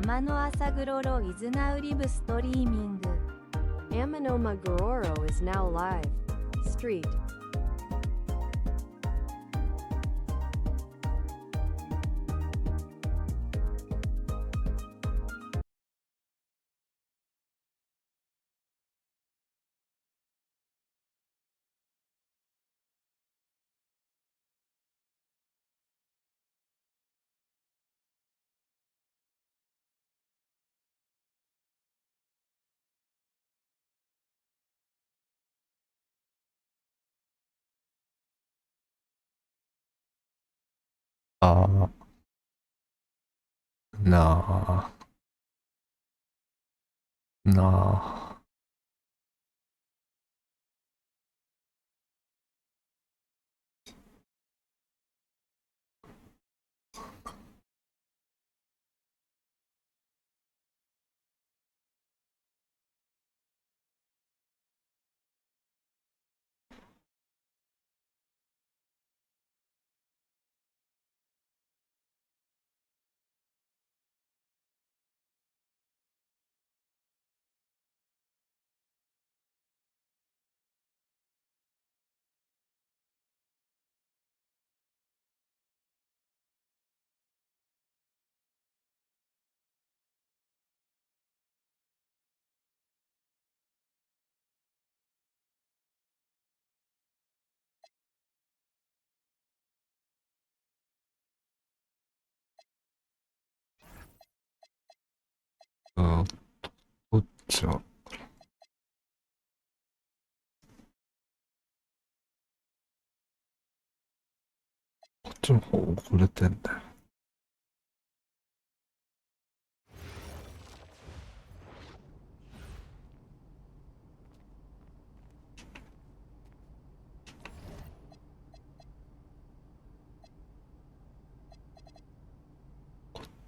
天の朝グロロ is now live streaming. Amano Magororo is now live. Street.あー、なあ。うん、どっちは、こっちの方遅れてんだよ。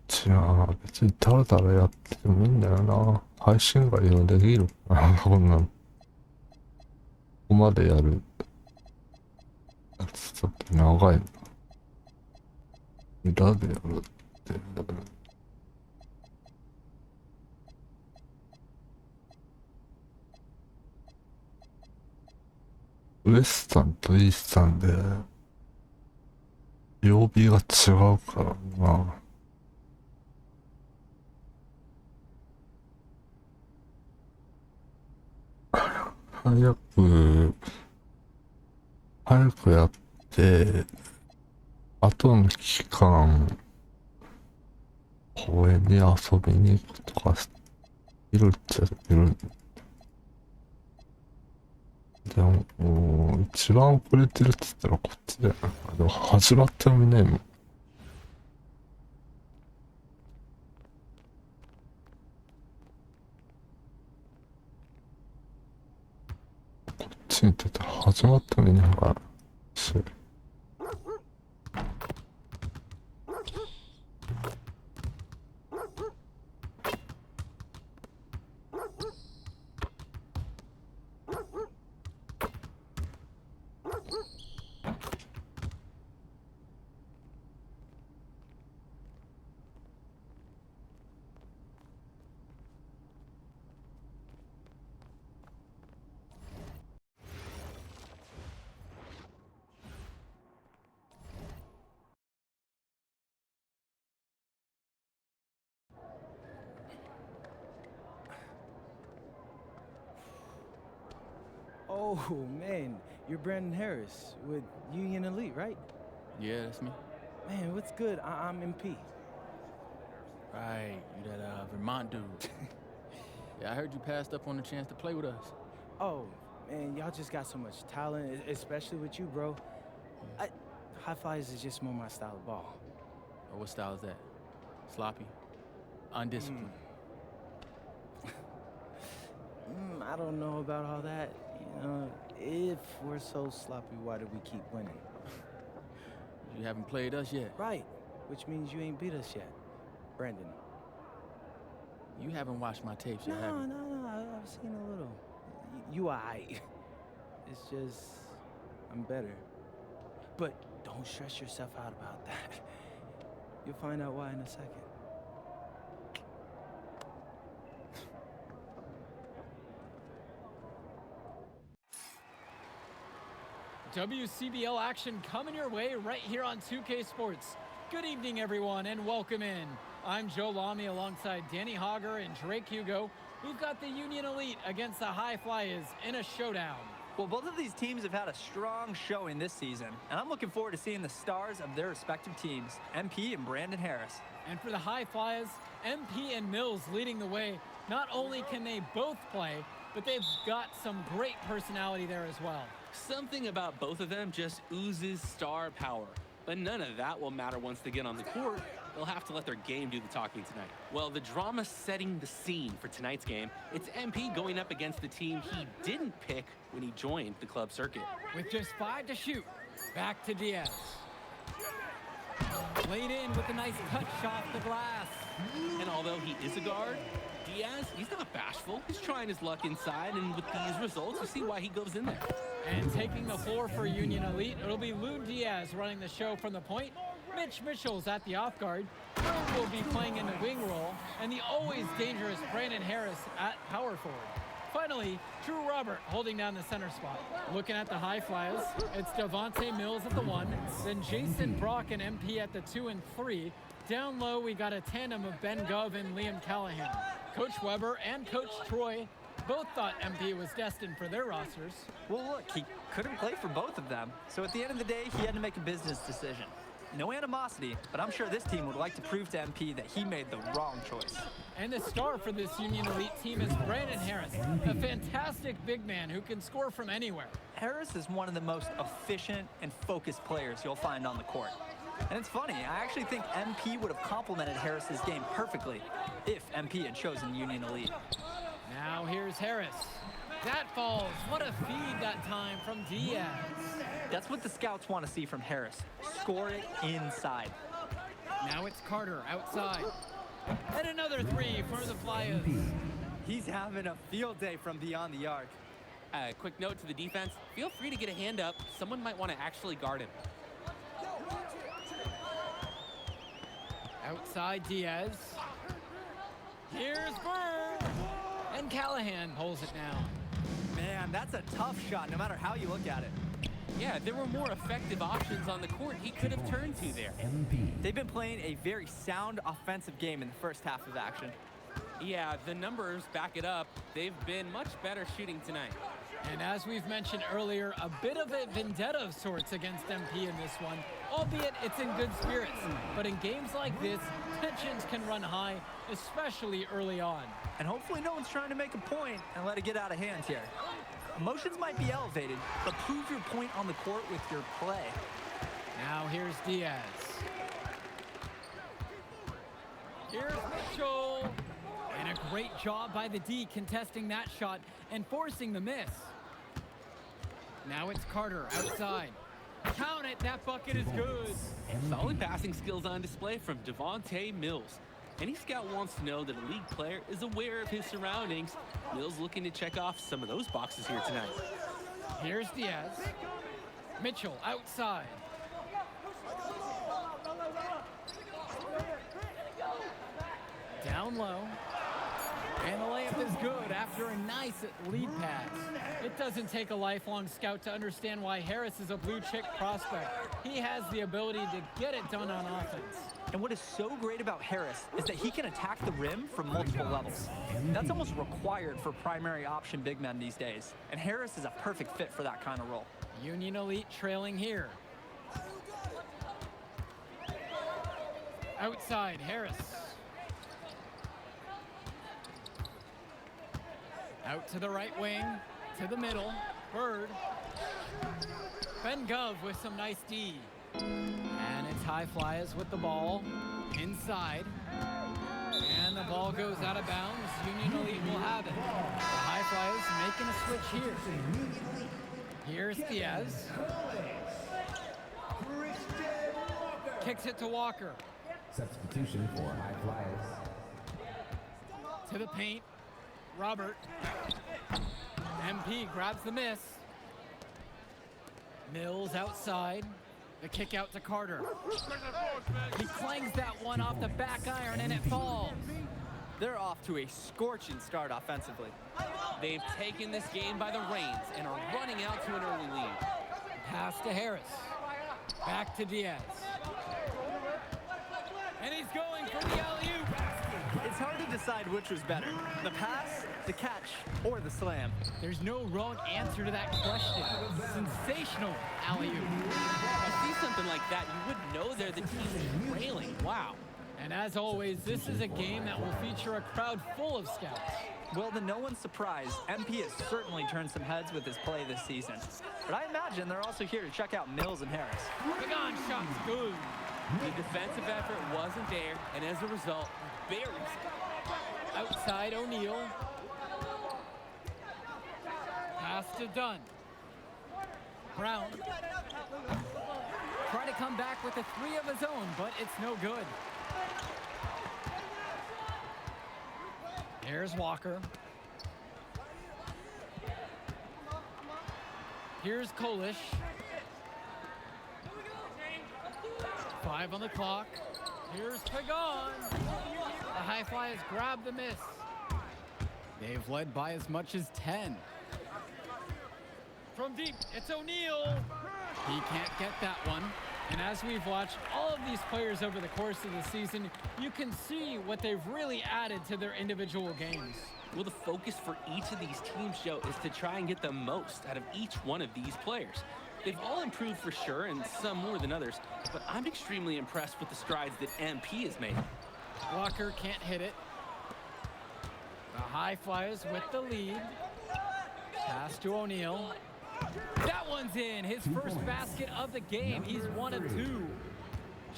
じゃあ、別にダラダラやっててもいいんだよな。配信外でもできるかな、こんなの。ここまでやるやつちょっと長いな。裏でやるって。ウエスタンとイースタンで、曜日が違うからな。早くやって、後の期間、公園に遊びに行くとかいるっちゃいる。でも、一番遅れてるって言ったらこっちだよな。でも始まってもいないもん。こっちにとって始まってもいないからし。Oh, man, you're Brandon Harris with Union Elite, right? Yeah, that's me. Man, what's good? I'm MP. Right, you that Vermont dude. Yeah, I heard you passed up on the chance to play with us. Oh, man, y'all just got so much talent, especially with you, bro. High flyers is just more my style of ball. Or what style is that? Sloppy? Undisciplined? I don't know about all that. You know, if we're so sloppy, why do we keep winning? You haven't played us yet. Right, which means you ain't beat us yet. Brandon. You haven't watched my tapes yet, have you? No, I've seen a little. You aight. It's just, I'm better. But don't stress yourself out about that. You'll find out why in a second. WCBL action coming your way right here on 2K Sports. Good evening, everyone, and welcome in. I'm Joe Lamy alongside Danny Hogger and Drake Hugo. We've got the Union Elite against the High Flyers in a showdown. Well, both of these teams have had a strong showing this season, and I'm looking forward to seeing the stars of their respective teams, MP and Brandon Harris. And for the High Flyers, MP and Mills leading the way. Not only can they both play, but they've got some great personality there as well. Something about both of them just oozes star power. But none of that will matter once they get on the court. They'll have to let their game do the talking tonight. Well, the drama setting the scene for tonight's game, it's MP going up against the team he didn't pick when he joined the club circuit. With just 5 to shoot, back to Diaz. Laid in with a nice touch off the glass. And although he is a guard, Diaz, he's not bashful. He's trying his luck inside, and with these results, you see why he goes in there. And taking the floor for Union Elite, it'll be Lou Diaz running the show from the point. Mitch Mitchell's at the off guard. Bill will be playing in the wing role, and the always dangerous Brandon Harris at power forward. Finally, Drew Robert holding down the center spot. Looking at the High Flyers, it's Devontae Mills at the 1, then Jason Brock and MP at the 2 and 3. Down low, we got a tandem of Ben Gov and Liam Callahan. Coach Weber and Coach Troy both thought MP was destined for their rosters. Well, look, he couldn't play for both of them, so at the end of the day, he had to make a business decision. No animosity, but I'm sure this team would like to prove to MP that he made the wrong choice. And the star for this Union Elite team is Brandon Harris, a fantastic big man who can score from anywhere. Harris is one of the most efficient and focused players you'll find on the court. And it's funny, I actually think MP would have complemented Harris's game perfectly if MP had chosen Union Elite. Now here's Harris. That falls. What a feed that time from Diaz. That's what the scouts want to see from Harris. Score it inside. Now it's Carter outside. And another 3 for the Flyers. He's having a field day from beyond the arc. Quick note to the defense, feel free to get a hand up. Someone might want to actually guard him. Outside Diaz. Here's Bird. And Callahan pulls it down. Man, that's a tough shot, no matter how you look at it. Yeah, there were more effective options on the court he could have turned to there. They've been playing a very sound offensive game in the first half of action. Yeah, the numbers back it up. They've been much better shooting tonight. And as we've mentioned earlier, a bit of a vendetta of sorts against MP in this one, albeit it's in good spirits. But in games like this, tensions can run high, especially early on. And hopefully no one's trying to make a point and let it get out of hand here. Emotions might be elevated, but prove your point on the court with your play. Now here's Diaz. Here's Mitchell. And a great job by the D contesting that shot and forcing the miss. Now it's Carter outside. Count it, that bucket is good. Solid passing skills on display from Devontae Mills. Any scout wants to know that a league player is aware of his surroundings. Mills looking to check off some of those boxes here tonight. Here's Diaz. Mitchell outside. Down low. And the layup is good after a nice lead pass. It doesn't take a lifelong scout to understand why Harris is a blue chip prospect. He has the ability to get it done on offense. And what is so great about Harris is that he can attack the rim from multiple levels. That's almost required for primary option big men these days. And Harris is a perfect fit for that kind of role. Union Elite trailing here. Outside, Harris. Out to the right wing, to the middle, Bird. Ben Gov with some nice D. And it's High Flyers with the ball, inside. And the ball goes out of bounds. Union Elite will have it. The High Flyers making a switch here. Here's Diaz. Kicks it to Walker. Substitution for High Flyers. To the paint. Robert. MP grabs the miss. Mills outside. The kick out to Carter. He clangs that one off the back iron and it falls. They're off to a scorching start offensively. They've taken this game by the reins and are running out to an early lead. Pass to Harris. Back to Diaz. And he's going for the alley-oop. It's hard to decide which was better, the pass, the catch, or the slam. There's no wrong answer to that question. Sensational alley-oop. I see something like that, you wouldn't know they're the team trailing. Wow. And as always, this is a game that will feature a crowd full of scouts. Well, to no one's surprise, MP has certainly turned some heads with his play this season. But I imagine they're also here to check out Mills and Harris. Pagan shot's good. The defensive effort wasn't there, and as a result, buries it. Outside O'Neal. Pass to Dunn. Brown. Try to come back with a three of his own, but it's no good. Here's Walker. Here's Kolish. 5 on the clock. Here's Pagan. The high fly has grabbed the miss. They've led by as much as 10. From deep, it's O'Neal. He can't get that one. And as we've watched all of these players over the course of the season, you can see what they've really added to their individual games. Well, the focus for each of these teams, Joe, is to try and get the most out of each one of these players. They've all improved for sure, and some more than others, but I'm extremely impressed with the strides that MP has made. Walker can't hit it. The high flyers with the lead. Pass to O'Neal. That one's in. His first basket of the game. He's 1 of 2.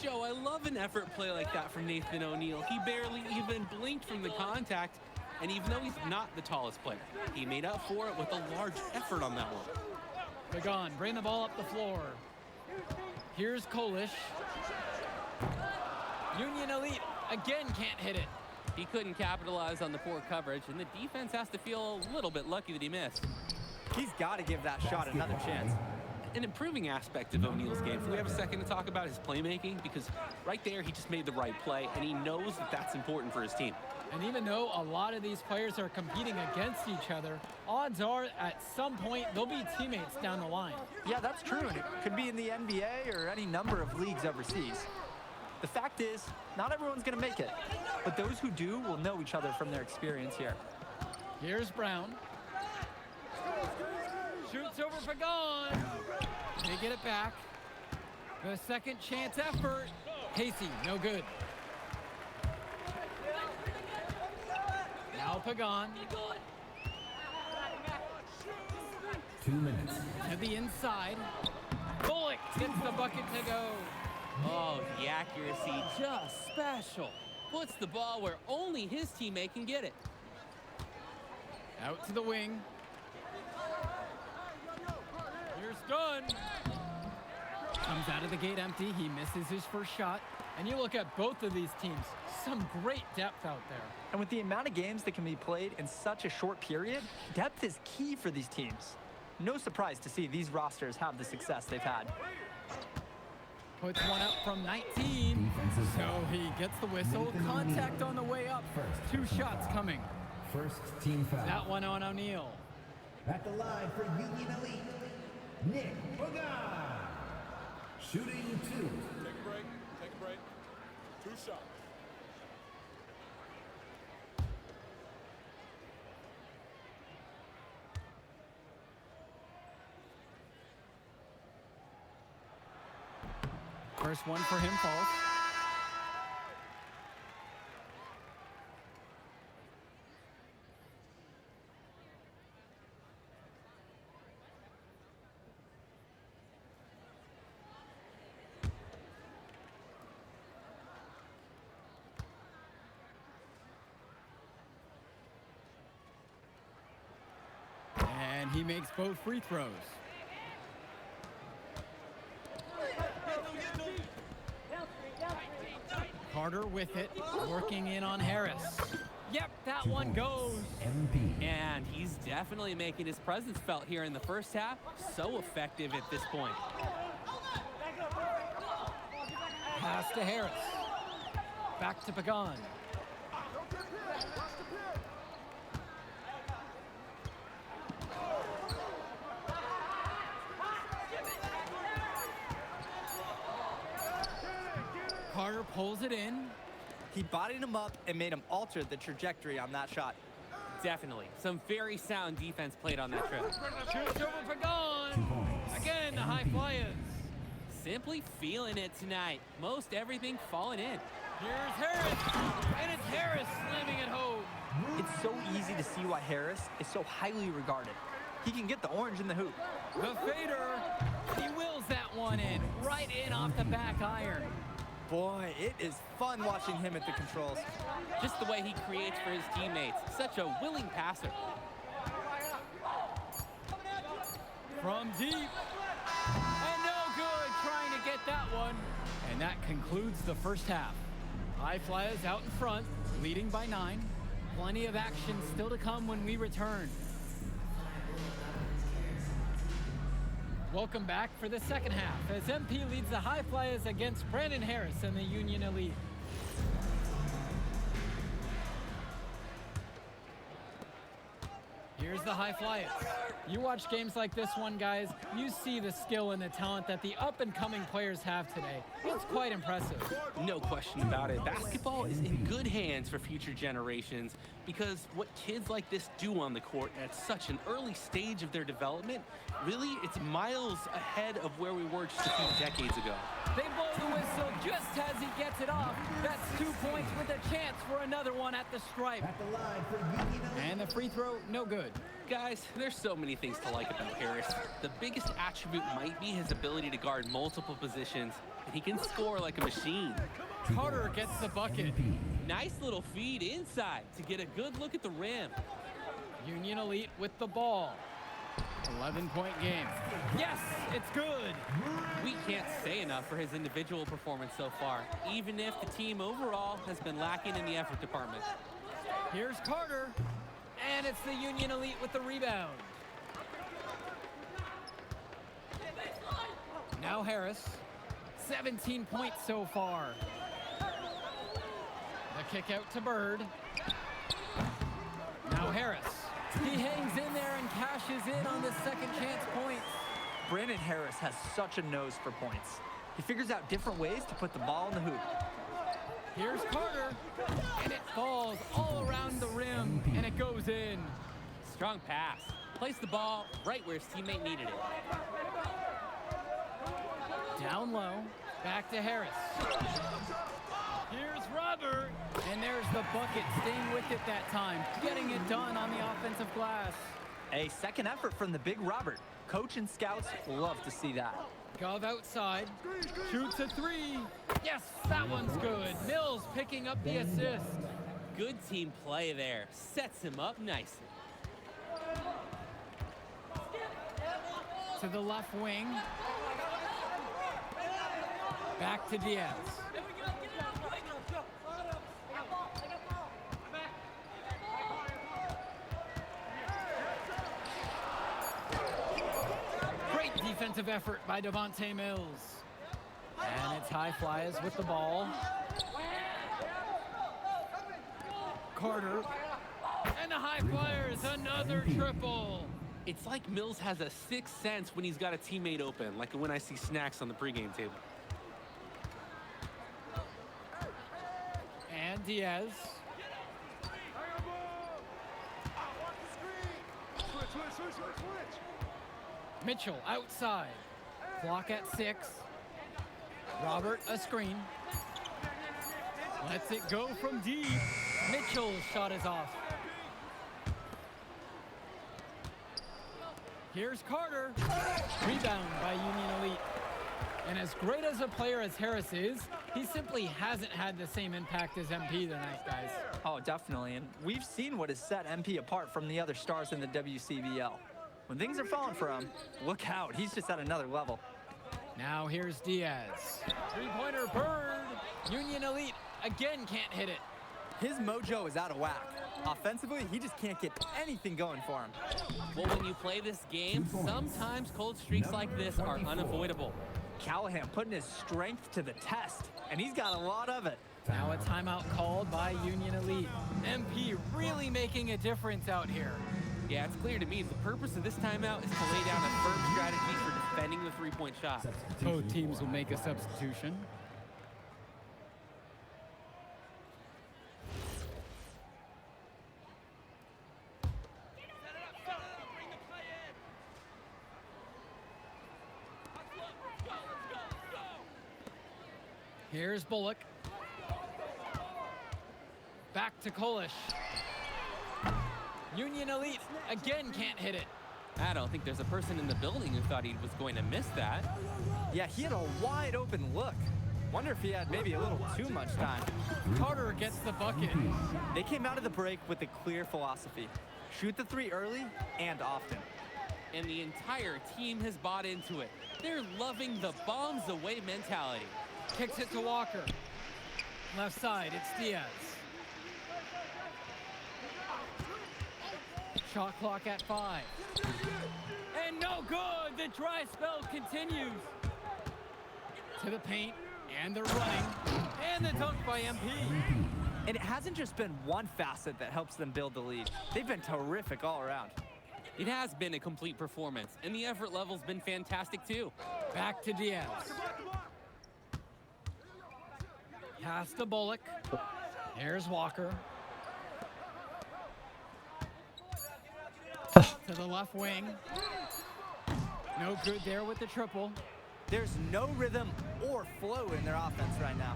Joe, I love an effort play like that from Nathan O'Neal. He barely even blinked from the contact, and even though he's not the tallest player, he made up for it with a large effort on that one. Pagan, bring the ball up the floor. Here's Kolish. Union Elite again can't hit it. He couldn't capitalize on the poor coverage, and the defense has to feel a little bit lucky that he missed. He's got to give that shot another chance. An improving aspect of O'Neal's game. Do we have a second to talk about his playmaking? Because right there, he just made the right play, and he knows that that's important for his team. And even though a lot of these players are competing against each other, odds are at some point they'll be teammates down the line. Yeah, that's true, and it could be in the NBA or any number of leagues overseas. The fact is, not everyone's going to make it, but those who do will know each other from their experience here. Here's Brown. Shoots over Pagan. They get it back. The second chance effort. Casey, no good. Now Pagan. 2 minutes. To the inside. Bullock gets the bucket to go. Oh, the accuracy, just special. Puts the ball where only his teammate can get it. Out to the wing. Here's Dunn. Comes out of the gate empty. He misses his first shot. And you look at both of these teams, some great depth out there. And with the amount of games that can be played in such a short period, depth is key for these teams. No surprise to see these rosters have the success they've had. Puts one up from 19. So he gets the whistle. Contact on the way up. 2 shots coming. First team foul. That one on O'Neal. At the line for Union Elite, Nick Pagan. Shooting 2. Take a break. 2 shots. First one for him falls. And he makes both free throws. Carter with it, working in on Harris. Yep, that one goes. MP. And he's definitely making his presence felt here in the first half. So effective at this point. Pass to Harris. Back to Pagan. Carter pulls it in. He bodied him up and made him alter the trajectory on that shot. Definitely. Some very sound defense played on that trip. Shoots over Pagan. Again, the high flyers. Simply feeling it tonight. Most everything falling in. Here's Harris. And it's Harris slamming it home. It's so easy to see why Harris is so highly regarded. He can get the orange in the hoop. The fader. He wills that one in. Right in off the back iron. Boy, it is fun watching him at the controls. Just the way he creates for his teammates. Such a willing passer. From deep. And no good trying to get that one. And that concludes the first half. High Flyers out in front, leading by 9. Plenty of action still to come when we return. Welcome back for the second half as MP leads the High Flyers against Brandon Harris and the Union Elite. Here's the High Flyers. You watch games like this one, guys, you see the skill and the talent that the up-and-coming players have today. It's quite impressive. No question about it. Basketball is in good hands for future generations because what kids like this do on the court at such an early stage of their development, really, it's miles ahead of where we were just a few decades ago. They blow the whistle just as he gets it off. That's 2 points with a chance for another one at the stripe. At the line for Union Elite. And the free throw, no good. Guys, there's so many things to like about Harris. The biggest attribute might be his ability to guard multiple positions, and he can score like a machine. Carter gets the bucket. Nice little feed inside to get a good look at the rim. Union Elite with the ball. 11-point game. Yes, it's good. We can't say enough for his individual performance so far, even if the team overall has been lacking in the effort department. Here's Carter, and it's the Union Elite with the rebound. Now Harris, 17 points so far. The kick out to Bird. Now Harris. He hangs in there and cashes in on the second chance points. Brandon Harris has such a nose for points. He figures out different ways to put the ball in the hoop. Here's Carter, and it falls all around the rim, and it goes in. Strong pass. Placed the ball right where his teammate needed it. Down low, back to Harris. Here's Robert, and there's the bucket, staying with it that time, getting it done on the offensive glass. A second effort from the big Robert. Coach and scouts love to see that. Gov outside, shoots a 3. Yes, that one's good. Mills picking up the assist. Good team play there. Sets him up nicely. To the left wing. Back to Diaz. Great defensive effort by Devontae Mills. And it's High Flyers with the ball. Carter. And the High Flyers, another triple. It's like Mills has a sixth sense when he's got a teammate open, like when I see snacks on the pregame table. And Diaz. Mitchell outside. Clock at 6. Robert a screen. Lets it go from deep. Mitchell's shot is off. Here's Carter. Rebound by Union Elite. And as great as a player as Harris is, he simply hasn't had the same impact as MP tonight, guys. Oh, definitely. And we've seen what has set MP apart from the other stars in the WCBL. When things are falling for him, look out. He's just at another level. Now here's Diaz. Three-pointer Bird. Union Elite again can't hit it. His mojo is out of whack. Offensively, he just can't get anything going for him. Well, when you play this game, sometimes cold streaks like this are unavoidable. Callahan putting his strength to the test, and he's got a lot of it. Now a timeout called by Union Elite. MP really making a difference out here. Yeah, it's clear to me the purpose of this timeout is to lay down a firm strategy for defending the three-point shot. Both teams will make a substitution. Here's Bullock. Back to Kolish. Union Elite again can't hit it. I don't think there's a person in the building who thought he was going to miss that. Yeah, he had a wide open look. Wonder if he had maybe a little too much time. Carter gets the bucket. They came out of the break with a clear philosophy. Shoot the three early and often. And the entire team has bought into it. They're loving the bombs away mentality. Kicks it to Walker. Left side, it's Diaz. Shot clock at 5. And no good! The dry spell continues. To the paint, and the running, and the dunk by MP. And it hasn't just been one facet that helps them build the lead. They've been terrific all around. It has been a complete performance, and the effort level's been fantastic too. Back to Diaz. Pass to Bullock. Here's Walker. To the left wing. No good there with the triple. There's no rhythm or flow in their offense right now.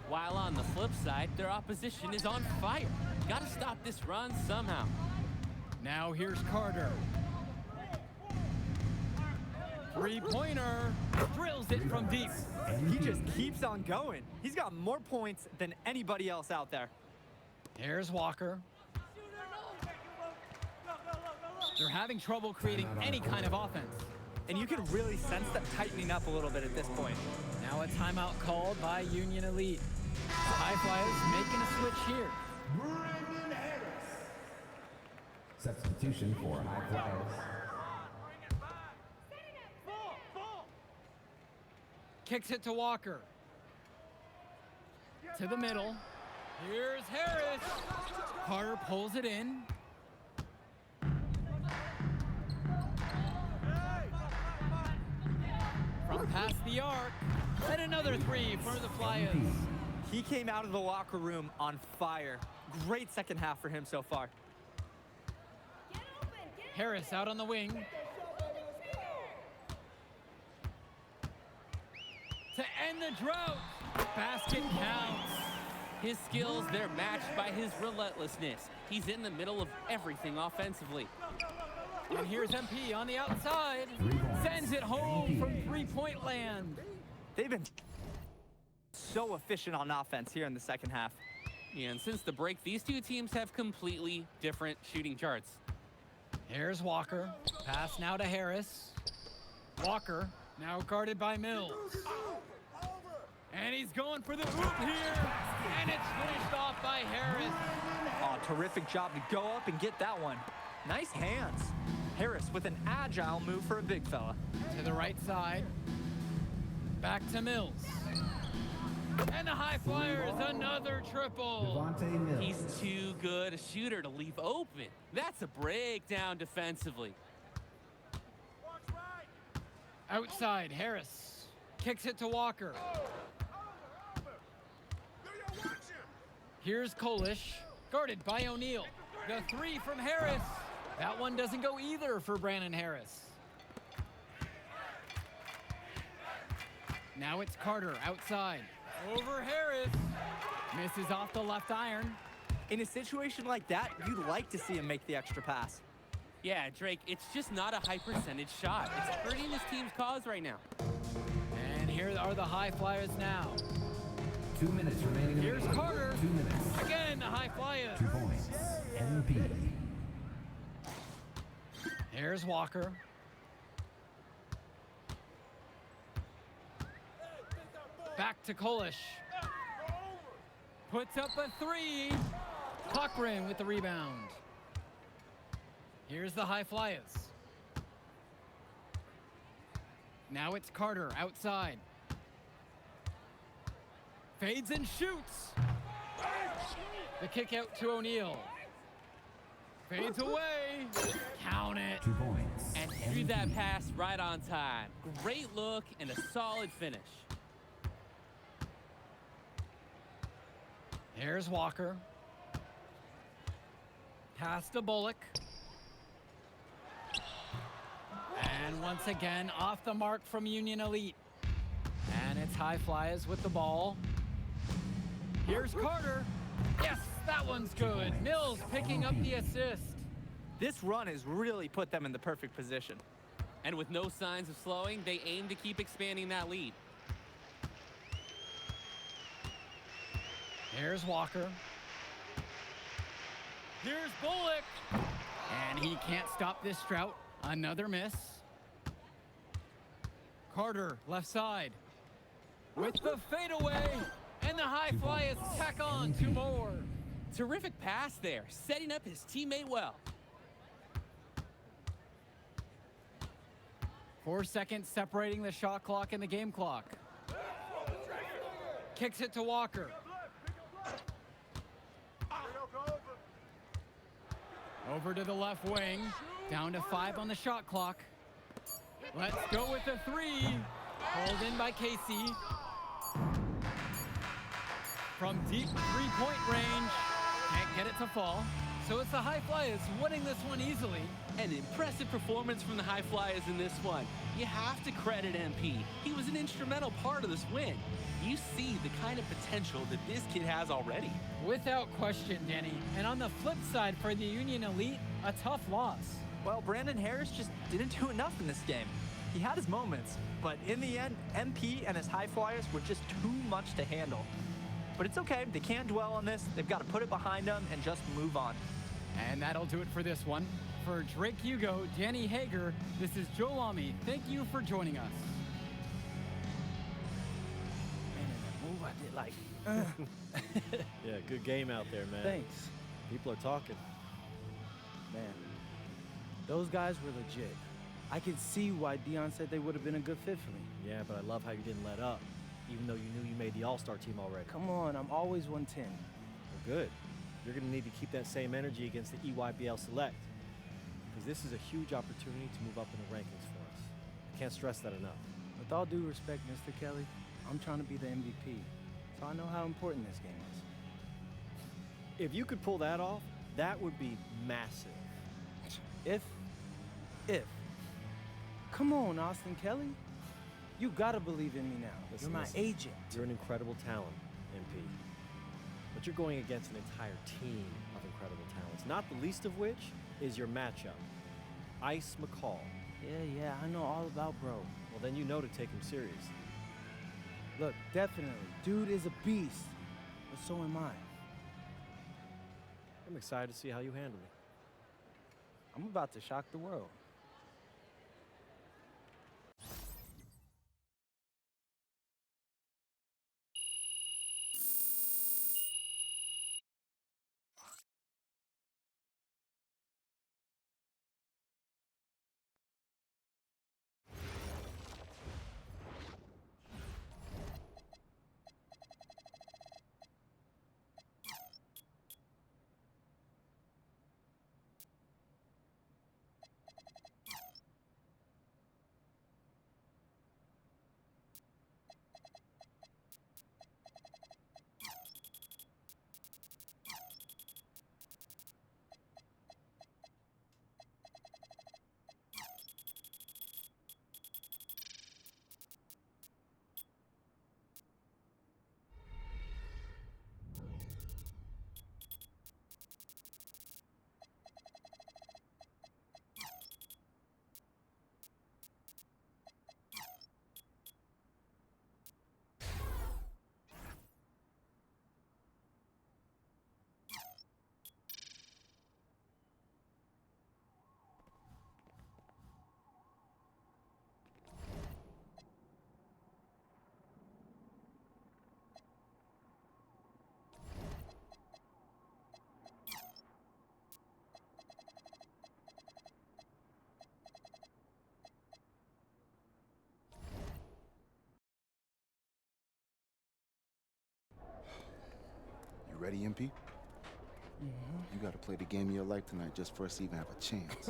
While on the flip side, their opposition is on fire. Gotta stop this run somehow. Now here's Carter. Three-pointer. Drills it from deep. He just keeps on going. He's got more points than anybody else out there. Here's Walker. They're having trouble creating any kind of offense. And you can really sense them tightening up a little bit at this point. Now a timeout called by Union Elite. The High Flyers making a switch here. Brandon Harris. Substitution for High Flyers. Kicks it to Walker. To the middle. Here's Harris. Carter pulls it in. From past the arc. And another three for the Flyers. He came out of the locker room on fire. Great second half for him so far. Harris out on the wing. To end the drought. Basket counts. His skills, they're matched by his relentlessness. He's in the middle of everything offensively. And here's MP on the outside. Sends it home from three-point land. They've been so efficient on offense here in the second half. Yeah, and since the break, these two teams have completely different shooting charts. Here's Walker. Pass now to Harris. Walker now guarded by Mills. And he's going for the hoop here. And it's finished off by Harris. Oh, terrific job to go up and get that one. Nice hands. Harris with an agile move for a big fella. To the right side. Back to Mills. And the High Flyers, another triple. He's too good a shooter to leave open. That's a breakdown defensively. Outside, Harris kicks it to Walker. Here's Kolish, guarded by O'Neal. The three from Harris. That one doesn't go either for Brandon Harris. Now it's Carter outside. Over Harris. Misses off the left iron. In a situation like that, you'd like to see him make the extra pass. Yeah, Drake, it's just not a high percentage shot. It's hurting his team's cause right now. And here are the High Flyers now. 2 minutes remaining. Here's Carter. 2 minutes. Again, the High Flyers. 2 points. MP. Here's Walker. Back to Kolish. Puts up a three. Cochran with the rebound. Here's the High Flyers. Now it's Carter outside. Fades and shoots. The kick out to O'Neal. Fades away. Count it. 2 points. And threw that pass right on time. Great look and a solid finish. Here's Walker. Pass to Bullock. And once again, off the mark from Union Elite. And it's High Flyers with the ball. Here's Carter. Yes, that one's good. Mills picking up the assist. This run has really put them in the perfect position. And with no signs of slowing, they aim to keep expanding that lead. Here's Walker. Here's Bullock. And he can't stop this drought. Another miss. Carter, left side. With the fadeaway. And the High Flyers tack on 2 more. Terrific pass there, setting up his teammate well. 4 seconds separating the shot clock and the game clock. Kicks it to Walker. Over to the left wing. Down to 5 on the shot clock. Let's go with the 3. Pulled in by Casey. From deep 3-point range. Can't get it to fall. So it's the High Flyers winning this one easily. An impressive performance from the High Flyers in this one. You have to credit MP. He was an instrumental part of this win. You see the kind of potential that this kid has already. Without question, Danny. And on the flip side for the Union Elite, a tough loss. Well, Brandon Harris just didn't do enough in this game. He had his moments, but in the end, MP and his High Flyers were just too much to handle. But it's okay. They can't dwell on this. They've got to put it behind them and just move on. And that'll do it for this one. For Drake Hugo, Danny Hager, this is Joe Lamy. Thank you for joining us. Man, in that move, I did like, Yeah, good game out there, man. Thanks. People are talking. Man, those guys were legit. I can see why Dion said they would have been a good fit for me. Yeah, but I love how you didn't let up, even though you knew you made the All-Star team already. Come on, I'm always 110. Well, good. You're going to need to keep that same energy against the EYBL Select, because this is a huge opportunity to move up in the rankings for us. I can't stress that enough. With all due respect, Mr. Kelly, I'm trying to be the MVP, so I know how important this game is. If you could pull that off, that would be massive. If. Come on, Austin Kelly. You gotta believe in me now. Listen, You're my agent. You're an incredible talent, MP. But you're going against an entire team of incredible talents, not the least of which is your matchup, Ice McCall. Yeah, I know all about bro. Well, then you know to take him seriously. Look, definitely. Dude is a beast, but so am I. I'm excited to see how you handle it. I'm about to shock the world. You ready, MP? You gotta play the game of your life tonight just for us to even have a chance.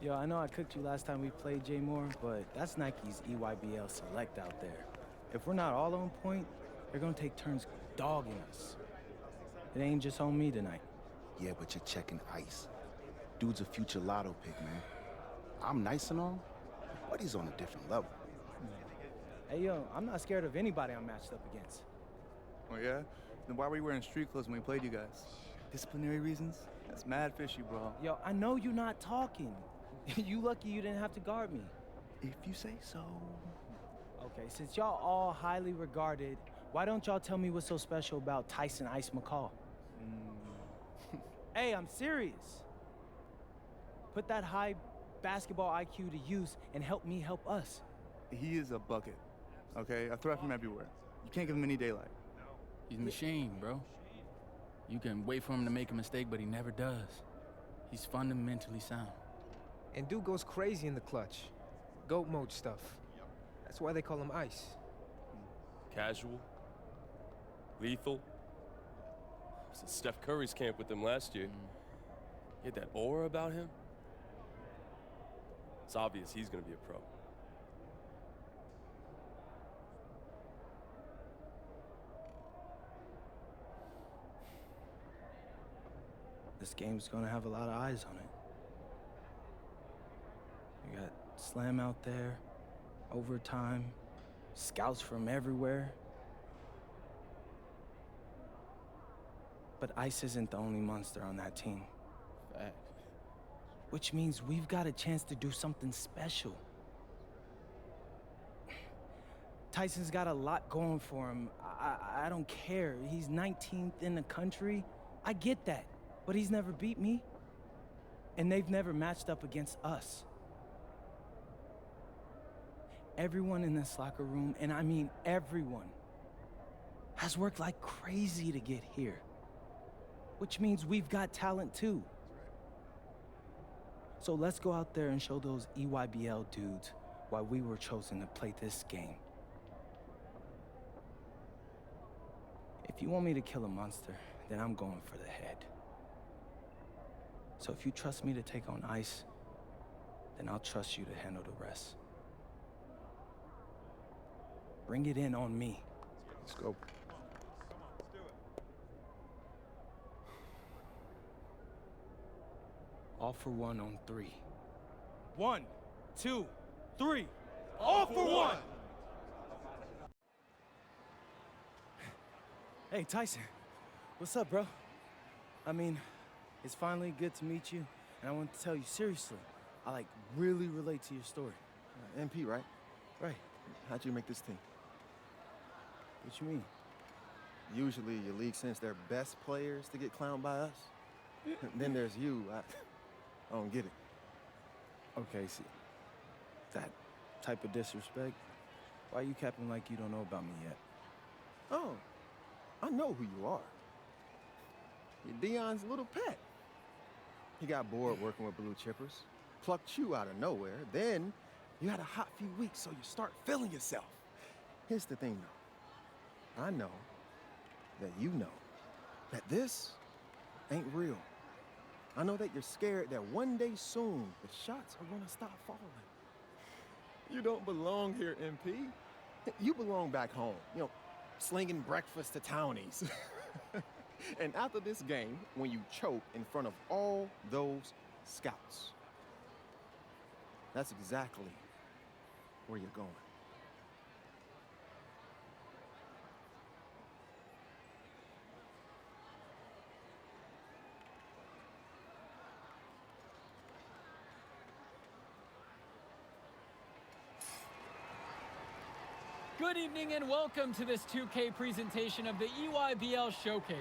Yo, I know I cooked you last time we played J Moore, but that's Nike's EYBL Select out there. If we're not all on point, they're gonna take turns dogging us. It ain't just on me tonight. Yeah, but you're checking Ice. Dude's a future lotto pick, man. I'm nice and all, but he's on a different level. Hey, yo, I'm not scared of anybody I'm matched up against. Oh, yeah? Then why were you wearing street clothes when we played you guys? Disciplinary reasons? That's mad fishy, bro. Yo, I know you're not talking. You lucky you didn't have to guard me. If you say so. Okay, since y'all all highly regarded, why don't y'all tell me what's so special about Tyson Ice McCall? Hey, I'm serious. Put that high basketball IQ to use and help me help us. He is a bucket, okay? A threat from everywhere. You can't give him any daylight. He's a machine, bro. You can wait for him to make a mistake, but he never does. He's fundamentally sound. And dude goes crazy in the clutch. GOAT mode stuff. That's why they call him Ice. Casual. Lethal. I was at Steph Curry's camp with him last year. He had that aura about him. It's obvious he's gonna be a pro. This game's gonna have a lot of eyes on it. You got Slam out there, overtime, scouts from everywhere. But Ice isn't the only monster on that team. Fact. Which means we've got a chance to do something special. Tyson's got a lot going for him. I don't care. He's 19th in the country. I get that. But he's never beat me. And they've never matched up against us. Everyone in this locker room, and I mean everyone, has worked like crazy to get here. Which means we've got talent too. So let's go out there and show those EYBL dudes why we were chosen to play this game. If you want me to kill a monster, then I'm going for the head. So if you trust me to take on Ice, then I'll trust you to handle the rest. Bring it in on me. Let's go. All for one on 3. 1, 2, 3. All for one! Hey, Tyson. What's up, bro? I mean, it's finally good to meet you, and I want to tell you seriously, I really relate to your story. MP, right? Right. How'd you make this team? What you mean? Usually your league sends their best players to get clowned by us. Then there's you. I don't get it. Okay, see, that type of disrespect, why you capping like you don't know about me yet? Oh, I know who you are. You're Dion's little pet. He got bored working with blue chippers, plucked you out of nowhere, then you had a hot few weeks, so you start feeling yourself. Here's the thing, though. I know that you know that this ain't real. I know that you're scared that one day soon the shots are gonna stop falling. You don't belong here, MP. You belong back home, slinging breakfast to townies. And after this game, when you choke in front of all those scouts, that's exactly where you're going. Good evening and welcome to this 2K presentation of the EYBL Showcase.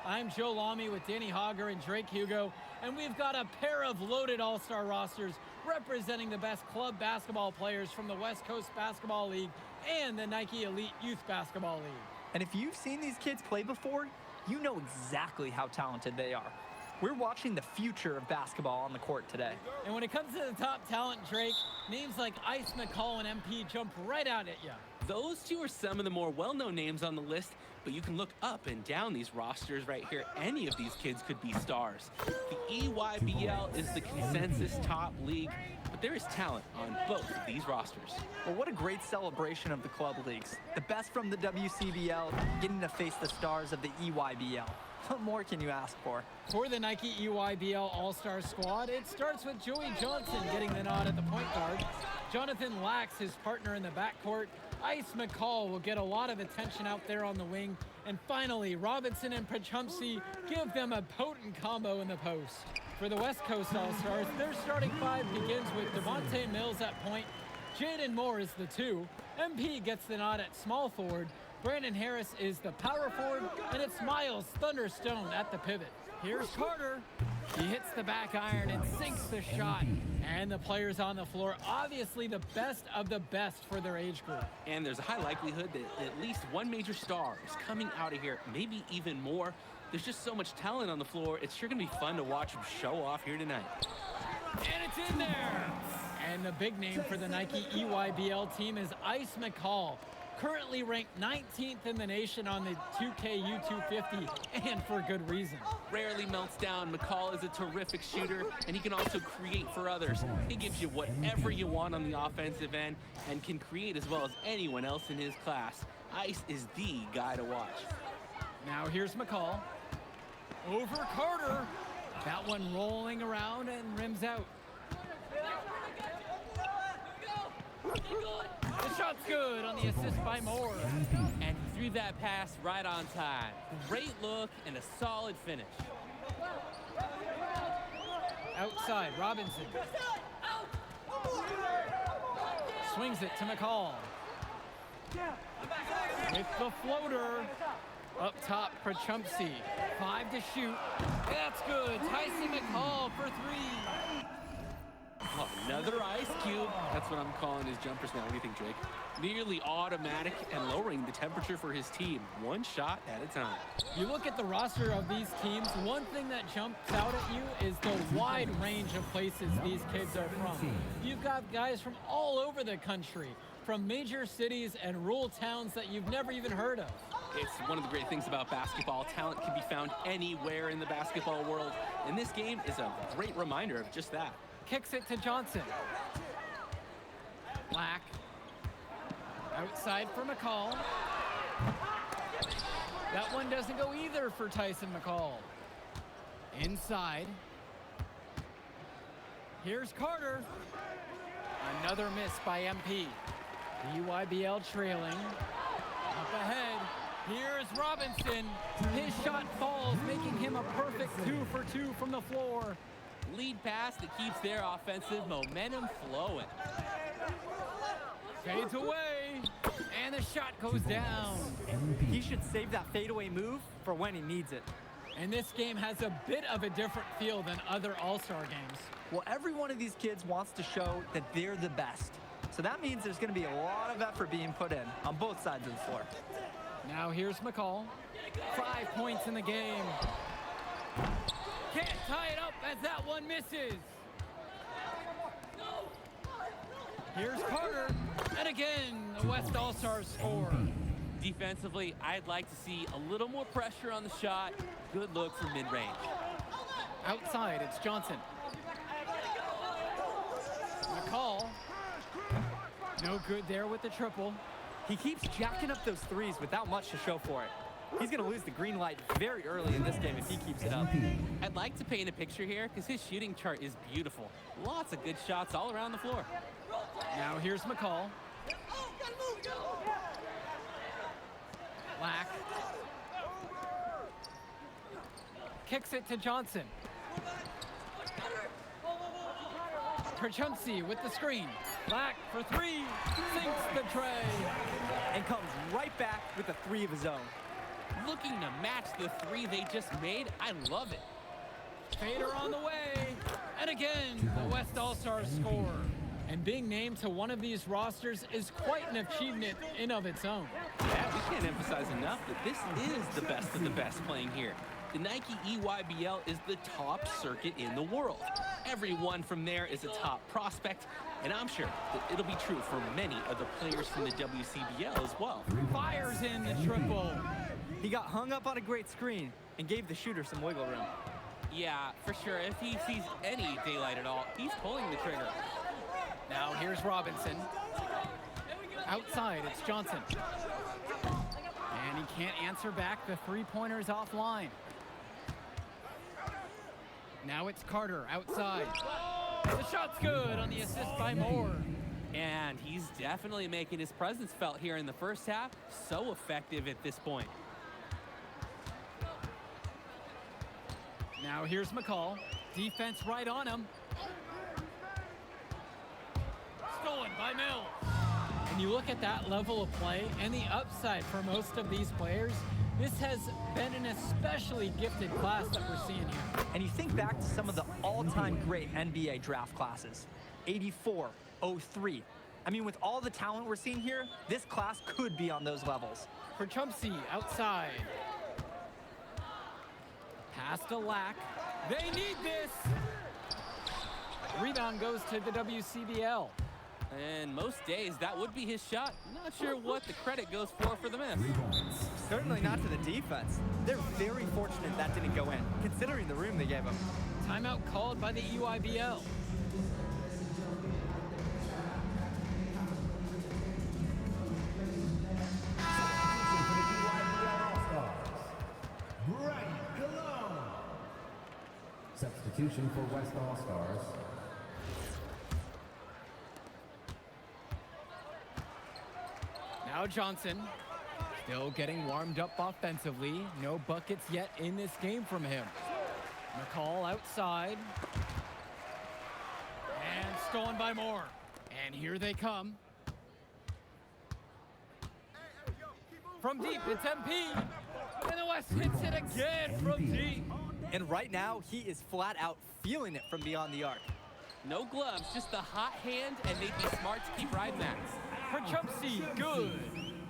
I'm Joe Lamy with Danny Hogger and Drake Hugo, and we've got a pair of loaded all-star rosters representing the best club basketball players from the West Coast Basketball League and the Nike Elite Youth Basketball League. And if you've seen these kids play before, you know exactly how talented they are. We're watching the future of basketball on the court today. And when it comes to the top talent, Drake, names like Ice McCall and MP jump right out at you. Those two are some of the more well-known names on the list, but you can look up and down these rosters right here. Any of these kids could be stars. The EYBL is the consensus top league, but there is talent on both of these rosters. Well, what a great celebration of the club leagues. The best from the WCBL getting to face the stars of the EYBL. What more can you ask for? For the Nike EYBL All-Star squad, it starts with Joey Johnson getting the nod at the point guard. Jonathan Lax, his partner in the backcourt. Ice McCall will get a lot of attention out there on the wing. And finally, Robinson and Pachumsky give them a potent combo in the post. For the West Coast All-Stars, their starting five begins with Devontae Mills at point. Jaden Moore is the 2. MP gets the nod at small forward. Brandon Harris is the power forward. And it's Miles Thunderstone at the pivot. Here's Carter. He hits the back iron and sinks the shot. And the players on the floor, obviously the best of the best for their age group. And there's a high likelihood that at least one major star is coming out of here, maybe even more. There's just so much talent on the floor. It's sure going to be fun to watch them show off here tonight. And it's in there. And the big name for the Nike EYBL team is Ice McCall, currently ranked 19th in the nation on the 2K U250, and for good reason. Rarely melts down. McCall is a terrific shooter, and he can also create for others. He gives you whatever you want on the offensive end and can create as well as anyone else in his class. Ice is the guy to watch. Now here's McCall. Over Carter. That one rolling around and rims out. The shot's good on the assist by Moore. And he threw that pass right on time. Great look and a solid finish. Outside, Robinson. Swings it to McCall. With the floater. Up top, Pachumsky. 5 to shoot. That's good. Tyson McCall for 3. Oh, another ice cube. That's what I'm calling his jumpers now. What do you think, Drake? Nearly automatic and lowering the temperature for his team, one shot at a time. You look at the roster of these teams, one thing that jumps out at you is the wide range of places these kids are from. You've got guys from all over the country, from major cities and rural towns that you've never even heard of. It's one of the great things about basketball. Talent can be found anywhere in the basketball world, and this game is a great reminder of just that. Kicks it to Johnson. Black. Outside for McCall. That one doesn't go either for Tyson McCall. Inside. Here's Carter. Another miss by MP. The UYBL trailing. Up ahead. Here's Robinson. His shot falls, making him a perfect 2 for 2 from the floor. Lead pass that keeps their offensive momentum flowing. Fades away, and the shot goes down. He should save that fadeaway move for when he needs it. And this game has a bit of a different feel than other All-Star games. Well, every one of these kids wants to show that they're the best. So that means there's going to be a lot of effort being put in on both sides of the floor. Now here's McCall. 5 points in the game. Can't tie it up as that one misses. Here's Carter. And again, the West All-Stars score. Defensively, I'd like to see a little more pressure on the shot. Good look from mid-range. Outside, it's Johnson. McCall. No good there with the triple. He keeps jacking up those threes without much to show for it. He's going to lose the green light very early in this game if he keeps it up. I'd like to paint a picture here because his shooting chart is beautiful. Lots of good shots all around the floor. Now here's McCall. Black. Kicks it to Johnson. Pachumsky with the screen. Black for 3. Sinks the tray. And comes right back with a 3 of his own. Looking to match the 3 they just made. I love it. Fader on the way. And again, the West All-Stars score. And being named to one of these rosters is quite an achievement in of its own. Yeah, we can't emphasize enough that this is the best of the best playing here. The Nike EYBL is the top circuit in the world. Everyone from there is a top prospect, and I'm sure that it'll be true for many of the players from the WCBL as well. Fires in the triple. He got hung up on a great screen and gave the shooter some wiggle room. Yeah, for sure. If he sees any daylight at all, he's pulling the trigger. Now here's Robinson. Outside, it's Johnson. And he can't answer back. The three-pointer's offline. Now it's Carter outside. The shot's good on the assist by Moore. And he's definitely making his presence felt here in the first half. So effective at this point. Now here's McCall. Defense right on him. Stolen by Mills. And you look at that level of play and the upside for most of these players, this has been an especially gifted class that we're seeing here. And you think back to some of the all-time great NBA draft classes. 84, 03. I mean, with all the talent we're seeing here, this class could be on those levels. For Chumpsy outside. Pass to Lack. They need this. Rebound goes to the WCBL. And most days, that would be his shot. Not sure what the credit goes for the miss. Certainly not to the defense. They're very fortunate that didn't go in, considering the room they gave him. Timeout called by the EYBL. Substitution for West All-Stars. Now Johnson, still getting warmed up offensively. No buckets yet in this game from him. McCall outside. And stolen by Moore. And here they come. From deep, it's MP. And the West hits it again from deep. And right now, he is flat out feeling it from beyond the arc. No gloves, just the hot hand, and they'd be smart to keep riding that. Prachumsky, good.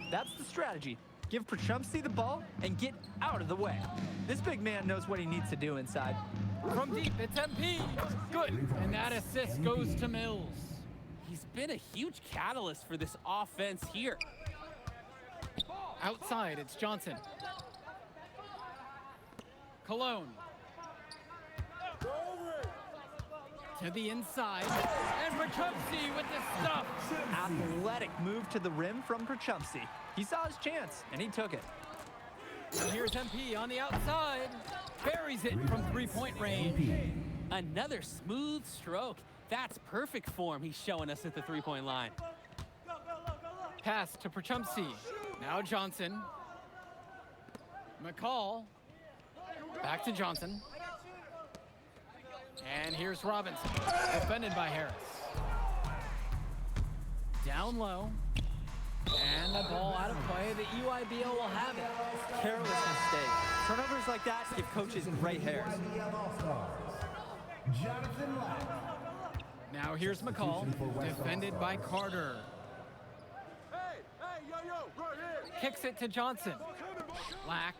That's the strategy. Give Prachumsky the ball and get out of the way. This big man knows what he needs to do inside. From deep, it's MP. Good. And that assist goes to Mills. He's been a huge catalyst for this offense here. Outside, it's Johnson. Cologne. To the inside. And Prachumsky with the stuff. Athletic move to the rim from Prachumsky. He saw his chance, and he took it. And here's MP on the outside. Buries it from three-point range. Another smooth stroke. That's perfect form he's showing us at the three-point line. Pass to Prachumsky. Now Johnson. McCall. Back to Johnson. And here's Robinson. Defended by Harris. Down low. And the ball out of play. The EYBL will have it. Careless mistake. Turnovers like that give coaches gray hairs. Now here's McCall. Defended by Carter. Kicks it to Johnson. Lack.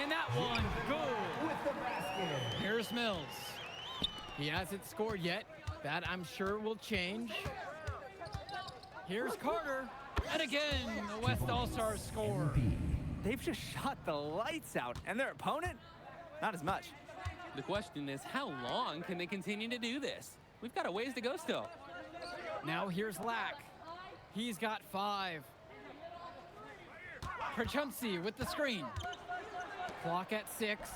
And that one, good. Here's Mills. He hasn't scored yet. That, I'm sure, will change. Here's Carter. And again, the West All-Stars score. They've just shot the lights out, and their opponent, not as much. The question is, how long can they continue to do this? We've got a ways to go still. Now here's Lack. He's got 5. Prachumsky with the screen. Clock at 6.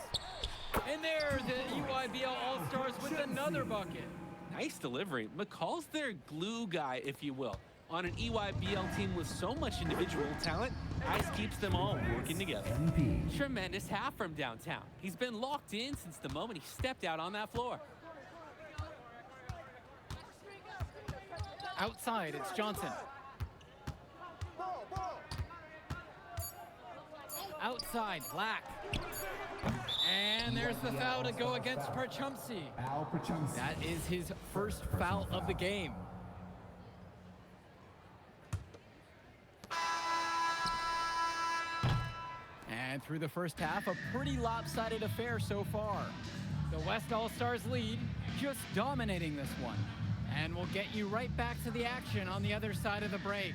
And there, the EYBL All-Stars with another bucket. Nice delivery. McCall's their glue guy, if you will. On an EYBL team with so much individual talent, Ice keeps them all working together. Tremendous half from downtown. He's been locked in since the moment he stepped out on that floor. Outside, it's Johnson. Outside, Black. And there's the foul to go against Prachumsky. That is his first foul of the game. And through the first half, a pretty lopsided affair so far. The West All-Stars lead, just dominating this one. And we'll get you right back to the action on the other side of the break.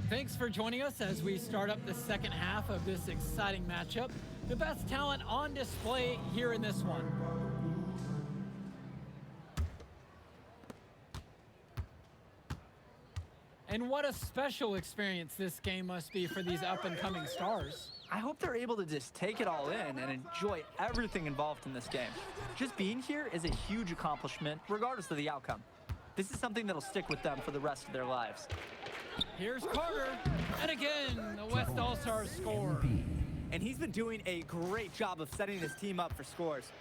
Thanks for joining us as we start up the second half of this exciting matchup. The best talent on display here in this one. And what a special experience this game must be for these up-and-coming stars. I hope they're able to just take it all in and enjoy everything involved in this game. Just being here is a huge accomplishment, regardless of the outcome. This is something that'll stick with them for the rest of their lives. Here's Carter, and again, the West All-Stars score. And he's been doing a great job of setting his team up for scores.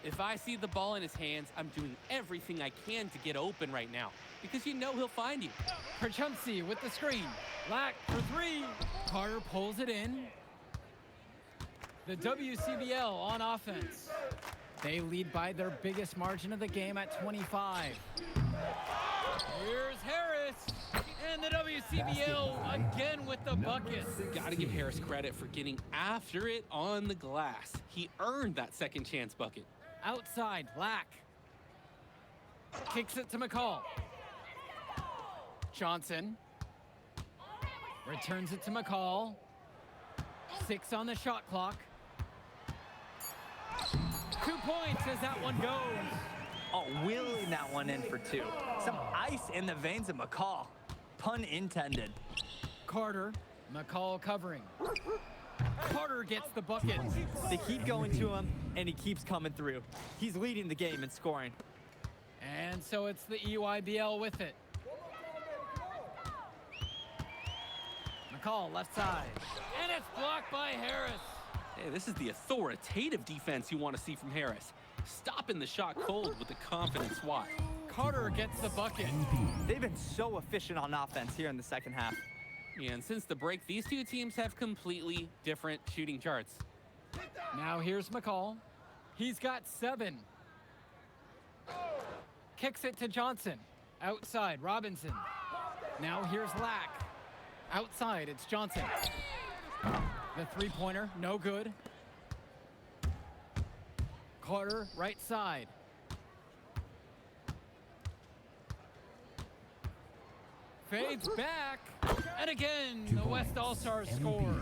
If I see the ball in his hands, I'm doing everything I can to get open right now, because you know he'll find you. Perchumsey with the screen. Lack for three. Carter pulls it in. The WCBL on offense. They lead by their biggest margin of the game at 25. Here's Harris. And the WCBL again with the bucket. Gotta give Harris credit for getting after it on the glass. He earned that second chance bucket. Outside, Lack. Kicks it to McCall. Johnson. Returns it to McCall. 6 on the shot clock. 2 points as that one goes. Oh, wheeling that one in for 2. Some ice in the veins of McCall. Pun intended. Carter, McCall covering. Carter gets the bucket. They keep going to him, and he keeps coming through. He's leading the game in scoring. And so it's the EYBL with it. McCall left side. And it's blocked by Harris. Hey, this is the authoritative defense you want to see from Harris. Stopping the shot cold with a confident swat. Carter gets the bucket. They've been so efficient on offense here in the second half. Yeah, and since the break, these two teams have completely different shooting charts. Now here's McCall. He's got 7. Kicks it to Johnson. Outside, Robinson. Now here's Lack. Outside, it's Johnson. The three-pointer, no good. Carter, right side. Fades back. And again, the West All-Stars score.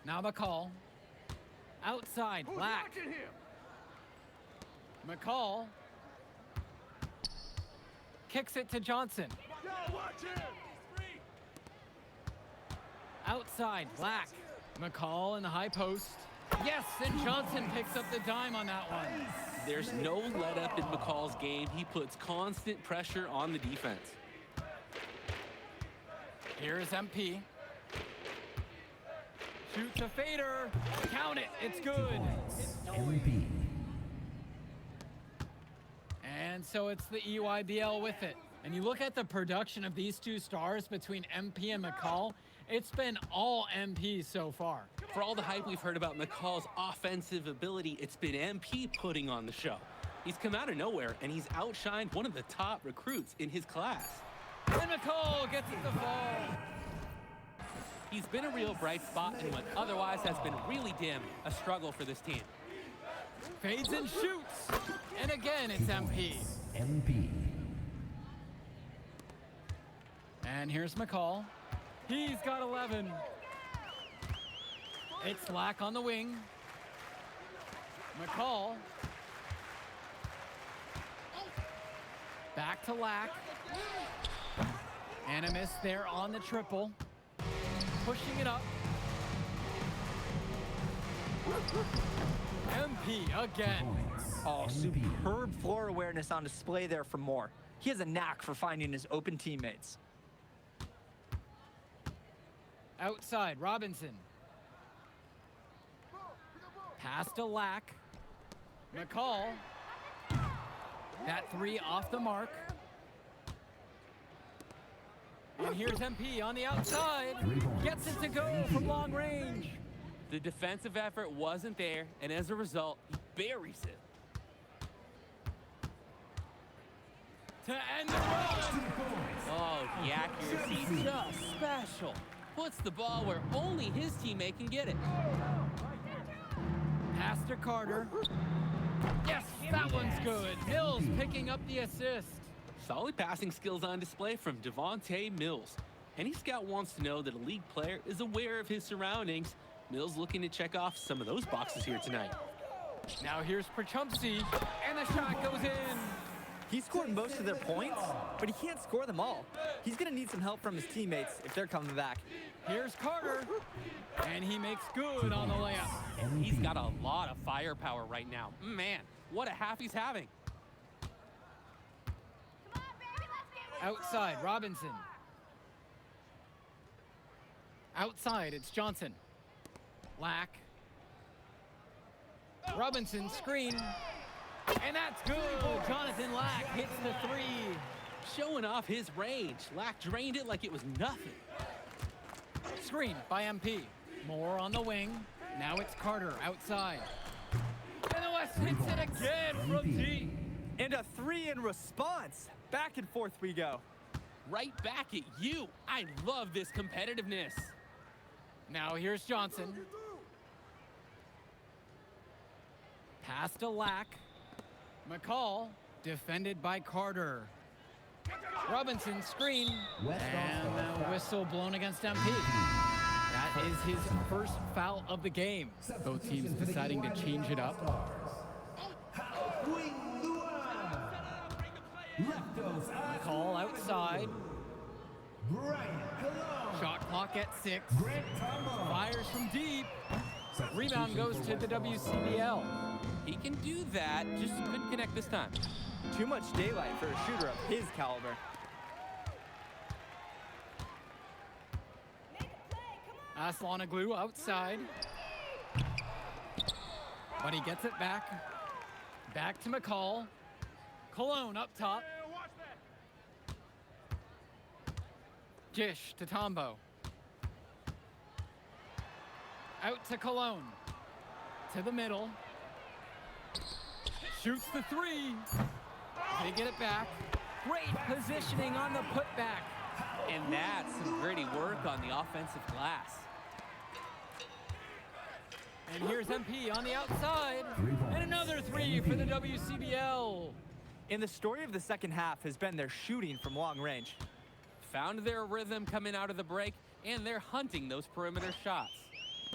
Now McCall. Outside, Black. McCall. Kicks it to Johnson. Outside, Black. McCall in the high post. Yes, and Johnson picks up the dime on that one. There's no let up in McCall's game. He puts constant pressure on the defense. Here's MP. Shoots a fader. Count it. It's good. MP. And so it's the EYBL with it. And you look at the production of these two stars between MP and McCall, it's been all MP so far. For all the hype we've heard about McCall's offensive ability, it's been MP putting on the show. He's come out of nowhere, and he's outshined one of the top recruits in his class. And McCall gets it to fall. He's been a real bright spot in what otherwise has been really a struggle for this team. Fades and shoots. And again, it's MP. MP. And here's McCall. He's got 11. It's Lack on the wing. McCall. Back to Lack. Animus there on the triple. Pushing it up. MP again. Oh, superb floor awareness on display there from Moore. He has a knack for finding his open teammates. Outside, Robinson. Pass to Lack. McCall. That three off the mark. And here's MP on the outside. Gets it to go from long range. The defensive effort wasn't there, and as a result, he buries it. To end the run. Oh, the accuracy just special. Puts the ball where only his teammate can get it. Pass to Carter. Yes, that one's good. Mills picking up the assist. Solid passing skills on display from Devontae Mills. Any scout wants to know that a league player is aware of his surroundings. Mills looking to check off some of those boxes here tonight. Now here's Perchumsey, and the shot goes in. He scored most of their points, but he can't score them all. He's going to need some help from his teammates if they're coming back. Here's Carter, and he makes good on the layup. He's got a lot of firepower right now. Man, what a half he's having. Outside, Robinson. Outside, it's Johnson. Lack. Robinson, screen. And that's good. Jonathan Lack hits the three. Showing off his range. Lack drained it like it was nothing. Screen by MP. Moore on the wing. Now it's Carter outside. And the West hits it again from deep. And a three in response. Back and forth we go. Right back at you. I love this competitiveness. Now here's Johnson. Pass to Lack. McCall, defended by Carter. Robinson, screen. And a whistle blown against MP. That is his first foul of the game. Both teams deciding to change it up. McCall outside. Shot clock at 6. Fires from deep. Rebound goes to the WCBL. He can do that, just couldn't connect this time. Too much daylight for a shooter of his caliber. Aslanoglu outside. But he gets it back. Back to McCall. Cologne up top. Jish to Tombo. Out to Cologne. To the middle. Shoots the three. They get it back. Great positioning on the putback. And that's some gritty work on the offensive glass. And here's MP on the outside. And another three for the WCBL. And the story of the second half has been their shooting from long range. Found their rhythm coming out of the break, and they're hunting those perimeter shots.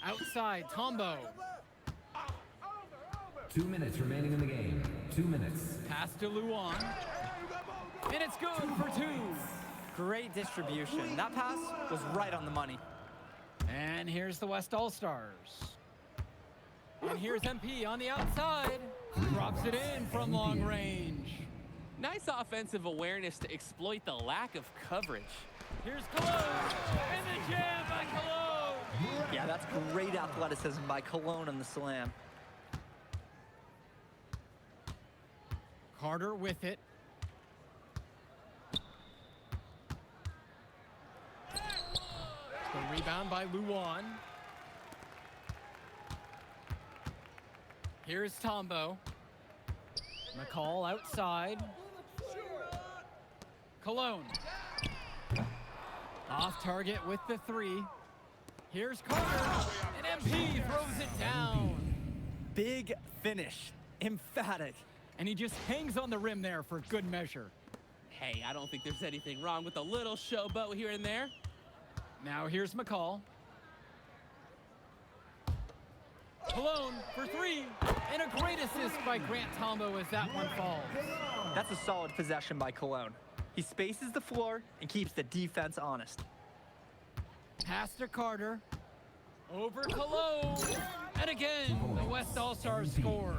Outside, Tombo. 2 minutes remaining in the game. 2 minutes. Pass to Luan. And it's good for 2. Great distribution. That pass was right on the money. And here's the West All-Stars. And here's MP on the outside. Drops it in from long range. Nice offensive awareness to exploit the lack of coverage. Here's Cologne. And the jam by Cologne. Yeah, that's great athleticism by Cologne on the slam. Carter with it. The rebound by Luan. Here's Tombo. McCall outside. Cologne. Off target with the three. Here's Carter. And MP throws it down. Big finish. Emphatic. And he just hangs on the rim there for good measure. Hey, I don't think there's anything wrong with a little showboat here and there. Now here's McCall. Cologne for 3. And a great assist by Grant Tombo as that one falls. That's a solid possession by Cologne. He spaces the floor and keeps the defense honest. Pass to Carter. Over Cologne. And again, the West All-Stars score.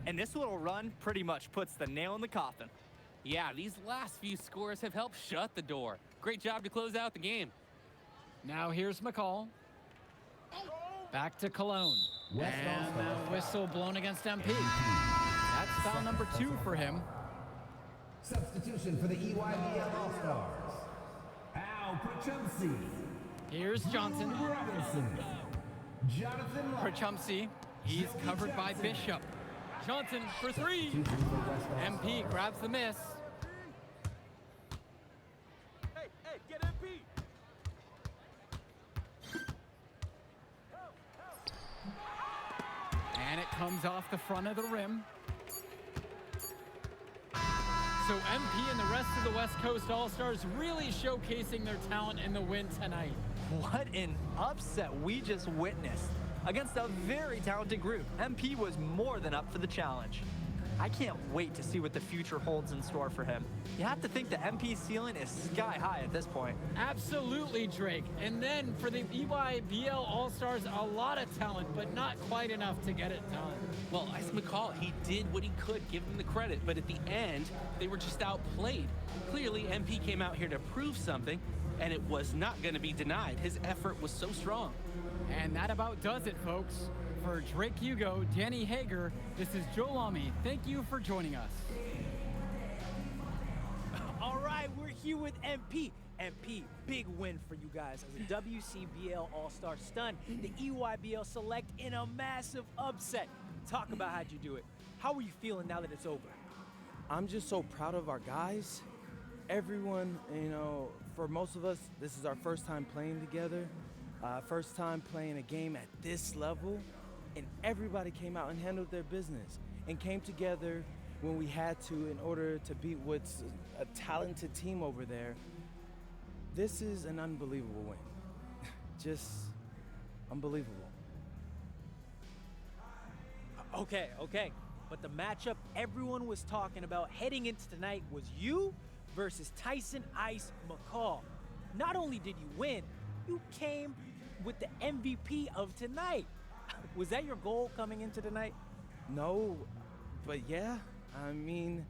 And this little run pretty much puts the nail in the coffin. Yeah, these last few scores have helped shut the door. Great job to close out the game. Now here's McCall. Back to Cologne. And a whistle blown against MP. That's foul number 2 for him. Substitution for the EYBL All-Stars. Al Prachumsey. Here's Johnson. Robinson. Jonathan Prachumsey. He's covered by Bishop. Johnson for 3. MP grabs the miss. Hey, get MP. And it comes off the front of the rim. So MP and the rest of the West Coast All-Stars really showcasing their talent in the win tonight. What an upset we just witnessed. Against a very talented group, MP was more than up for the challenge. I can't wait to see what the future holds in store for him. You have to think the MP ceiling is sky high at this point. Absolutely, Drake. And then for the EYBL All-Stars, a lot of talent, but not quite enough to get it done. Well, Ice McCall, he did what he could, give him the credit, but at the end, they were just outplayed. Clearly, MP came out here to prove something, and it was not going to be denied. His effort was so strong. And that about does it, folks. For Drake Hugo, Danny Hager, this is Joe Lamy. Thank you for joining us. All right, we're here with MP. MP, big win for you guys as a WCBL All-Star stun the EYBL Select in a massive upset. Talk about how'd you do it. How are you feeling now that it's over? I'm just so proud of our guys. Everyone, you know, for most of us, this is our first time playing together. First time playing a game at this level. And everybody came out and handled their business and came together when we had to in order to beat what's a talented team over there. This is an unbelievable win. Just unbelievable. Okay. But the matchup everyone was talking about heading into tonight was you versus Tyson Ice McCall. Not only did you win, you came with the MVP of tonight. Was that your goal coming into tonight? No, but yeah, I mean,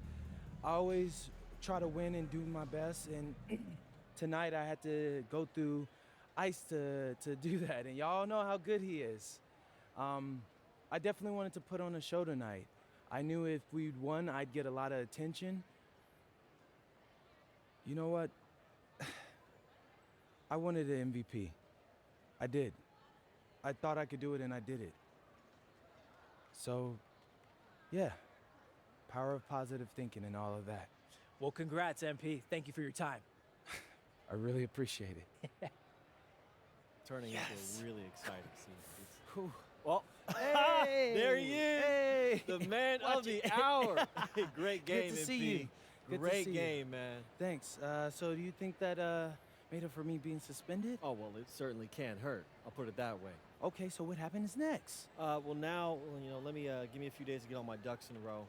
I always try to win and do my best, and tonight I had to go through Ice to do that, and y'all know how good he is. I definitely wanted to put on a show tonight. I knew if we'd won, I'd get a lot of attention. You know what? I wanted an MVP. I did. I thought I could do it, and I did it. So, yeah, power of positive thinking and all of that. Well, congrats, MP. Thank you for your time. I really appreciate it. Turning into a really exciting scene. Well, hey, there he is, hey. the man of the hour. Great game, Good to see MP. you. Good to Great see game, you. man. Thanks. So do you think that made up for me being suspended? Oh, well, it certainly can't hurt. I'll put it that way. Okay, so what happens next? Well, now, you know, let me give me a few days to get all my ducks in a row.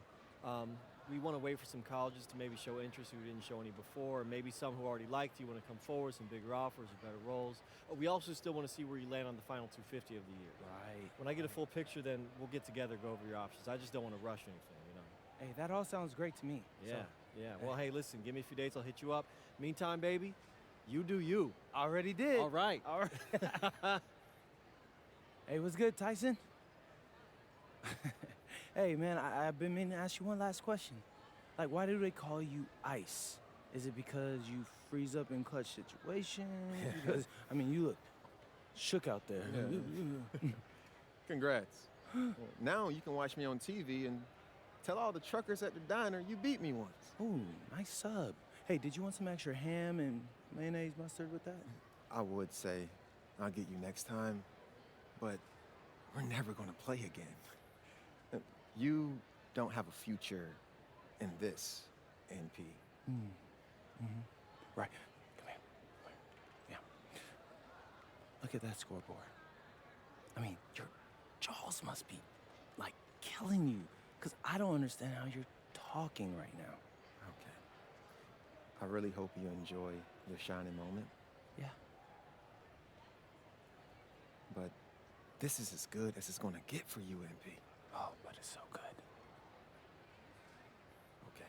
We want to wait for some colleges to maybe show interest who didn't show any before, or maybe some who already liked you want to come forward, some bigger offers or better roles. We also still want to see where you land on the final 250 of the year. Right. When I get a full picture, then we'll get together, go over your options. I just don't want to rush anything, you know. Hey, that all sounds great to me. Yeah, yeah. Well, hey, listen, give me a few dates, I'll hit you up. Meantime, baby, you do you. Already did. All right. All right. Hey, what's good, Tyson? Hey, man, I've been meaning to ask you one last question. Like, why do they call you Ice? Is it because you freeze up in clutch situations? Because, I mean, you look shook out there. Yeah. Congrats. Well, now you can watch me on TV and tell all the truckers at the diner you beat me once. Ooh, nice sub. Hey, did you want some extra ham and mayonnaise mustard with that? I would say I'll get you next time, but we're never going to play again. You don't have a future in this, NP. Right. Come here. Yeah. Look at that scoreboard. I mean, your jaws must be, like, killing you, because I don't understand how you're talking right now. Okay. I really hope you enjoy your shining moment. Yeah. But this is as good as it's going to get for you, NP. Oh, but it's so good. Okay.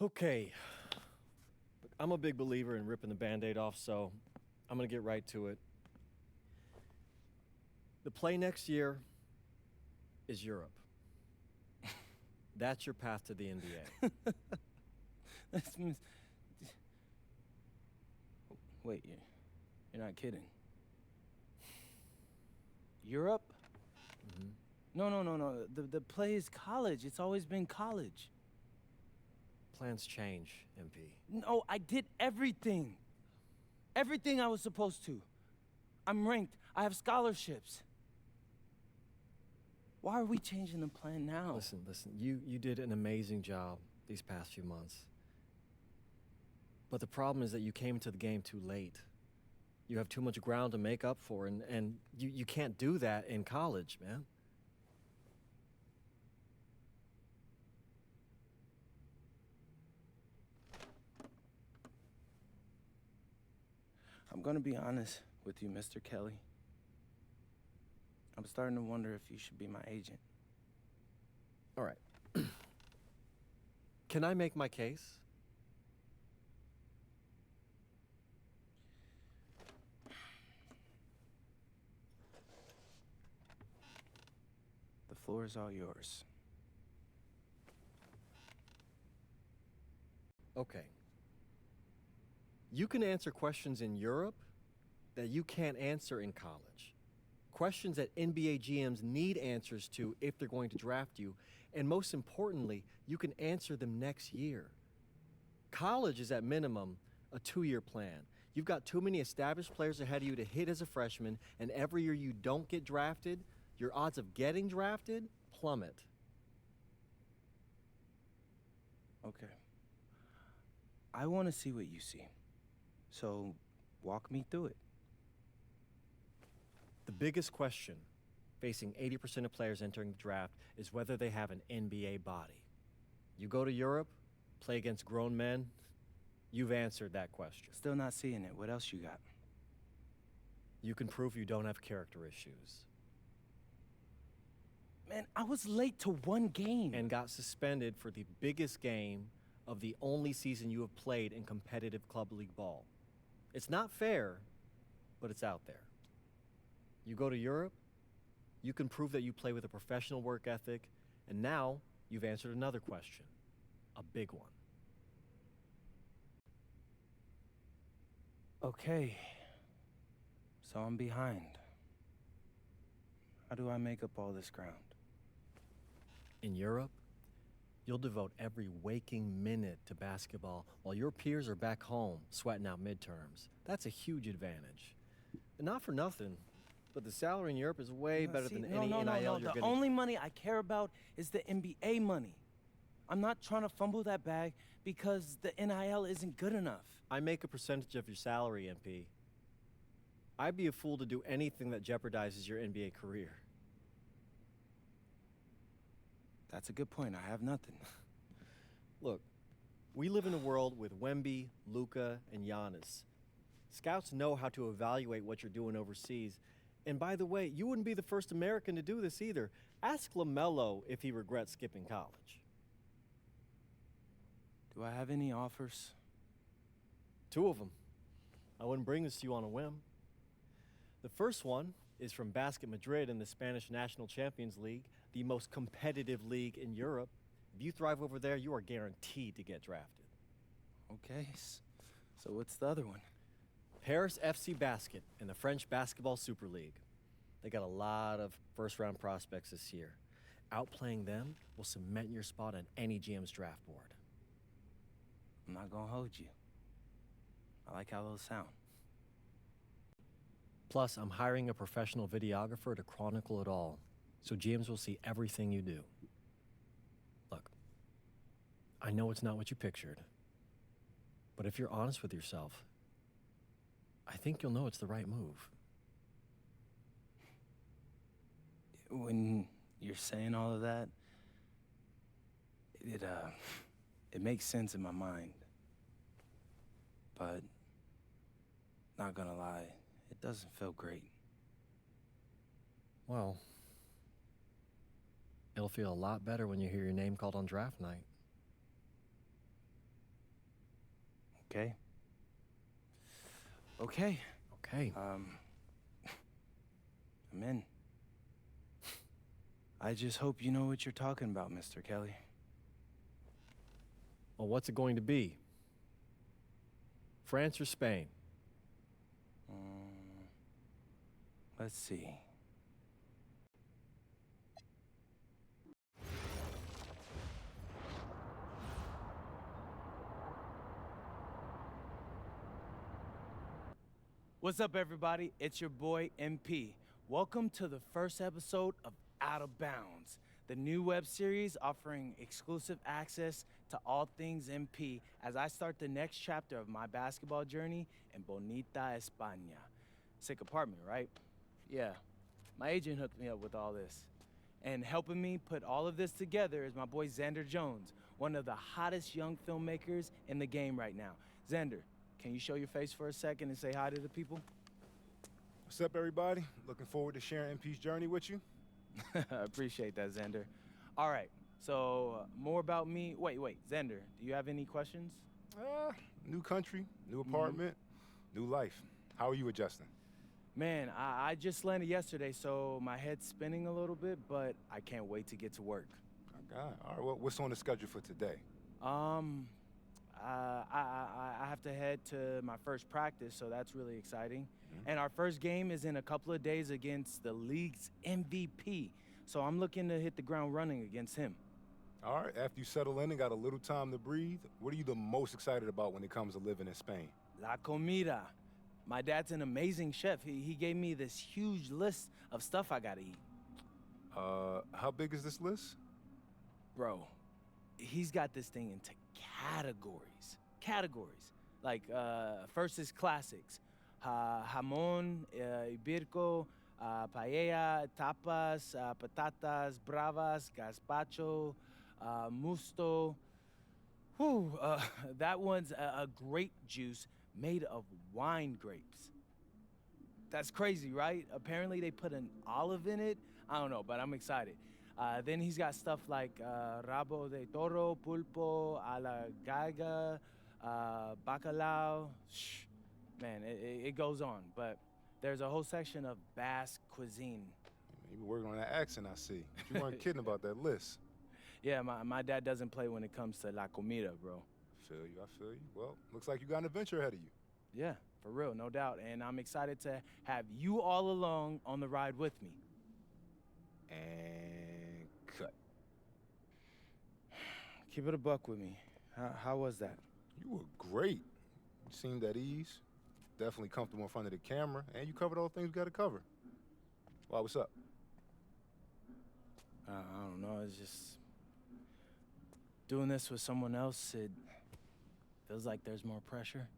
Okay. Look, I'm a big believer in ripping the Band-Aid off, so I'm going to get right to it. The play next year is Europe. That's your path to the NBA. That means... Wait, you're not kidding. Europe? Mm-hmm. No. The play is college. It's always been college. Plans change, MP. No, I did everything. Everything I was supposed to. I'm ranked. I have scholarships. Why are we changing the plan now? Listen. You did an amazing job these past few months. But the problem is that you came into the game too late. You have too much ground to make up for, and you can't do that in college, man. I'm gonna be honest with you, Mr. Kelly. I'm starting to wonder if you should be my agent. All right. Can I make my case? The floor is all yours. Okay. You can answer questions in Europe that you can't answer in college. Questions that NBA GMs need answers to if they're going to draft you. And most importantly, you can answer them next year. College is at minimum a 2-year plan. You've got too many established players ahead of you to hit as a freshman, and every year you don't get drafted, your odds of getting drafted plummet. Okay. I want to see what you see. So, walk me through it. The biggest question facing 80% of players entering the draft is whether they have an NBA body. You go to Europe, play against grown men, you've answered that question. Still not seeing it. What else you got? You can prove you don't have character issues. Man, I was late to one game. And got suspended for the biggest game of the only season you have played in competitive club league ball. It's not fair, but it's out there. You go to Europe, you can prove that you play with a professional work ethic, and now you've answered another question, a big one. Okay. So I'm behind. How do I make up all this ground? In Europe, you'll devote every waking minute to basketball while your peers are back home sweating out midterms. That's a huge advantage. And not for nothing, but the salary in Europe is way better than any NIL you're The getting. only money I care about is the NBA money. I'm not trying to fumble that bag because the NIL isn't good enough. I make a percentage of your salary, MP. I'd be a fool to do anything that jeopardizes your NBA career. That's a good point. I have nothing. Look, we live in a world with Wemby, Luka, and Giannis. Scouts know how to evaluate what you're doing overseas. And by the way, you wouldn't be the first American to do this either. Ask LaMelo if he regrets skipping college. Do I have any offers? 2 of them. I wouldn't bring this to you on a whim. The first one is from Basket Madrid in the Spanish National Champions League, the most competitive league in Europe. If you thrive over there, you are guaranteed to get drafted. Okay, so what's the other one? Paris FC Basket in the French Basketball Super League. They got a lot of first-round prospects this year. Outplaying them will cement your spot on any GM's draft board. I'm not gonna hold you. I like how those sound. Plus, I'm hiring a professional videographer to chronicle it all, so GMs will see everything you do. Look, I know it's not what you pictured, but if you're honest with yourself, I think you'll know it's the right move. When you're saying all of that, it makes sense in my mind. But, not gonna lie, it doesn't feel great. Well, it'll feel a lot better when you hear your name called on draft night. okay? Okay. Okay. I'm in. I just hope you know what you're talking about, Mr. Kelly. Well, what's it going to be? France or Spain? Let's see. What's up, everybody? It's your boy, MP. Welcome to the first episode of Out of Bounds, the new web series offering exclusive access to all things MP as I start the next chapter of my basketball journey in Bonita, España. Sick apartment, right? Yeah. My agent hooked me up with all this. And helping me put all of this together is my boy Xander Jones, one of the hottest young filmmakers in the game right now. Xander, can you show your face for a second and say hi to the people? What's up, everybody? Looking forward to sharing MP's journey with you. I appreciate that, Xander. All right, so more about me. Wait, Xander, do you have any questions? New country, new apartment, new life. How are you adjusting? Man, I just landed yesterday, so my head's spinning a little bit, but I can't wait to get to work. Okay. All right, well, what's on the schedule for today? I have to head to my first practice, so that's really exciting. And our first game is in a couple of days against the league's MVP, so I'm looking to hit the ground running against him. All right, after you settle in and got a little time to breathe, what are you the most excited about when it comes to living in Spain? La comida. My dad's an amazing chef. He gave me this huge list of stuff I gotta eat. How big is this list? Bro, he's got this thing into categories. Like, first is classics. Jamón, ibirco, paella, tapas, patatas bravas, gazpacho, musto. Whew, that one's a grape juice made of wine grapes. That's crazy, right? Apparently they put an olive in it. I don't know, but I'm excited. Then he's got stuff like rabo de toro, pulpo, a la galga, bacalao. Man, it goes on, but there's a whole section of Basque cuisine. You been working on that accent, I see. You weren't kidding about that list. Yeah, my dad doesn't play when it comes to la comida, bro. I feel you. Well, looks like you got an adventure ahead of you. Yeah, for real, no doubt. And I'm excited to have you all along on the ride with me. And cut. Keep it a buck with me. How was that? You were great. You seemed at ease. Definitely comfortable in front of the camera, and you covered all the things we got to cover. Why, what's up? I don't know, it's just... doing this with someone else, it feels like there's more pressure.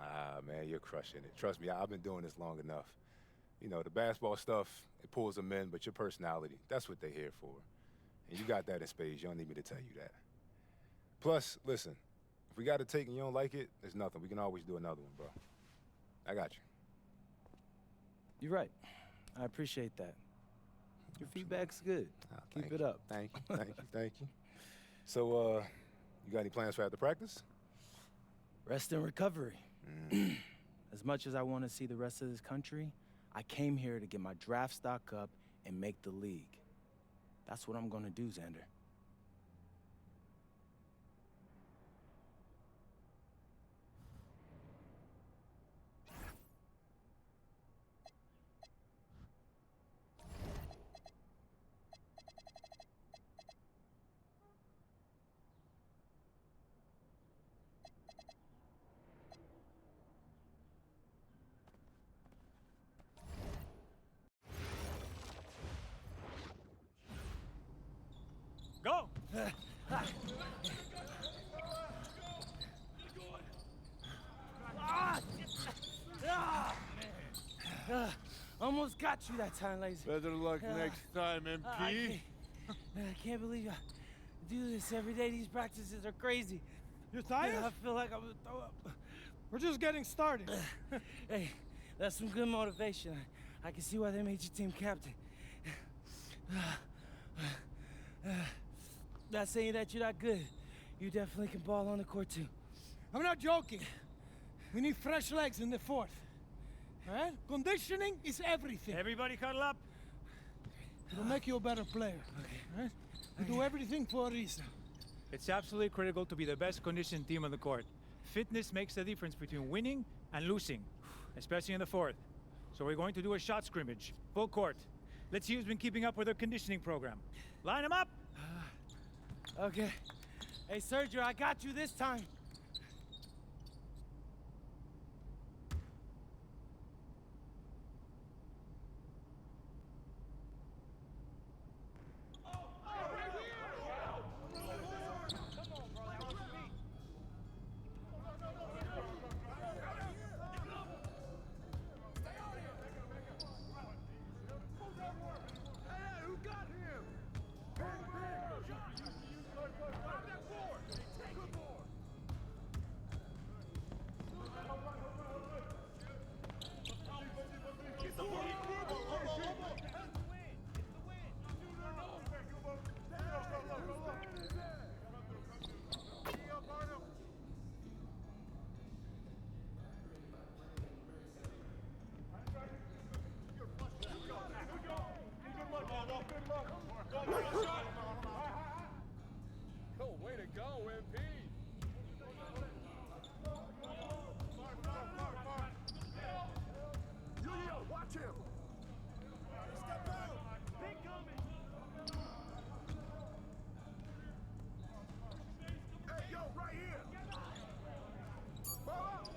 Ah, man, you're crushing it. Trust me, I've been doing this long enough. You know, the basketball stuff, it pulls them in, but your personality, that's what they're here for. And you got that in spades. You don't need me to tell you that. Plus, listen, if we got to take and you don't like it, there's nothing. We can always do another one, bro. I got you. You're right. I appreciate that. Your feedback's good. Keep it up. Thank you. So, you got any plans for after practice? Rest and recovery. As much as I want to see the rest of this country, I came here to get my draft stock up and make the league. That's what I'm gonna do, Xander. Go! Almost got you that time, lazy. Better luck next time, MP. I can't believe I do this every day. These practices are crazy. You're tired? I feel like I'm gonna throw up. We're just getting started. Hey, that's some good motivation. I can see why they made you team captain. Not saying that you're not good. You definitely can ball on the court too. I'm not joking. We need fresh legs in the fourth. All right? Conditioning is everything. Everybody cuddle up. It'll make you a better player. Okay. All right? We do everything for a reason. It's absolutely critical to be the best conditioned team on the court. Fitness makes the difference between winning and losing, especially in the fourth. So we're going to do a shot scrimmage, full court. Let's see who's been keeping up with their conditioning program. Line them up! Okay. Hey, Sergio, I got you this time. Oh, way to go, MP. Yo, watch him. Step out. Big coming. Hey, yo, right here. Ball up.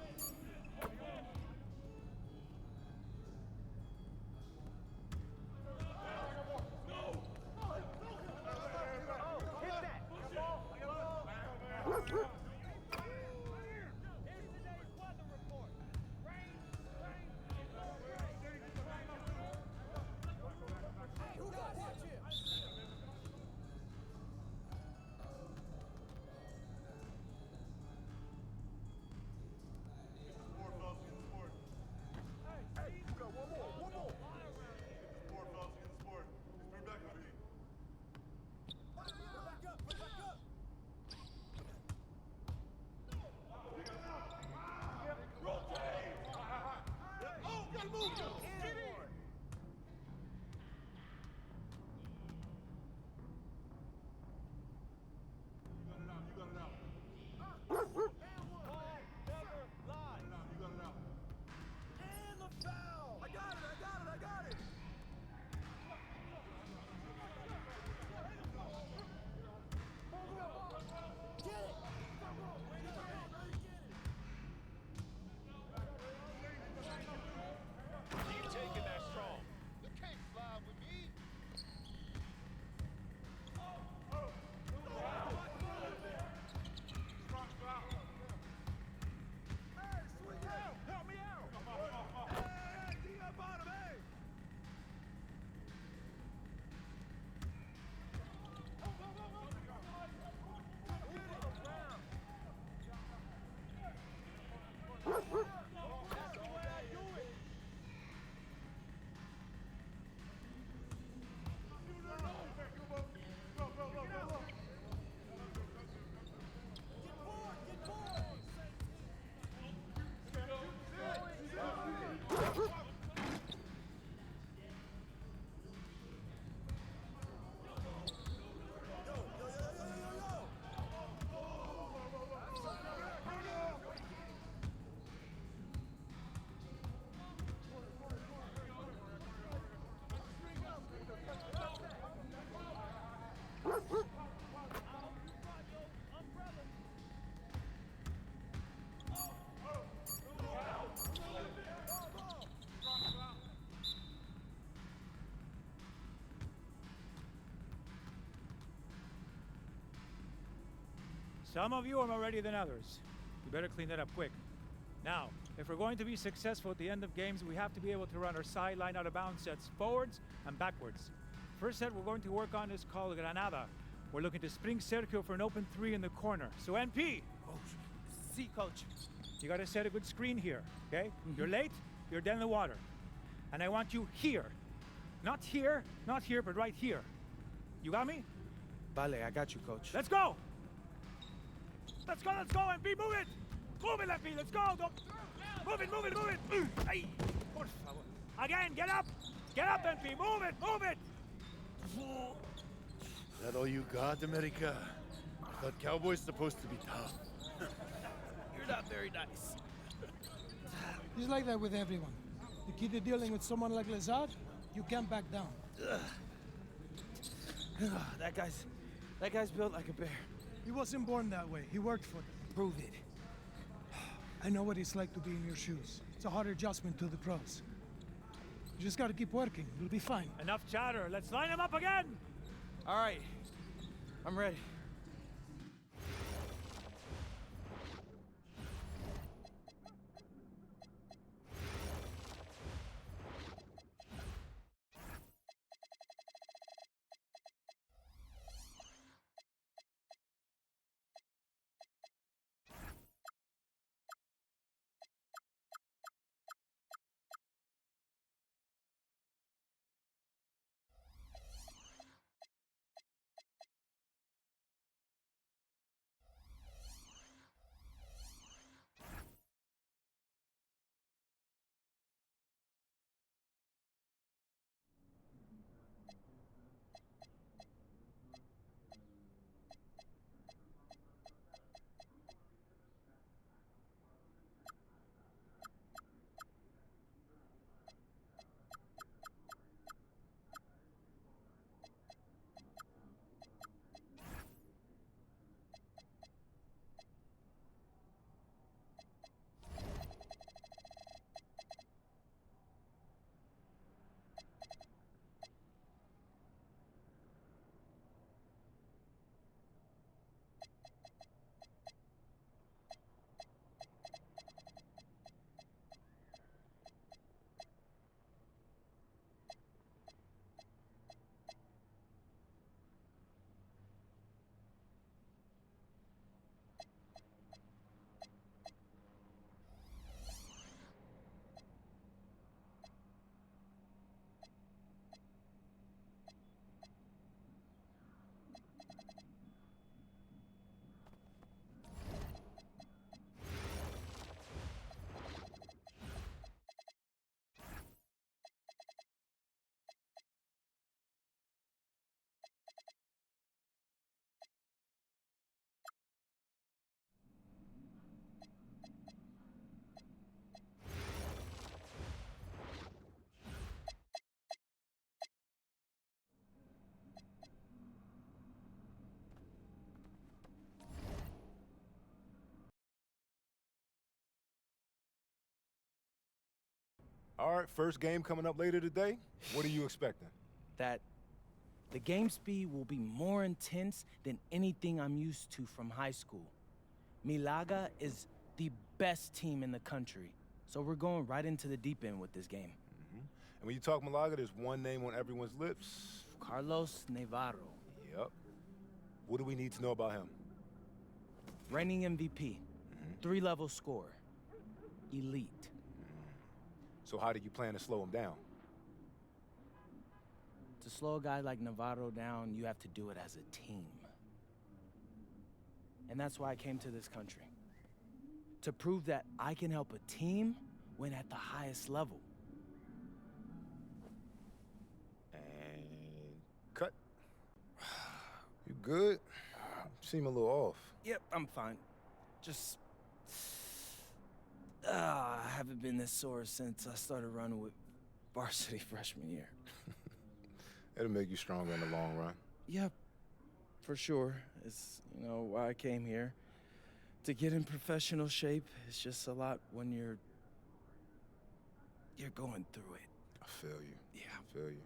Some of you are more ready than others. You better clean that up quick. Now, if we're going to be successful at the end of games, we have to be able to run our sideline out of bounds sets forwards and backwards. First set we're going to work on is called Granada. We're looking to spring Sergio for an open three in the corner. So NP! Oh, see, coach. You gotta set a good screen here, okay? You're late, you're dead in the water. And I want you here. Not here, but right here. You got me? Vale, I got you, coach. Let's go! Let's go, NP, move it! Move it, NP, let's go! Don't... Move it, move it, move it! Ay, por favor. Again, get up! Get up, MP! Move it, move it! That all you got, America? I thought Cowboys supposed to be tough. You're not very nice. He's like that with everyone. You keep dealing with someone like Lazard, you can't back down. That guy's built like a bear. He wasn't born that way. He worked for it. Prove it. I know what it's like to be in your shoes. It's a hard adjustment to the pros. You just gotta keep working. You'll be fine. Enough chatter. Let's line him up again! All right. I'm ready. All right, first game coming up later today. What are you expecting? That the game speed will be more intense than anything I'm used to from high school. Milaga is the best team in the country, so we're going right into the deep end with this game. And when you talk Malaga, there's one name on everyone's lips. Carlos Navarro. Yep. What do we need to know about him? Reigning MVP, 3-level scorer, elite. So how do you plan to slow him down? To slow a guy like Navarro down, you have to do it as a team. And that's why I came to this country. To prove that I can help a team win at the highest level. And cut. You good? You seem a little off. Yep, I'm fine. Just... I haven't been this sore since I started running with varsity freshman year. It'll make you stronger in the long run. Yep, for sure. It's, why I came here. To get in professional shape, it's just a lot when you're going through it. I feel you. Yeah. I feel you.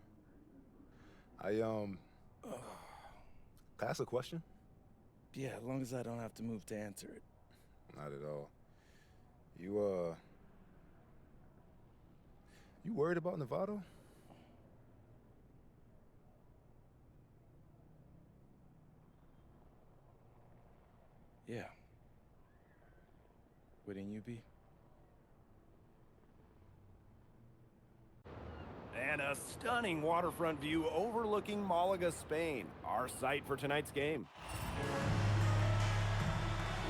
Can I ask a question? Yeah, as long as I don't have to move to answer it. Not at all. You worried about Novato? Yeah. Wouldn't you be? And a stunning waterfront view overlooking Malaga, Spain, our site for tonight's game.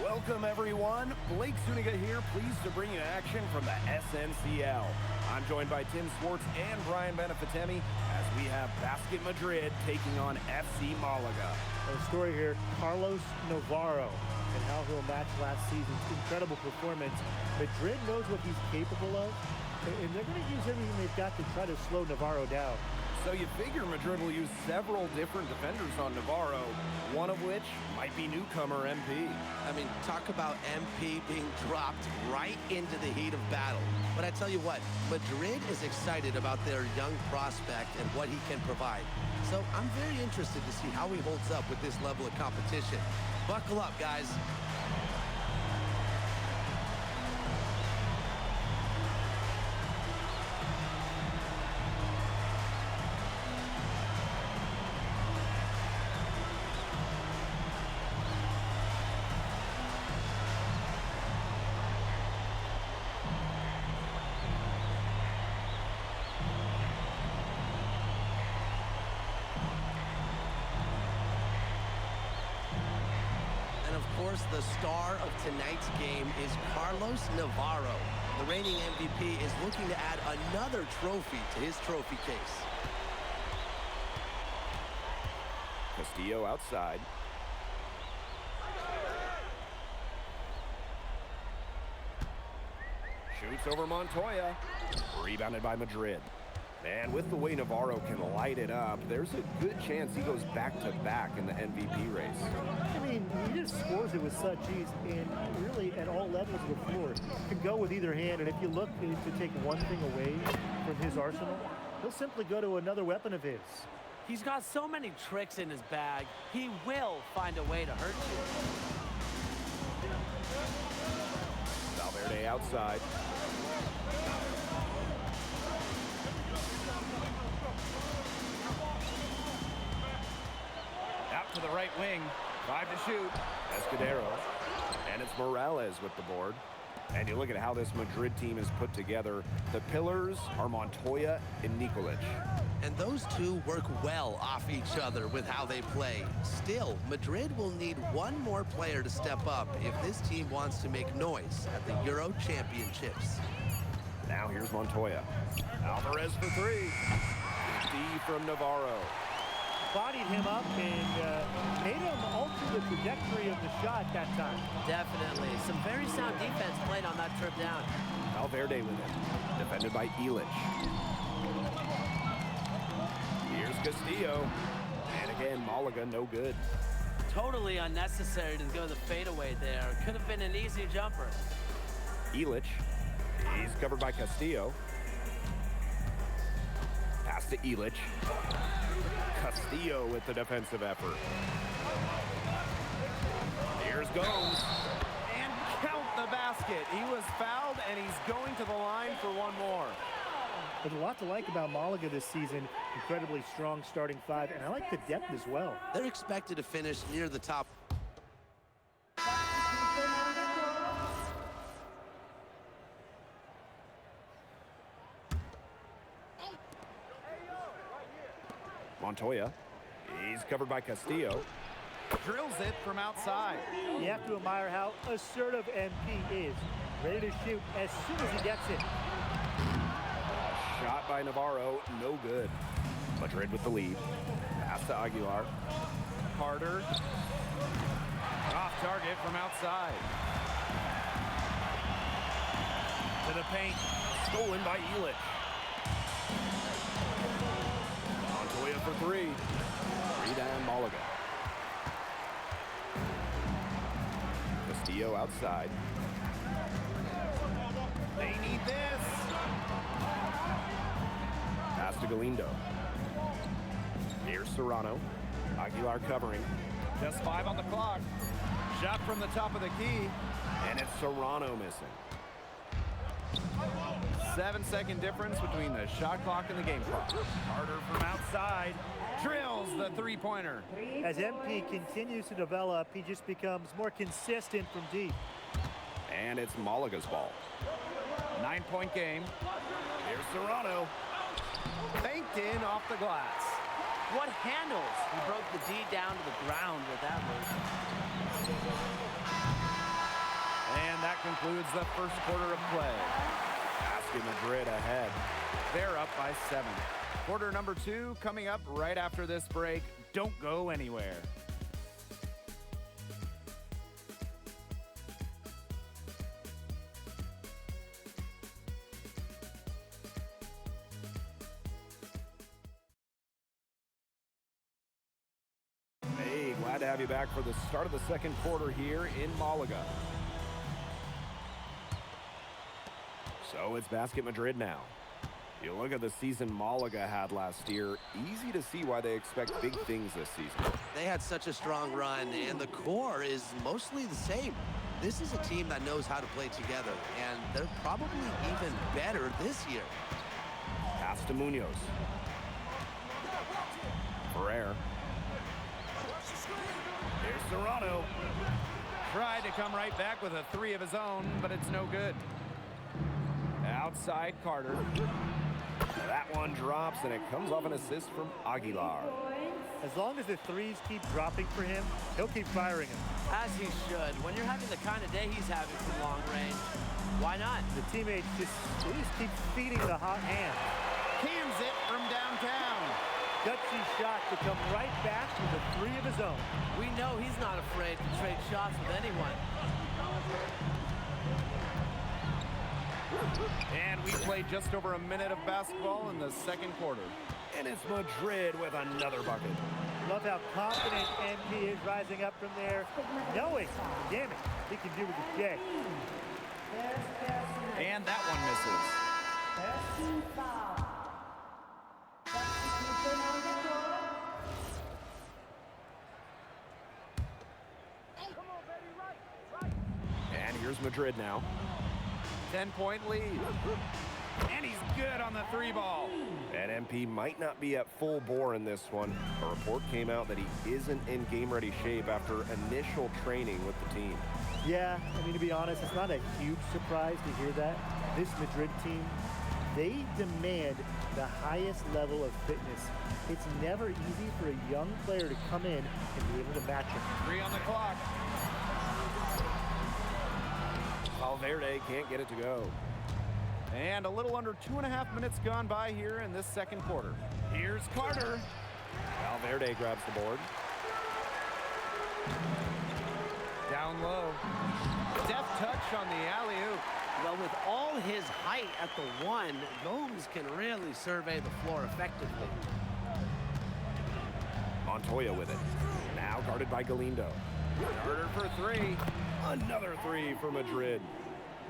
Welcome, everyone. Blake Zuniga here, pleased to bring you action from the SNCL. I'm joined by Tim Swartz and Brian Benefitemi as we have Basket Madrid taking on FC Malaga. A story here, Carlos Navarro, and how he'll match last season's incredible performance. Madrid knows what he's capable of, and they're going to use everything they've got to try to slow Navarro down. So you figure Madrid will use several different defenders on Navarro, one of which might be newcomer MP. I mean, talk about MP being dropped right into the heat of battle. But I tell you what, Madrid is excited about their young prospect and what he can provide. So I'm very interested to see how he holds up with this level of competition. Buckle up, guys. The star of tonight's game is Carlos Navarro. The reigning MVP is looking to add another trophy to his trophy case. Castillo outside. Shoots over Montoya. Rebounded by Madrid. And with the way Navarro can light it up, there's a good chance he goes back-to-back in the MVP race. I mean, he just scores it with such ease, and really at all levels of the floor. Can go with either hand, and if you look to take one thing away from his arsenal, he'll simply go to another weapon of his. He's got so many tricks in his bag, he will find a way to hurt you. Valverde outside. To the right wing, 5 to shoot. Escudero, and it's Morales with the board. And you look at how this Madrid team is put together. The pillars are Montoya and Nikolic. And those two work well off each other with how they play. Still, Madrid will need one more player to step up if this team wants to make noise at the Euro Championships. Now here's Montoya. Alvarez for 3. D from Navarro. Bodied him up and made him alter the trajectory of the shot that time. Definitely. Some very sound defense played on that trip down. Valverde with him. Defended by Illich. Here's Castillo. And again, Malaga no good. Totally unnecessary to go the fadeaway there. Could have been an easy jumper. Illich. He's covered by Castillo. Pass to Illich. Castillo with the defensive effort. Here's Gomes. And count the basket. He was fouled, and he's going to the line for one more. There's a lot to like about Malaga this season. Incredibly strong starting 5, and I like the depth as well. They're expected to finish near the top. Montoya. He's covered by Castillo. Drills it from outside. You have to admire how assertive MP is. Ready to shoot as soon as he gets it. Shot by Navarro, no good. Madrid with the lead. Pass to Aguilar. Carter. Off target from outside. To the paint. Stolen by Illich. Montoya for 3. Rebound Malaga. Castillo outside. They need this. Pass to Galindo. Here's Serrano. Aguilar covering. Just 5 on the clock. Shot from the top of the key. And it's Serrano missing. 7-second difference between the shot clock and the game clock. Carter from outside. Drills the three-pointer. As MP continues to develop, he just becomes more consistent from deep. And it's Malaga's ball. 9-point game. Here's Serrano. Banked in off the glass. What handles? He broke the D down to the ground with that move. that concludes the first quarter of play. Basket Madrid ahead. They're up by 7. Quarter number 2 coming up right after this break. Don't go anywhere. Hey, glad to have you back for the start of the second quarter here in Malaga. So it's Basket Madrid now. You look at the season Malaga had last year, easy to see why they expect big things this season. They had such a strong run, and the core is mostly the same. This is a team that knows how to play together, and they're probably even better this year. Pass to Munoz. Ferrer. Here's Serrano. Tried to come right back with a 3 of his own, but it's no good. Outside Carter. That one drops, and it comes off an assist from Aguilar. As long as the threes keep dropping for him, he'll keep firing them. As he should. When you're having the kind of day he's having from long range, why not? The teammates just keep feeding the hot hand. Cams it from downtown. Gutsy shot to come right back with a 3 of his own. We know he's not afraid to trade shots with anyone. And we played just over a minute of basketball in the second quarter. And it's Madrid with another bucket. Love how confident MP is rising up from there, knowing the damage he can do with the J. And that one misses. And here's Madrid now. 10-point lead. And he's good on the 3-ball. And MP might not be at full bore in this one. A report came out that he isn't in game-ready shape after initial training with the team. Yeah, I mean, to be honest, it's not a huge surprise to hear that. This Madrid team, they demand the highest level of fitness. It's never easy for a young player to come in and be able to match him. 3 on the clock. Valverde can't get it to go. And a little under 2.5 minutes gone by here in this second quarter. Here's Carter. Valverde grabs the board. Down low. Deft touch on the alley-oop. Well, with all his height at the 1, Gomes can really survey the floor effectively. Montoya with it. Now guarded by Galindo. Carter for 3. Another 3 for Madrid.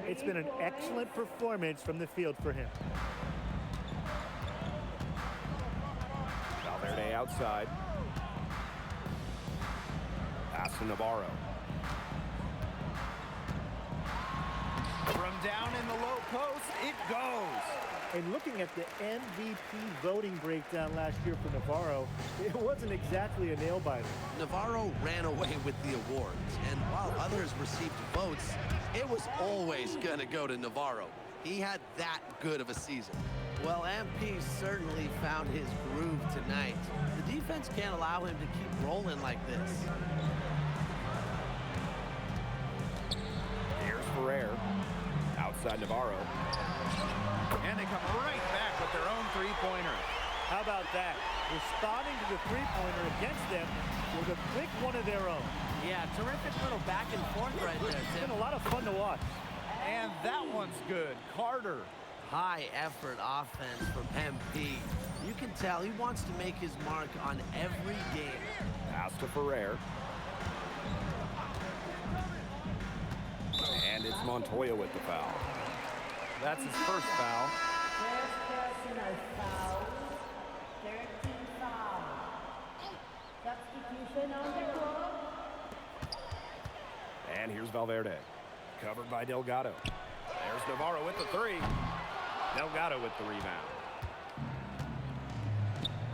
It's been an excellent performance from the field for him. Valverde outside. Pass to Navarro. From down in the low post, it goes. And looking at the MVP voting breakdown last year for Navarro, it wasn't exactly a nail-biter. Navarro ran away with the awards, and while others received votes, it was always going to go to Navarro. He had that good of a season. Well, MP certainly found his groove tonight. The defense can't allow him to keep rolling like this. Here's Ferrer. Outside Navarro. And they come right back with their own 3-pointer. How about that? Responding to the 3-pointer against them with a quick one of their own. Yeah, terrific little back and forth right there, Tim. It's been a lot of fun to watch. And that one's good. Carter. High effort offense from MP. You can tell he wants to make his mark on every game. Pass to Ferrer. And it's Montoya with the foul. That's his first foul. First personal foul. 13 foul. Substitution on the court. And here's Valverde. Covered by Delgado. There's Navarro with the 3. Delgado with the rebound.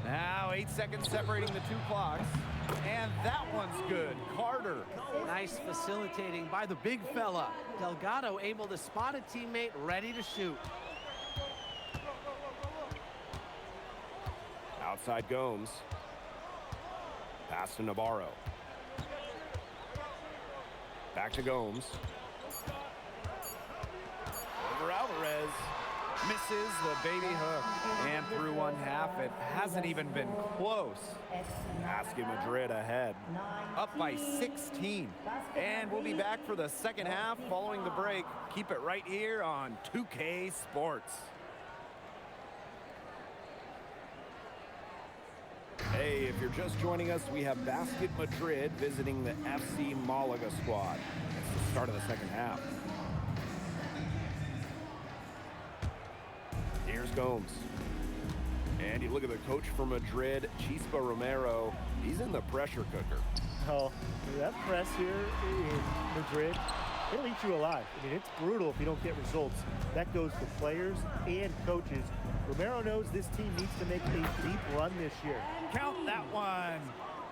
Now 8 seconds separating the 2 clocks. And that one's good. Carter. Nice facilitating by the big fella. Delgado able to spot a teammate ready to shoot. Outside Gomes. Pass to Navarro. Back to Gomes. Misses the baby hook. And through one half, it hasn't even been close. Basket Madrid ahead. Up by 16. And we'll be back for the second half following the break. Keep it right here on 2K Sports. Hey, if you're just joining us, we have Basket Madrid visiting the FC Malaga squad. It's the start of the second half. Here's Gomes. And you look at the coach for Madrid, Chispa Romero. He's in the pressure cooker. Oh, that press here in Madrid, it'll eat you alive. I mean, it's brutal if you don't get results. That goes to players and coaches. Romero knows this team needs to make a deep run this year. Count that one.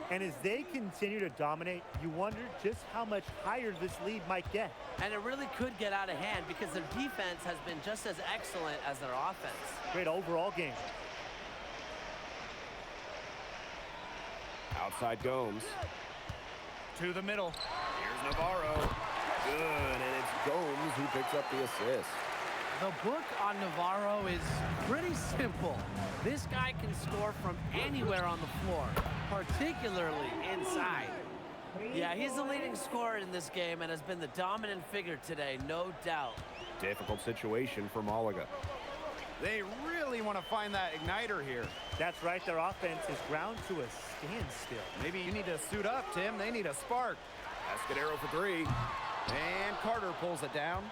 And as they continue to dominate, you wonder just how much higher this lead might get. And it really could get out of hand because their defense has been just as excellent as their offense. Great overall game. Outside Gomes. To the middle. Here's Navarro. Good, and it's Gomes who picks up the assist. The book on Navarro is pretty simple. This guy can score from anywhere on the floor, particularly inside. Yeah, he's the leading scorer in this game and has been the dominant figure today, no doubt. Difficult situation for Malaga. They really want to find that igniter here. That's right, their offense is ground to a standstill. Maybe you need to suit up, Tim. They need a spark. Escudero for three. And Carter pulls it down.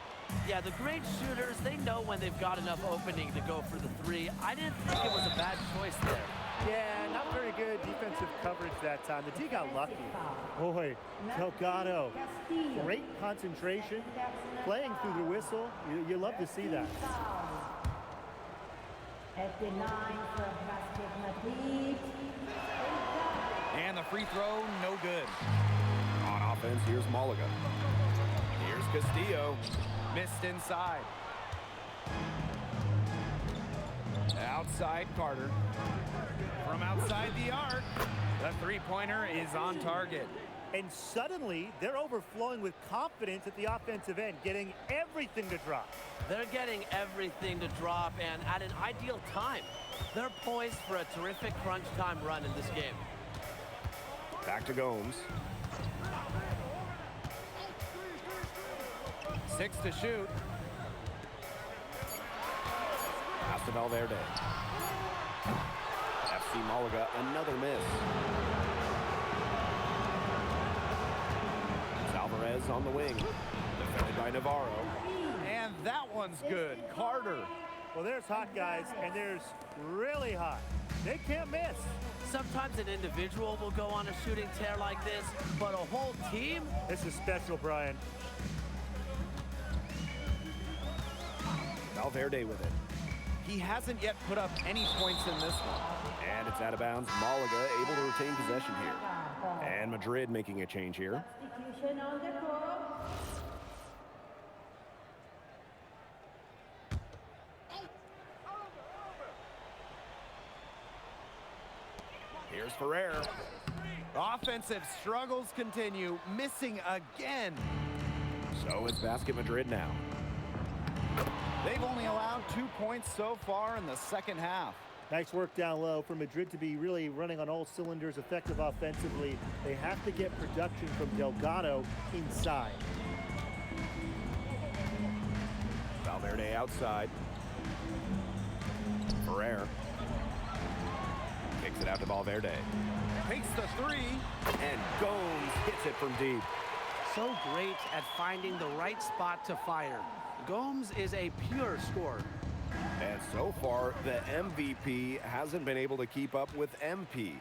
Yeah, the great shooters, they know when they've got enough opening to go for the three. I didn't think it was a bad choice there. Yeah, not very good defensive coverage that time. The D got lucky. Boy, Delgado, great concentration, playing through the whistle. You love to see that. At the line for Basket Madrid. And the free throw, no good. On offense, here's Malaga. Here's Castillo. Missed inside. Outside Carter. From outside the arc, the three-pointer is on target. And suddenly, they're overflowing with confidence at the offensive end, getting everything to drop. They're getting everything to drop, and at an ideal time. They're poised for a terrific crunch time run in this game. Back to Gomes. 6 to shoot. Pass to Valverde. FC Malaga, another miss. Alvarez on the wing. Defended by Navarro. And that one's good. Carter. Well, there's hot guys, and there's really hot. They can't miss. Sometimes an individual will go on a shooting tear like this, but a whole team? This is special, Brian. Valverde with it. He hasn't yet put up any points in this one. And it's out of bounds. Malaga able to retain possession here. And Madrid making a change here. Substitution on the court. Here's Ferrer. Offensive struggles continue, missing again. So it's Basket Madrid now. They've only allowed 2 points so far in the second half. Nice work down low for Madrid to be really running on all cylinders, effective offensively. They have to get production from Delgado inside. Valverde outside. Ferrer. Kicks it out to Valverde. Takes the three, and Gomes hits it from deep. So great at finding the right spot to fire. Gomes is a pure scorer. And so far, the MVP hasn't been able to keep up with MP.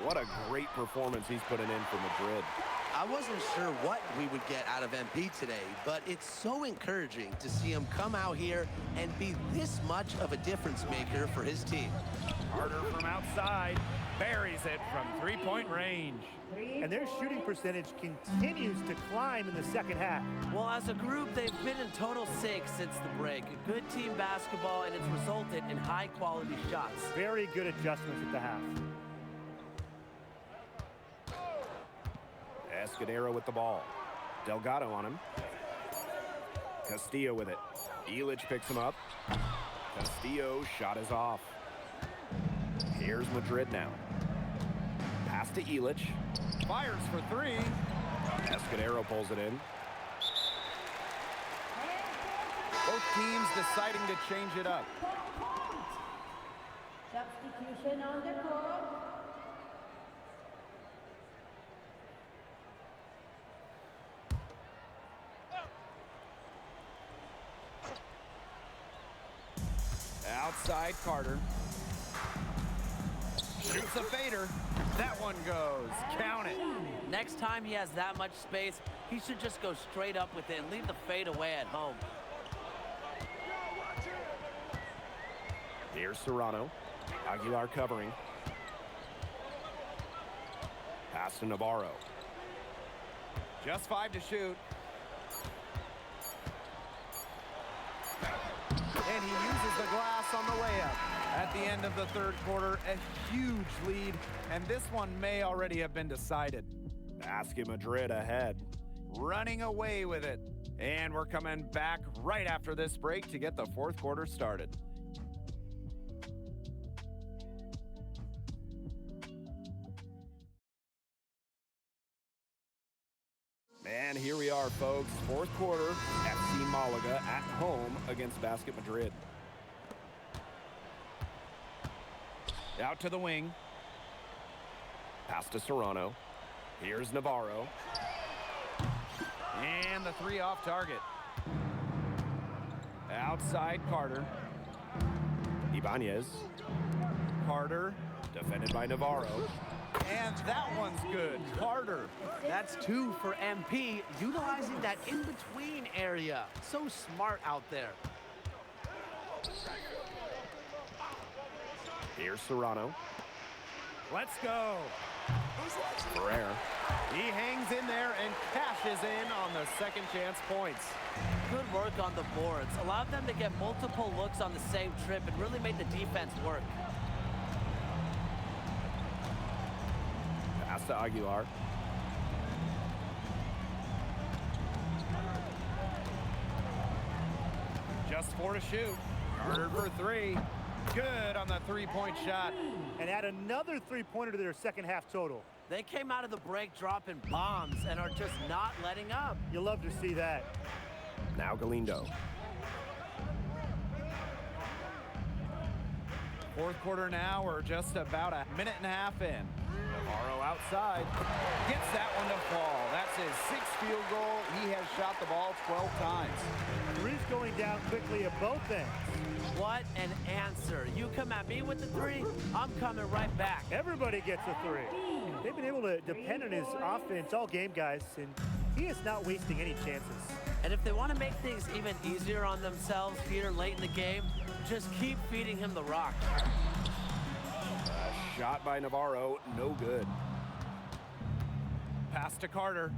What a great performance he's putting in for Madrid. I wasn't sure what we would get out of MP today, but it's so encouraging to see him come out here and be this much of a difference maker for his team. Carter from outside, buries it from three-point range. And their shooting percentage continues to climb in the second half. Well, as a group, they've been in total sync since the break. A good team basketball, and it's resulted in high-quality shots. Very good adjustments at the half. Escudero with the ball. Delgado on him. Castillo with it. Illich picks him up. Castillo's shot is off. Here's Madrid now. Pass to Illich. Fires for three. Escudero pulls it in. Both teams deciding to change it up. Substitution on the court. Outside Carter. Shoots a fader. That one goes. Count it. Next time he has that much space, he should just go straight up with it and leave the fade away at home. Here's Serrano. Aguilar covering. Pass to Navarro. Just 5 to shoot. And he uses the glass on the layup. At the end of the third quarter, a huge lead, and this one may already have been decided. Basket Madrid ahead, running away with it. And we're coming back right after this break to get the fourth quarter started. And here we are, folks. Fourth quarter, FC Malaga at home against Basket Madrid. Out to the wing. Pass to Serrano. Here's Navarro. And the three off target. Outside Carter. Ibanez. Carter, defended by Navarro. And that one's good. Carter. That's 2 for MP, utilizing that in-between area. So smart out there. Here's Serrano. Let's go. Ferrer. He hangs in there and cashes in on the second chance points. Good work on the boards. Allowed them to get multiple looks on the same trip and really made the defense work. Pass to Aguilar. Just 4 to shoot. Carter for 3. Good on the three-point shot. And add another three-pointer to their second half total. They came out of the break dropping bombs and are just not letting up. You love to see that. Now Galindo. Fourth quarter now, we're just about a minute and a half in. Navarro outside. Gets that one to fall. That's his 6th field goal. He has shot the ball 12 times. Three's going down quickly at both ends. What an answer. You come at me with the 3, I'm coming right back. Everybody gets a 3. They've been able to depend on his offense all game, guys, and he is not wasting any chances. And if they want to make things even easier on themselves here late in the game, just keep feeding him the rock. Shot by Navarro, no good. Pass to Carter.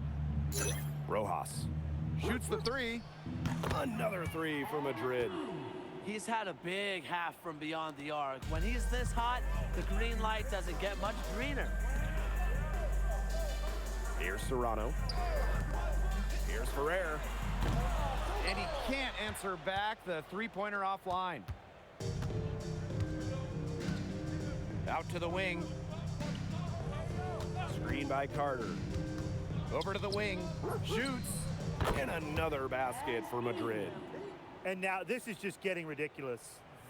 Rojas shoots the 3. Another 3 for Madrid. He's had a big half from beyond the arc. When he's this hot, the green light doesn't get much greener. Here's Serrano. Here's Ferrer. And he can't answer back. The three-pointer offline. Out to the wing. Screen by Carter. Over to the wing. Shoots. And another basket for Madrid. And now this is just getting ridiculous.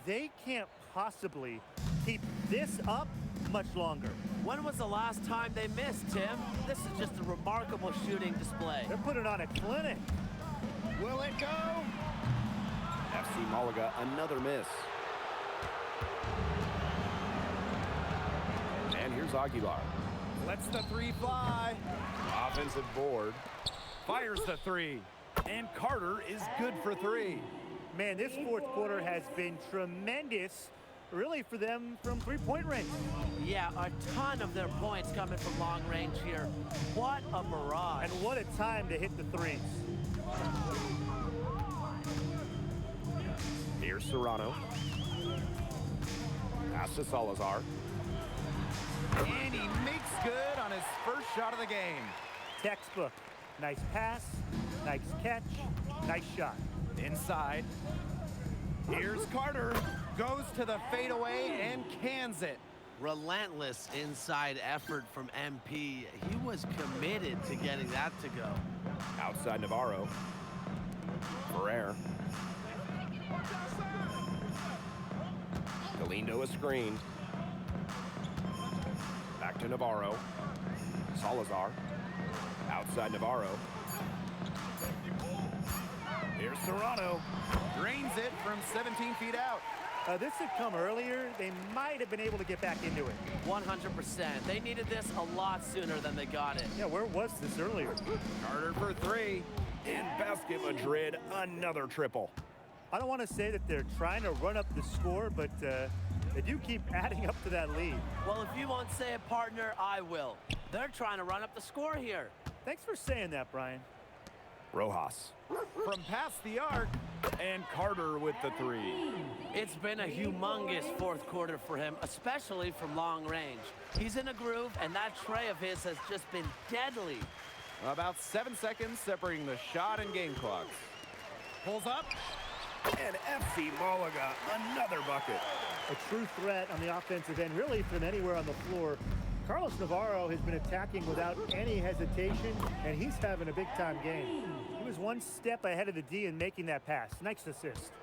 They can't possibly keep this up much longer. When was the last time they missed, Tim? This is just a remarkable shooting display. They're putting on a clinic. Will it go? FC Malaga, another miss. And here's Aguilar. Lets the 3 fly. Offensive board. Fires the 3. And Carter is good for 3. Man, this fourth quarter has been tremendous, really, for them from three-point range. Yeah, a ton of their points coming from long range here. What a barrage. And what a time to hit the threes. Here's Serrano. Pass to Salazar. And he makes good on his first shot of the game. Textbook. Nice pass, nice catch, nice shot. Inside. Here's Carter. Goes to the fadeaway and cans it. Relentless inside effort from MP. He was committed to getting that to go. Outside Navarro. Ferrer. Galindo a screen. Back to Navarro. Salazar. Outside Navarro. Here's Serrano. Drains it from 17 feet out. This had come earlier. They might have been able to get back into it. 100%. They needed this a lot sooner than they got it. Yeah, where was this earlier? Carter for three. In Basket Madrid, another triple. I don't want to say that they're trying to run up the score, but they do keep adding up to that lead. Well, if you won't say it, partner, I will. They're trying to run up the score here. Thanks for saying that, Brian. Rojas. From past the arc, and Carter with the three. It's been a humongous fourth quarter for him, especially from long range. He's in a groove, and that tray of his has just been deadly. About 7 seconds separating the shot and game clocks. Pulls up, and FC Malaga, another bucket. A true threat on the offensive end, really from anywhere on the floor. Carlos Navarro has been attacking without any hesitation, and he's having a big-time game. He was one step ahead of the D in making that pass. Nice assist.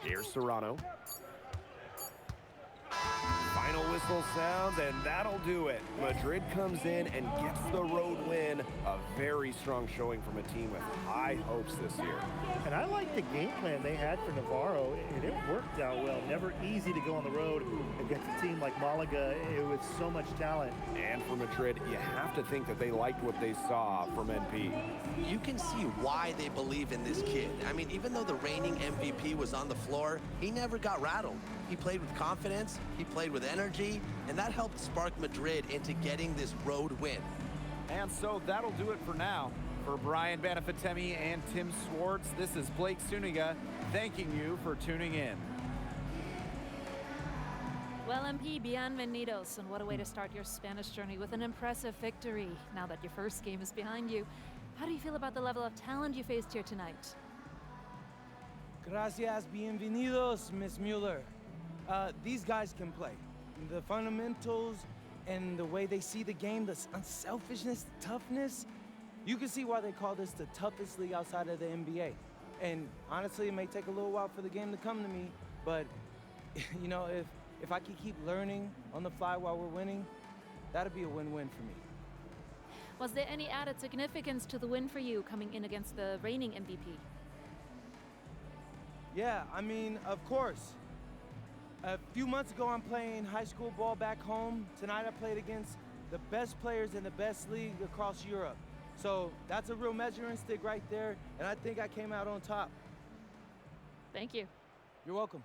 Here's Serrano. Final whistle sounds, and that'll do it. Madrid comes in and gets the road win. A very strong showing from a team with high hopes this year. And I like the game plan they had for Navarro, and it worked out well. Never easy to go on the road against a team like Malaga with so much talent. And for Madrid, you have to think that they liked what they saw from NP. You can see why they believe in this kid. I mean, even though the reigning MVP was on the floor, he never got rattled. He played with confidence, he played with energy, and that helped spark Madrid into getting this road win. And so that'll do it for now. For Brian Banafitemi and Tim Swartz, this is Blake Suniga thanking you for tuning in. Well, MP, bienvenidos, and what a way to start your Spanish journey with an impressive victory. Now that your first game is behind you, how do you feel about the level of talent you faced here tonight? Gracias, bienvenidos, Miss Mueller. These guys can play. The fundamentals and the way they see the game, the unselfishness, toughness. You can see why they call this the toughest league outside of the NBA. And honestly, it may take a little while for the game to come to me, but you know, if I can keep learning on the fly while we're winning, that'd be a win-win for me. Was there any added significance to the win for you coming in against the reigning MVP? Yeah, I mean, of course. A few months ago, I'm playing high school ball back home. Tonight, I played against the best players in the best league across Europe. So that's a real measuring stick right there, and I think I came out on top. Thank you. You're welcome.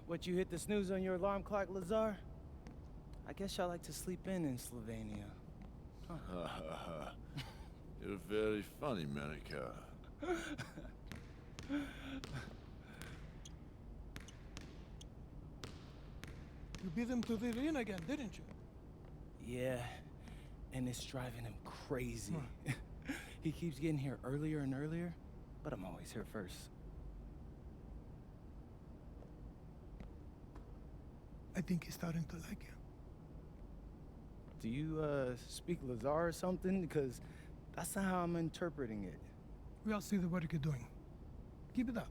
What, you hit the snooze on your alarm clock, Lazar? I guess y'all like to sleep in Slovenia. Huh. You're very funny, Monica. You beat him to the arena again, didn't you? Yeah, and it's driving him crazy. He keeps getting here earlier and earlier, but I'm always here first. I think he's starting to like you. Do you, speak Lazar or something? Because that's not how I'm interpreting it. We all see the work you're doing. Keep it up.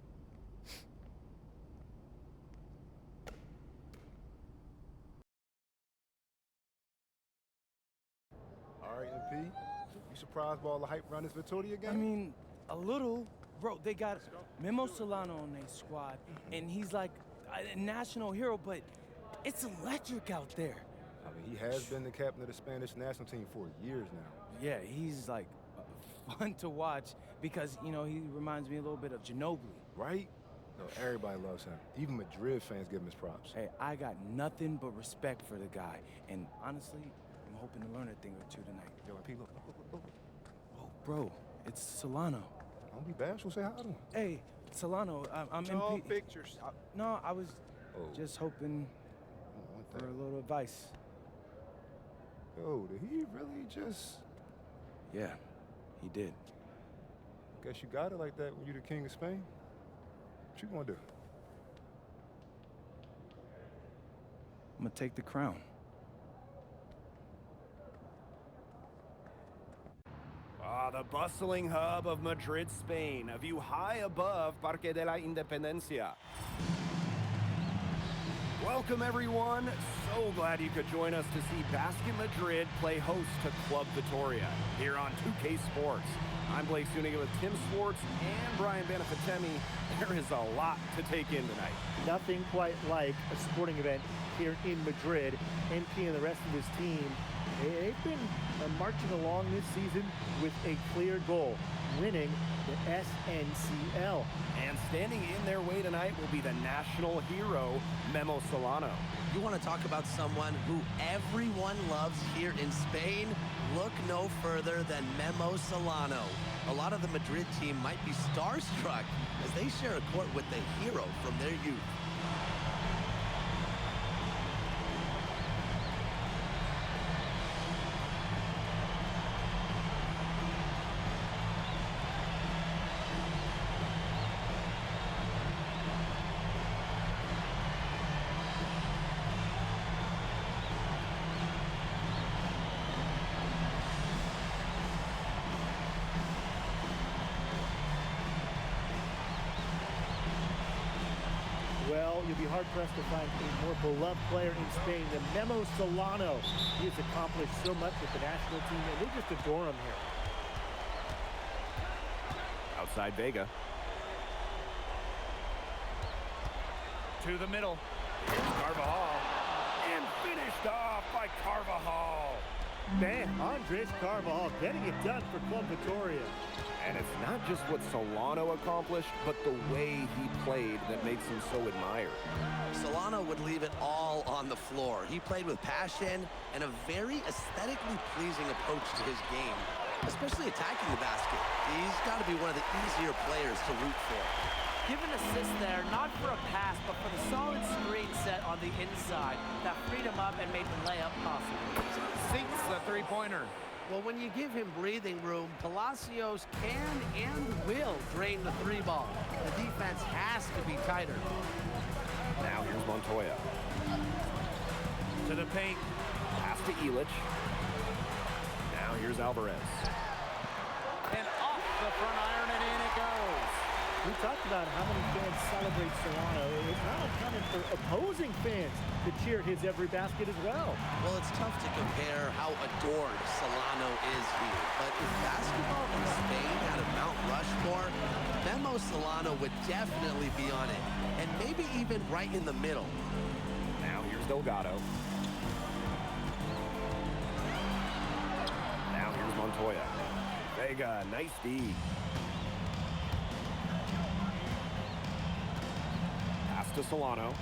All right, MP. You surprised by all the hype around this Vittoria game? I mean, a little. Bro, they got Memo Solano on their squad, and he's like a national hero, but it's electric out there. I mean, he has been the captain of the Spanish national team for years now. Yeah, he's like fun to watch because, you know, he reminds me a little bit of Ginobili. Right? No, everybody loves him. Even Madrid fans give him his props. Hey, I got nothing but respect for the guy, and honestly, I'm hoping to learn a thing or two tonight. Yo, MP, look. Oh, bro, it's Solano. Don't be bashful, say hi to him. Hey, Solano, I'm All MP. pictures. No, I was just hoping for a little advice. Yo, did he really just... Yeah, he did. Guess you got it like that when you're the king of Spain. What you gonna do? I'm gonna take the crown. The bustling hub of Madrid, Spain, a view high above Parque de la Independencia. Welcome, everyone. So glad you could join us to see Basket Madrid play host to Club Vittoria here on 2K Sports. I'm Blake Zuniga with Tim Swartz and Brian Benefitemi. There is a lot to take in tonight. Nothing quite like a sporting event here in Madrid. NP and the rest of his team, they've been marching along this season with a clear goal, winning the SNCL. And standing in their way tonight will be the national hero, Memo Solano. You want to talk about someone who everyone loves here in Spain? Look no further than Memo Solano. A lot of the Madrid team might be starstruck as they share a court with the hero from their youth. Well, you'll be hard-pressed to find a more beloved player in Spain than Memo Solano. He has accomplished so much with the national team, and they just adore him here. Outside Vega. To the middle. Here's Carvajal. And finished off by Carvajal. Man, Andres Carvajal getting it done for Club Vittoria. And it's not just what Solano accomplished, but the way he played that makes him so admired. Solano would leave it all on the floor. He played with passion and a very aesthetically pleasing approach to his game, especially attacking the basket. He's got to be one of the easier players to root for. Give an assist there, not for a pass, but for the solid screen set on the inside that freed him up and made the layup possible. Sinks the three-pointer. Well, when you give him breathing room, Palacios can and will drain the three ball. The defense has to be tighter. Now here's Montoya. To the paint. Pass to Illich. Now here's Alvarez. And off the front iron and in it goes. We talked about how many fans celebrate Solano. It's not uncommon for opposing fans to cheer his every basket as well. Well, it's tough to compare how adored Solano is here. But if basketball in Spain had a Mount Rushmore, Memo Solano would definitely be on it. And maybe even right in the middle. Now here's Delgado. Now here's Montoya. Vega, nice D. Pass to Solano.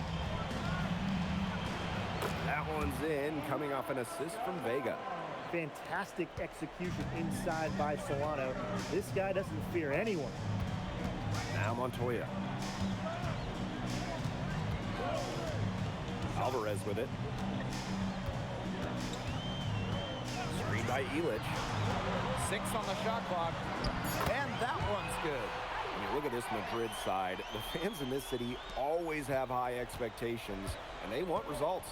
That one's in, coming off an assist from Vega. Fantastic execution inside by Solano. This guy doesn't fear anyone. Now Montoya. Alvarez with it. Screen by Illich. 6 on the shot clock. And that one's good. When you look at this Madrid side, the fans in this city always have high expectations, and they want results.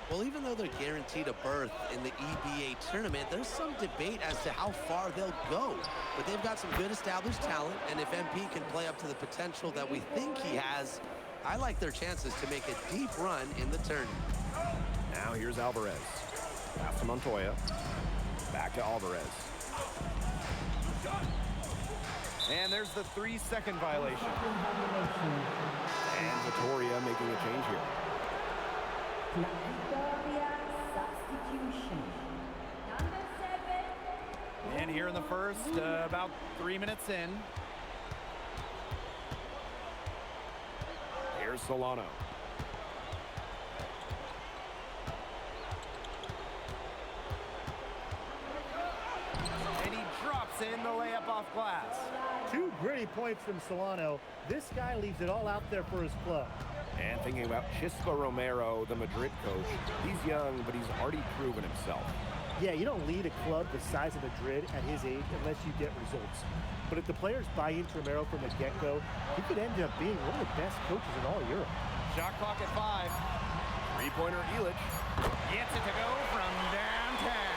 Well, even though they're guaranteed a berth in the EBA tournament, there's some debate as to how far they'll go. But they've got some good established talent, and if MP can play up to the potential that we think he has, I like their chances to make a deep run in the tournament. Now here's Alvarez. Pass to Montoya. Back to Alvarez. And there's the 3-second violation. And Vittoria making a change here. Victoria substitution. Number 7. And here in the first, about 3 minutes in. Here's Solano. And he drops in the layup off glass. 2 gritty points from Solano. This guy leaves it all out there for his club. And thinking about Chispa Romero, the Madrid coach. He's young, but he's already proven himself. Yeah, you don't lead a club the size of Madrid at his age unless you get results. But if the players buy into Romero from the get-go, he could end up being one of the best coaches in all Europe. Shot clock at 5. Three-pointer Illich. Gets it to go from downtown.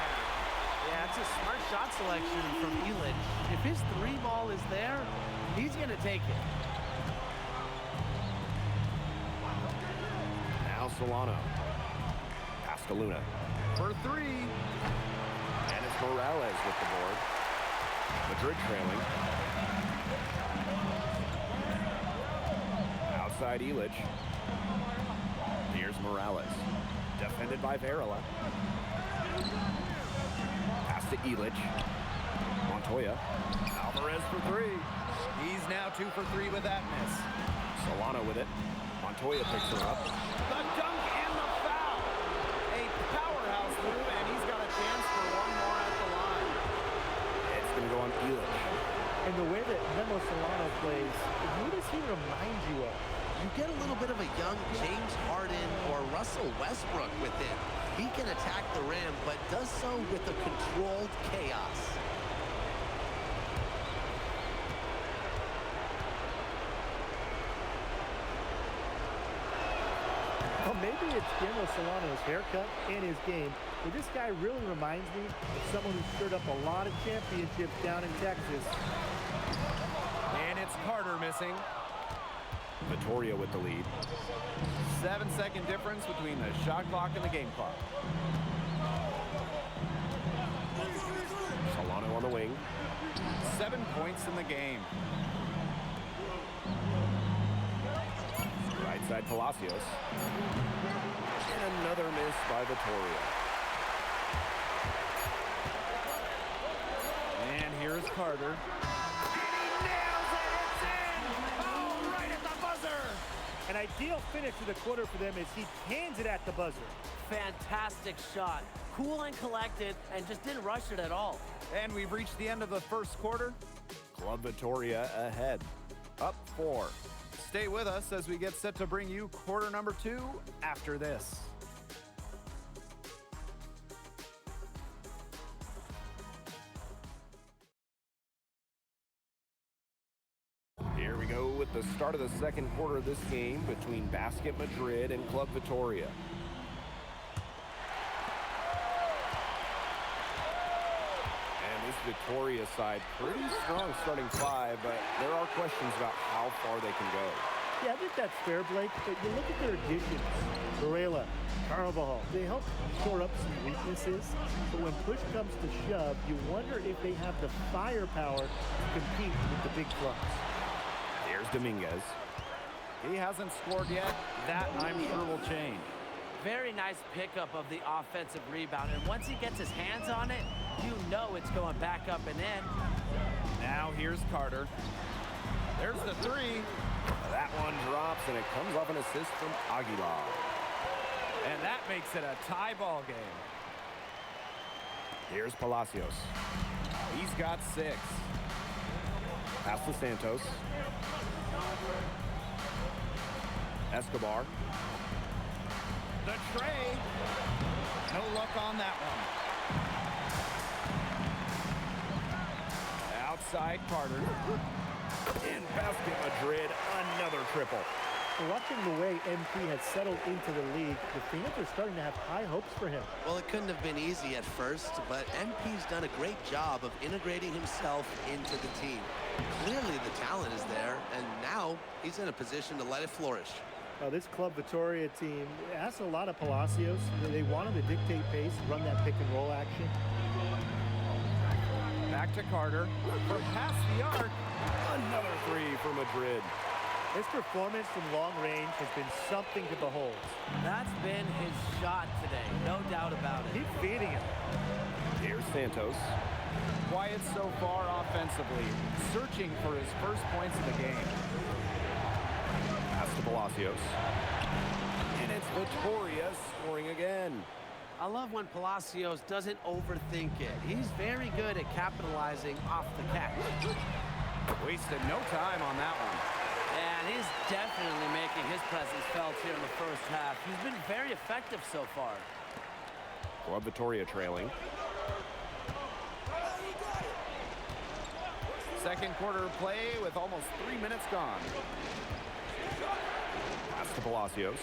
Yeah, it's a smart shot selection from Illich. If his 3 ball is there, he's going to take it. Now Solano. Pass to Luna. For 3. And it's Morales with the board. Madrid trailing. Outside Illich. Here's Morales. Defended by Varela. Pass to Illich. Montoya. Alvarez for 3. He's now 2 for 3 with that miss. Solano with it. Montoya picks her up. The dunk and the foul. A powerhouse move, and he's got a chance for 1 more at the line. It's going to go on Illich. And the way that Memo Solano plays, who does he remind you of? You get a little bit of a young James Harden or Russell Westbrook with him. He can attack the rim, but does so with a controlled chaos. Well, maybe it's Guillermo Solano's haircut and his game, but this guy really reminds me of someone who stirred up a lot of championships down in Texas. And it's Carter missing. Vittoria with the lead. 7-second difference between the shot clock and the game clock. Solano on the wing. 7 points in the game. Right side Palacios. And another miss by Vittoria. And here's Carter. An ideal finish to the quarter for them as he cans it at the buzzer. Fantastic shot. Cool and collected, and just didn't rush it at all. And we've reached the end of the first quarter. Club Vittoria ahead. Up 4. Stay with us as we get set to bring you quarter number 2 after this. Here we go with the start of the second quarter of this game between Basket Madrid and Club Vittoria. And this Vittoria side, pretty strong starting 5, but there are questions about how far they can go. Yeah, I think that's fair, Blake, but you look at their additions. Varela, Carvajal, they help shore up some weaknesses, but when push comes to shove, you wonder if they have the firepower to compete with the big clubs. Here's Dominguez. He hasn't scored yet. That, I'm sure, will change. Very nice pickup of the offensive rebound, and once he gets his hands on it, you know it's going back up and in. Now here's Carter. There's the 3. That one drops, and it comes off an assist from Aguilar. And that makes it a tie ball game. Here's Palacios. He's got 6. Pass to Santos. Escobar. The tray. No luck on that one. Outside Carter. In Basket Madrid, another triple. So watching the way MP has settled into the league, the Phoenix are starting to have high hopes for him. Well, it couldn't have been easy at first, but MP's done a great job of integrating himself into the team. Clearly the talent is there, and now he's in a position to let it flourish. This Club Vitoria team asks a lot of Palacios. They want him to dictate pace, run that pick and roll action. Back to Carter for past the arc. Another 3 for Madrid. His performance from long range has been something to behold. That's been his shot today, no doubt about it. Keep feeding him. Here's Santos. Quiet so far offensively, searching for his first points of the game. Pass to Palacios. And it's Vitoria scoring again. I love when Palacios doesn't overthink it. He's very good at capitalizing off the catch. Wasted no time on that one. And he's definitely making his presence felt here in the first half. He's been very effective so far. Club Vitoria trailing. Second quarter play with almost 3 minutes gone. Pass to Palacios.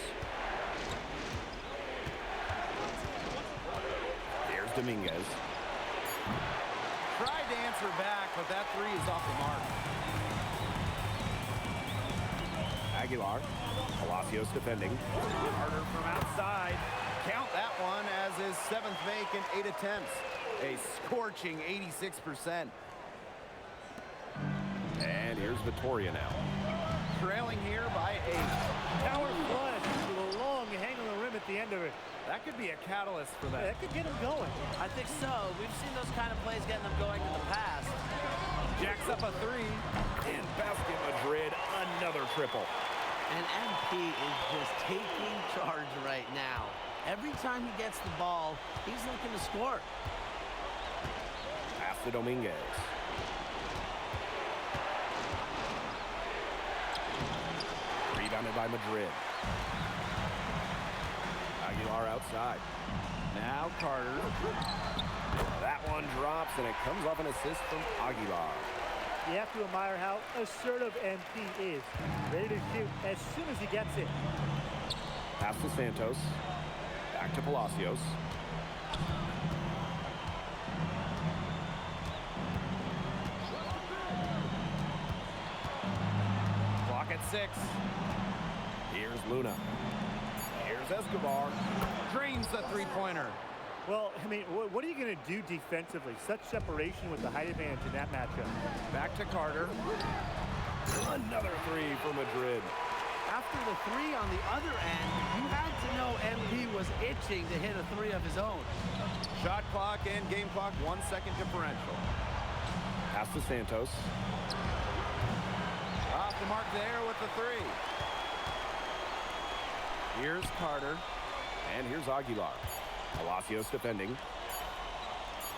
Here's Dominguez. Tried to answer back, but that 3 is off the mark. Aguilar. Palacios defending. Carter from outside. Count that one as his 7th make in 8 attempts. A scorching 86%. And here's Vitoria now. Trailing here by 8. Power flush with a long hang on the rim at the end of it. That could be a catalyst for that. That could get him going. I think so. We've seen those kind of plays getting them going in the past. Jacks up a 3. And Basket Madrid, another triple. And MP is just taking charge right now. Every time he gets the ball, he's looking to score. Pass to Dominguez. Rebounded by Madrid. Aguilar outside. Now Carter. That one drops, and it comes off an assist from Aguilar. You have to admire how assertive MP is. Ready to shoot as soon as he gets it. Pass to Santos. Back to Palacios. Clock at 6. Here's Luna. Here's Escobar. Drains the 3-pointer. Well, I mean, what are you going to do defensively? Such separation with the height advantage in that matchup. Back to Carter. Another 3 for Madrid. After the 3 on the other end, you had to know MP was itching to hit a 3 of his own. Shot clock and game clock 1 second differential. Pass to Santos. Off the mark there with the 3. Here's Carter. And here's Aguilar. Palacios defending.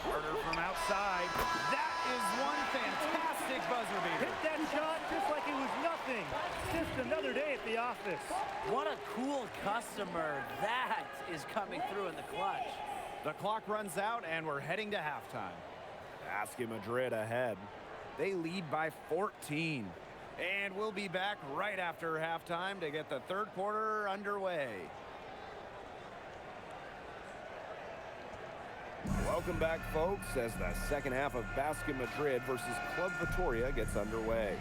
Carter from outside. That is one fantastic buzzer beater. Hit that shot just like it was nothing. Just another day at the office. What a cool customer that is coming through in the clutch. The clock runs out, and we're heading to halftime. Basket Madrid ahead. They lead by 14. And we'll be back right after halftime to get the third quarter underway. Welcome back, folks, as the second half of Basket Madrid versus Club Vitoria gets underway.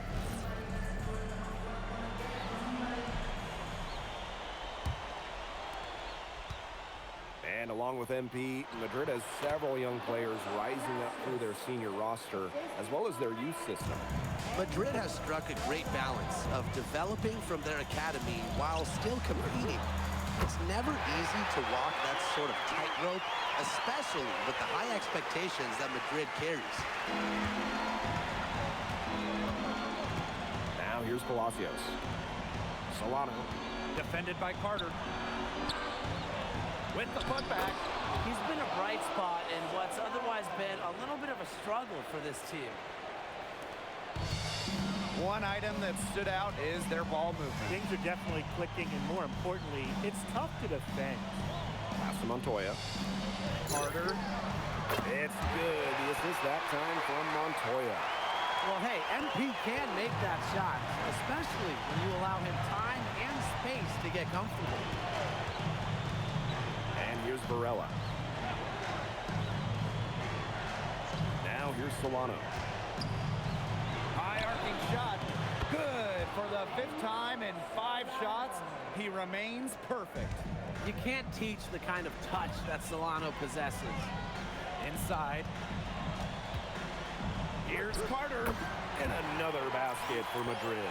And along with MP, Madrid has several young players rising up through their senior roster, as well as their youth system. Madrid has struck a great balance of developing from their academy while still competing. It's never easy to walk that sort of tightrope, especially with the high expectations that Madrid carries. Now here's Palacios. Solano, defended by Carter. struggle for this team. One item that stood out is their ball movement. Things are definitely clicking, and more importantly, it's tough to defend. Pass to Montoya. Carter. It's good. The assist that time from Montoya. Well, hey, MP can make that shot, especially when you allow him time and space to get comfortable. And here's Varela. Now here's Solano. High arcing shot. Good for the 5th time in 5 shots. He remains perfect. You can't teach the kind of touch that Solano possesses. Inside. Here's Carter. And another basket for Madrid.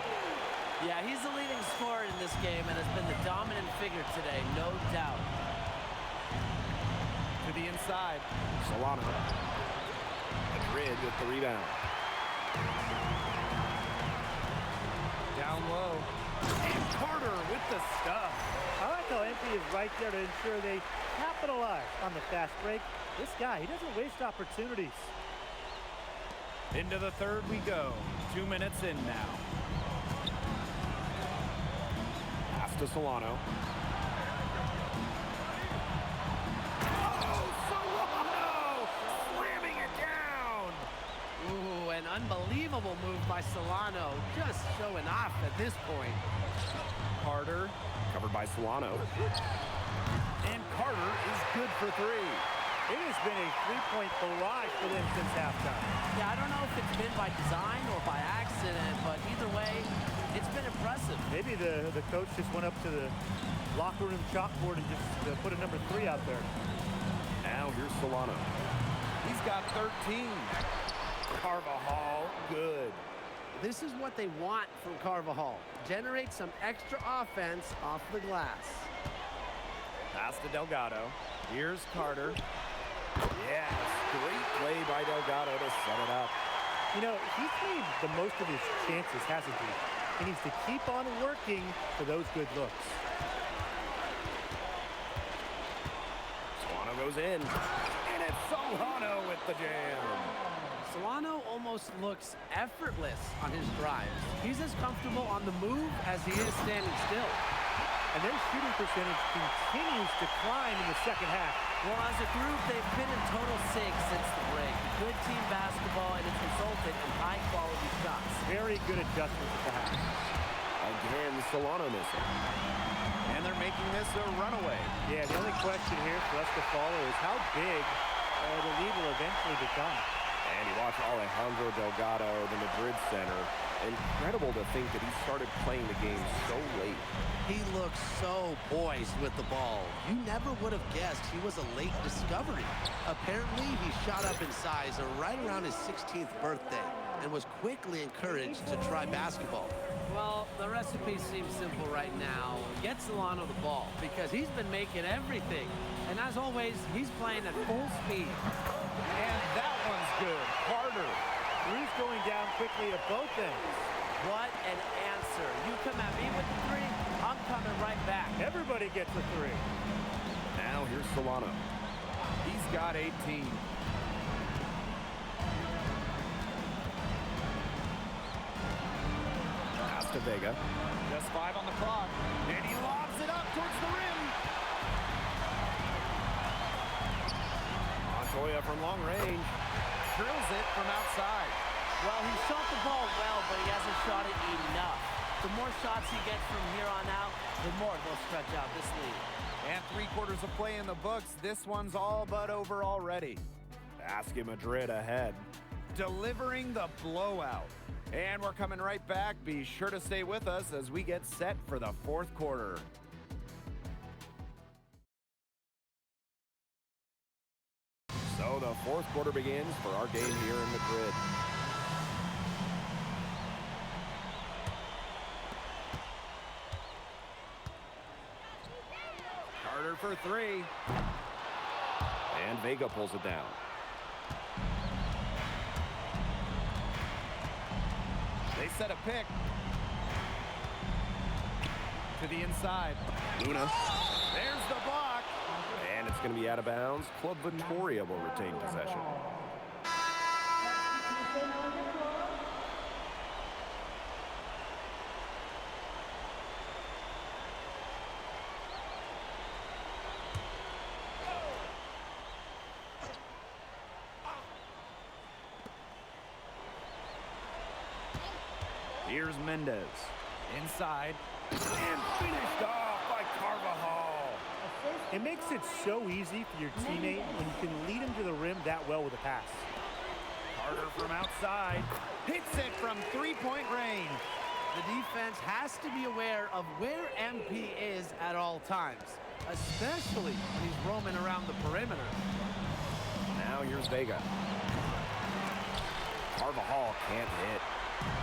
Yeah, he's the leading scorer in this game and has been the dominant figure today, no doubt. To the inside. Solano. Madrid with the rebound. Down low. And Carter with the stuff. I like how MP is right there to ensure they capitalize on the fast break. This guy, he doesn't waste opportunities. Into the 3rd we go. 2 minutes in now. Pass to Solano. Oh, Solano! Slamming it down! Ooh, an unbelievable move by Solano. Just showing off at this point. Carter. Covered by Solano. And Carter is good for 3. It has been a three-point barrage for them since halftime. Yeah, I don't know if it's been by design or by accident, but either way, it's been impressive. Maybe the coach just went up to the locker room chalkboard and just put a number 3 out there. Now here's Solano. He's got 13. Carvajal, good. This is what they want from Carvajal. Generate some extra offense off the glass. Pass to Delgado. Here's Carter. Yes, great play by Delgado to set it up. You know, he's made the most of his chances, hasn't he? He needs to keep on working for those good looks. Solano goes in. And it's Solano with the jam. Solano almost looks effortless on his drives. He's as comfortable on the move as he is standing still. And their shooting percentage continues to climb in the second half. Well, as a group, they've been in total sync since the break. Good team basketball, and it's resulted in high-quality shots. Very good adjustments at the half. Again, Solano missing. And they're making this a runaway. Yeah, the only question here for us to follow is how big the lead will eventually become. And you watch Alejandro Delgado, the Madrid center. Incredible to think that he started playing the game so late. He looks so poised with the ball. You never would have guessed he was a late discovery. Apparently, he shot up in size right around his 16th birthday and was quickly encouraged to try basketball. Well, the recipe seems simple right now. Get Solano the ball because he's been making everything. And as always, he's playing at full speed. And that one's good. Carter. Three's going down quickly at both ends. What an answer. You come at me with the 3, I'm coming right back. Everybody gets a 3. Now here's Solano. He's got 18. Pass to Vega. Just 5 on the clock. And he lobs it up towards the rim. Montoya from long range. Drills it from outside. Well, he shot the ball well, but he hasn't shot it enough. The more shots he gets from here on out, the more they'll stretch out this lead. And 3/4 of play in the books. This one's all but over already. Basket Madrid ahead. Delivering the blowout. And we're coming right back. Be sure to stay with us as we get set for the 4th quarter. So the 4th quarter begins for our game here in Madrid. Carter for 3. And Vega pulls it down. They set a pick. To the inside. Luna. There's the block. And it's going to be out of bounds. Club Victoria will retain possession. Here's Mendez. Inside. And finished off by Carvajal. It makes it so easy for your teammate when you can lead him to the rim that well with a pass. Carter from outside. Hits it from three-point range. The defense has to be aware of where MP is at all times, especially when he's roaming around the perimeter. Now here's Vega. Carvajal can't hit.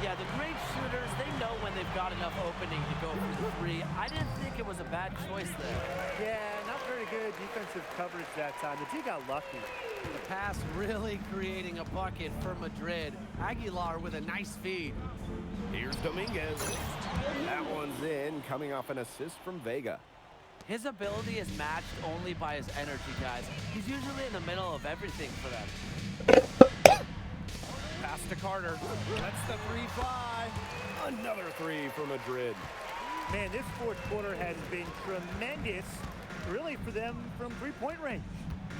Yeah, the great shooters, they know when they've got enough opening to go for the three. I didn't think it was a bad choice there. Yeah, not very good defensive coverage that time. The D got lucky. The pass really creating a bucket for Madrid. Aguilar with a nice feed. Here's Dominguez. That one's in, coming off an assist from Vega. His ability is matched only by his energy, guys. He's usually in the middle of everything for them. Pass to Carter. Lets the three fly. Another three for Madrid. Man, this fourth quarter has been tremendous, really, for them from three-point range.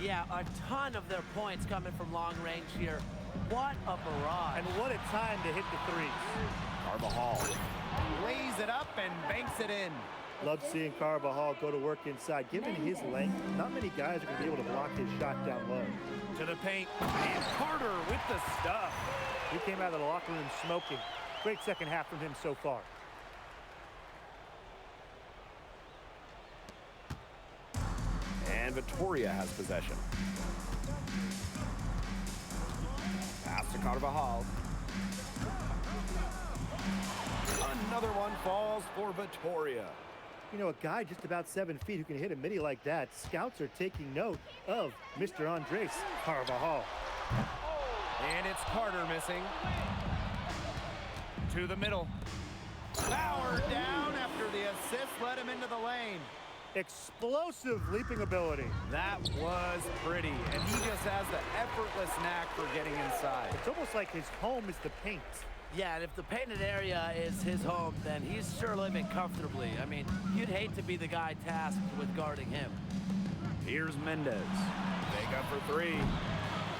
Yeah, a ton of their points coming from long range here. What a barrage. And what a time to hit the threes. Carvajal lays it up and banks it in. Love seeing Carvajal go to work inside. Given his length, not many guys are going to be able to block his shot down low. To the paint, and Carter with the stuff. He came out of the locker room smoking. Great second half from him so far. And Victoria has possession. Pass to Carvajal. Another one falls for Victoria. You know, a guy just about 7 feet who can hit a midi like that, scouts are taking note of Mr. Andres Carvajal. And it's Carter missing. To the middle. Power down after the assist led him into the lane. Explosive leaping ability. That was pretty, and he just has the effortless knack for getting inside. It's almost like his home is the paint. Yeah, and if the painted area is his home, then he's sure living comfortably. I mean, you'd hate to be the guy tasked with guarding him. Here's Mendez. Vega for three.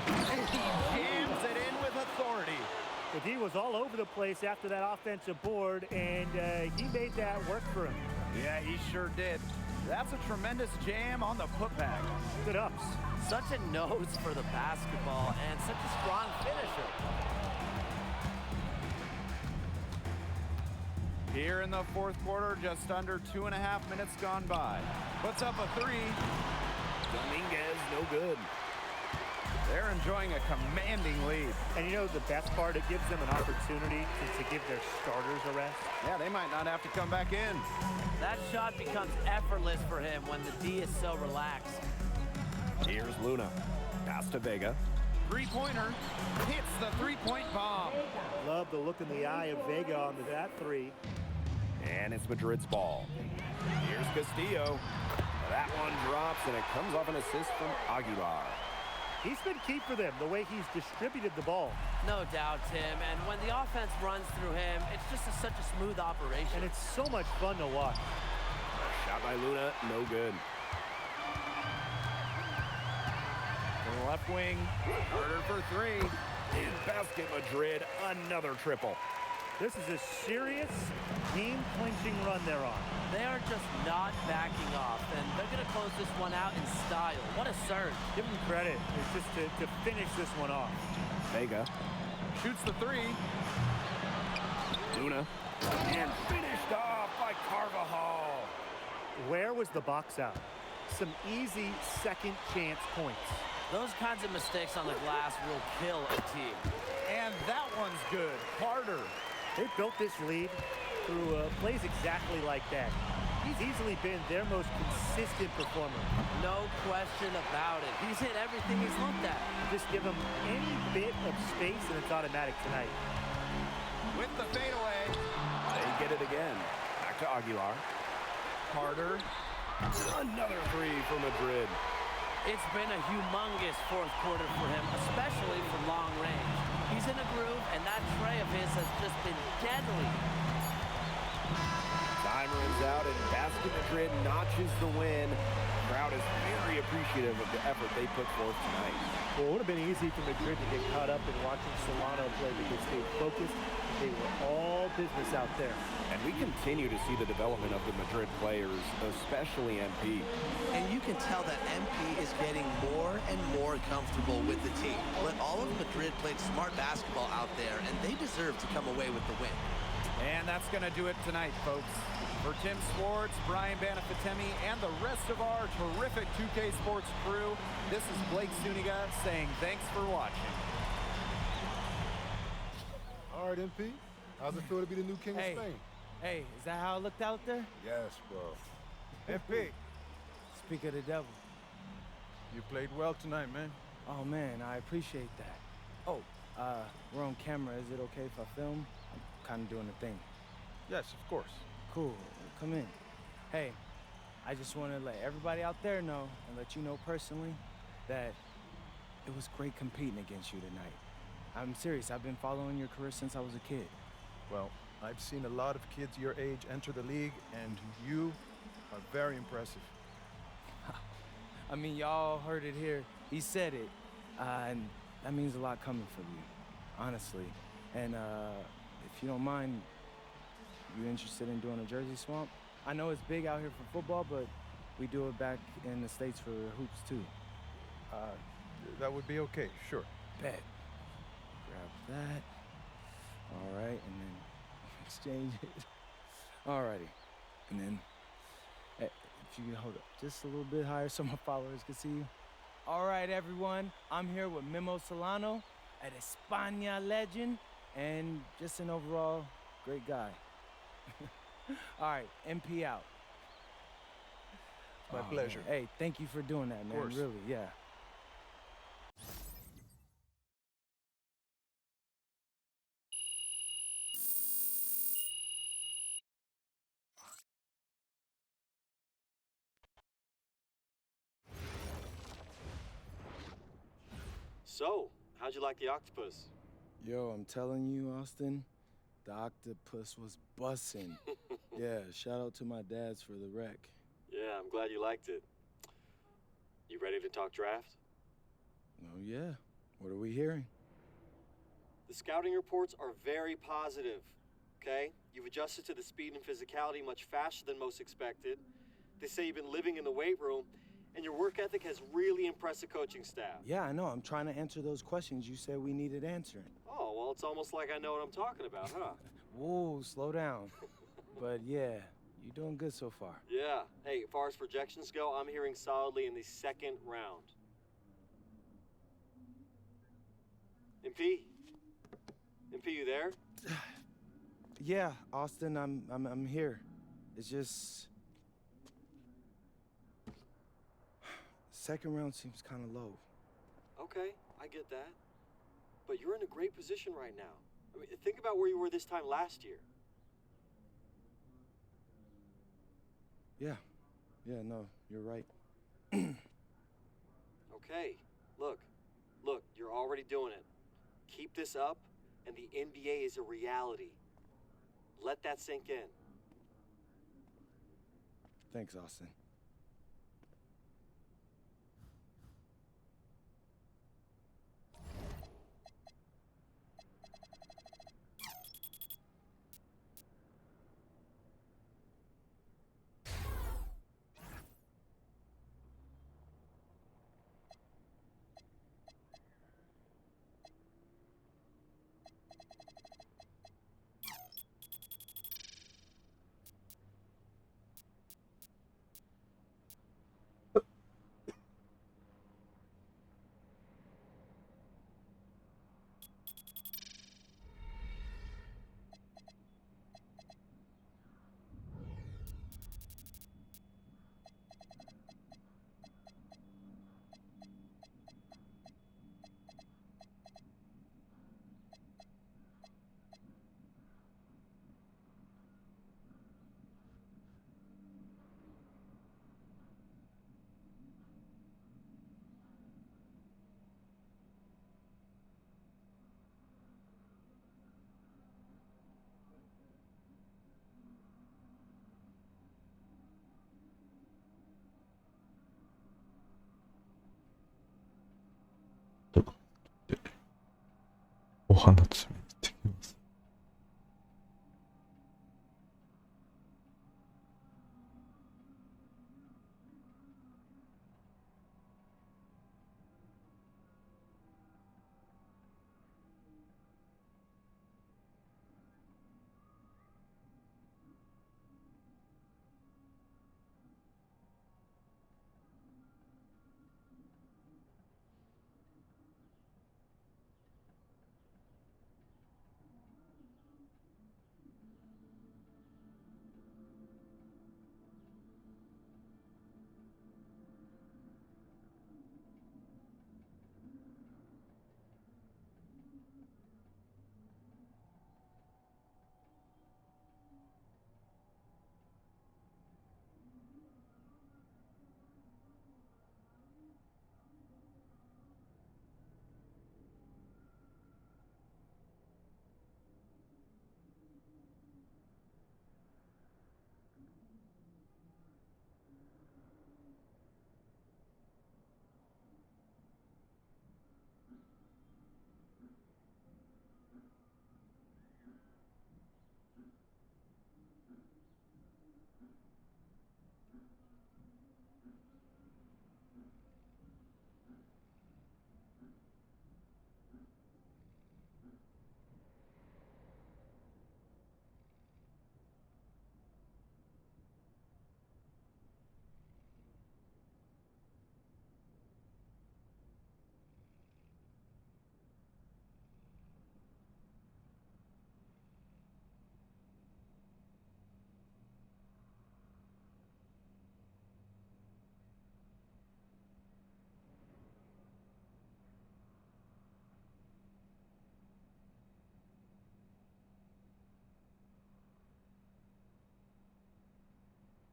And he jams it in with authority. The D was all over the place after that offensive board, and he made that work for him. Yeah, he sure did. That's a tremendous jam on the putback. Good ups. Such a nose for the basketball and such a strong finisher. Here in the fourth quarter, just under 2.5 minutes gone by. Puts up a three. Dominguez, no good. They're enjoying a commanding lead. And you know the best part, it gives them an opportunity to give their starters a rest. Yeah, they might not have to come back in. That shot becomes effortless for him when the D is so relaxed. Here's Luna. Pass to Vega. Three-pointer. Hits the three-point bomb. Love the look in the eye of Vega on that three. And it's Madrid's ball. Here's Castillo. That one drops, and it comes off an assist from Aguilar. He's been key for them, the way he's distributed the ball. No doubt, Tim. And when the offense runs through him, it's just such a smooth operation. And it's so much fun to watch. Shot by Luna, no good. To the left wing, Carter for three. In basket Madrid, another triple. This is a serious game-clinching run they're on. They are just not backing off, and they're going to close this one out in style. What a surge. Give them credit. It's just to finish this one off. Vega shoots the three. Luna. And finished off by Carvajal. Where was the box out? Some easy second chance points. Those kinds of mistakes on the glass will kill a team. And that one's good. Carter. They built this lead through plays exactly like that. He's easily been their most consistent performer. No question about it. He's hit everything he's looked at. Just give him any bit of space and it's automatic tonight. With the fadeaway. They get it again. Back to Aguilar. Carter. Another three for Madrid. It's been a humongous fourth quarter for him, especially from long range. He's in a groove, and that tray of his has just been deadly. Time runs out, and Basket Madrid notches the win. Crowd is very appreciative appreciative of the effort they put forth tonight. Well, it would have been easy for Madrid to get caught up in watching Solano play because they stayed focused. They were all business out there. And we continue to see the development of the Madrid players, especially MP. And you can tell that MP is getting more and more comfortable with the team. But all of Madrid played smart basketball out there, and they deserve to come away with the win. And that's going to do it tonight, folks. For Tim Swartz, Brian Banafitemi, and the rest of our terrific 2K Sports crew, this is Blake Zuniga saying thanks for watching. All right, MP. How's it feel to be the new king of Spain? Hey, is that how it looked out there? Yes, bro. MP, Speak of the devil. you played well tonight, man. Oh, man, I appreciate that. Oh, we're on camera. Is it okay if I film? I'm kind of doing a thing. Yes, of course. Cool. Come in. Hey, I just want to let everybody out there know and let you know personally that it was great competing against you tonight. I'm serious. I've been following your career since I was a kid. Well, I've seen a lot of kids your age enter the league, and you are very impressive. I mean, y'all heard it here. He said it. And that means a lot coming from you, honestly. And if you don't mind, you interested in doing a jersey swamp? I know it's big out here for football, but we do it back in the States for hoops, too. That would be okay, sure. Bet. Grab that. All right, and then exchange it. Alrighty. And then, if you can hold up just a little bit higher so my followers can see you. All right, everyone. I'm here with Memo Solano, an España legend, and just an overall great guy. All right, MP out. My pleasure. Man. Hey, thank you for doing that, man. Really, yeah. So, how'd you like the octopus? Yo, I'm telling you, Austin, the octopus was bussin'. Yeah, shout out to my dads for the wreck. Yeah, I'm glad you liked it. You ready to talk draft? Oh, yeah. What are we hearing? The scouting reports are very positive, okay? You've adjusted to the speed and physicality much faster than most expected. They say you've been living in the weight room, and your work ethic has really impressed the coaching staff. Yeah, I know. I'm trying to answer those questions you said we needed answering. Oh, well, it's almost like I know what I'm talking about, huh? Whoa, slow down. But yeah, you're doing good so far. Yeah. Hey, as far as projections go, I'm hearing solidly in the second round. MP? MP, you there? Yeah, Austin, I'm here. It's just... Second round seems kind of low. Okay, I get that. But you're in a great position right now. I mean, think about where you were this time last year. Yeah, no, you're right. Okay, look, you're already doing it. Keep this up, and the NBA is a reality. Let that sink in. Thanks, Austin. 放ちに行ってきます。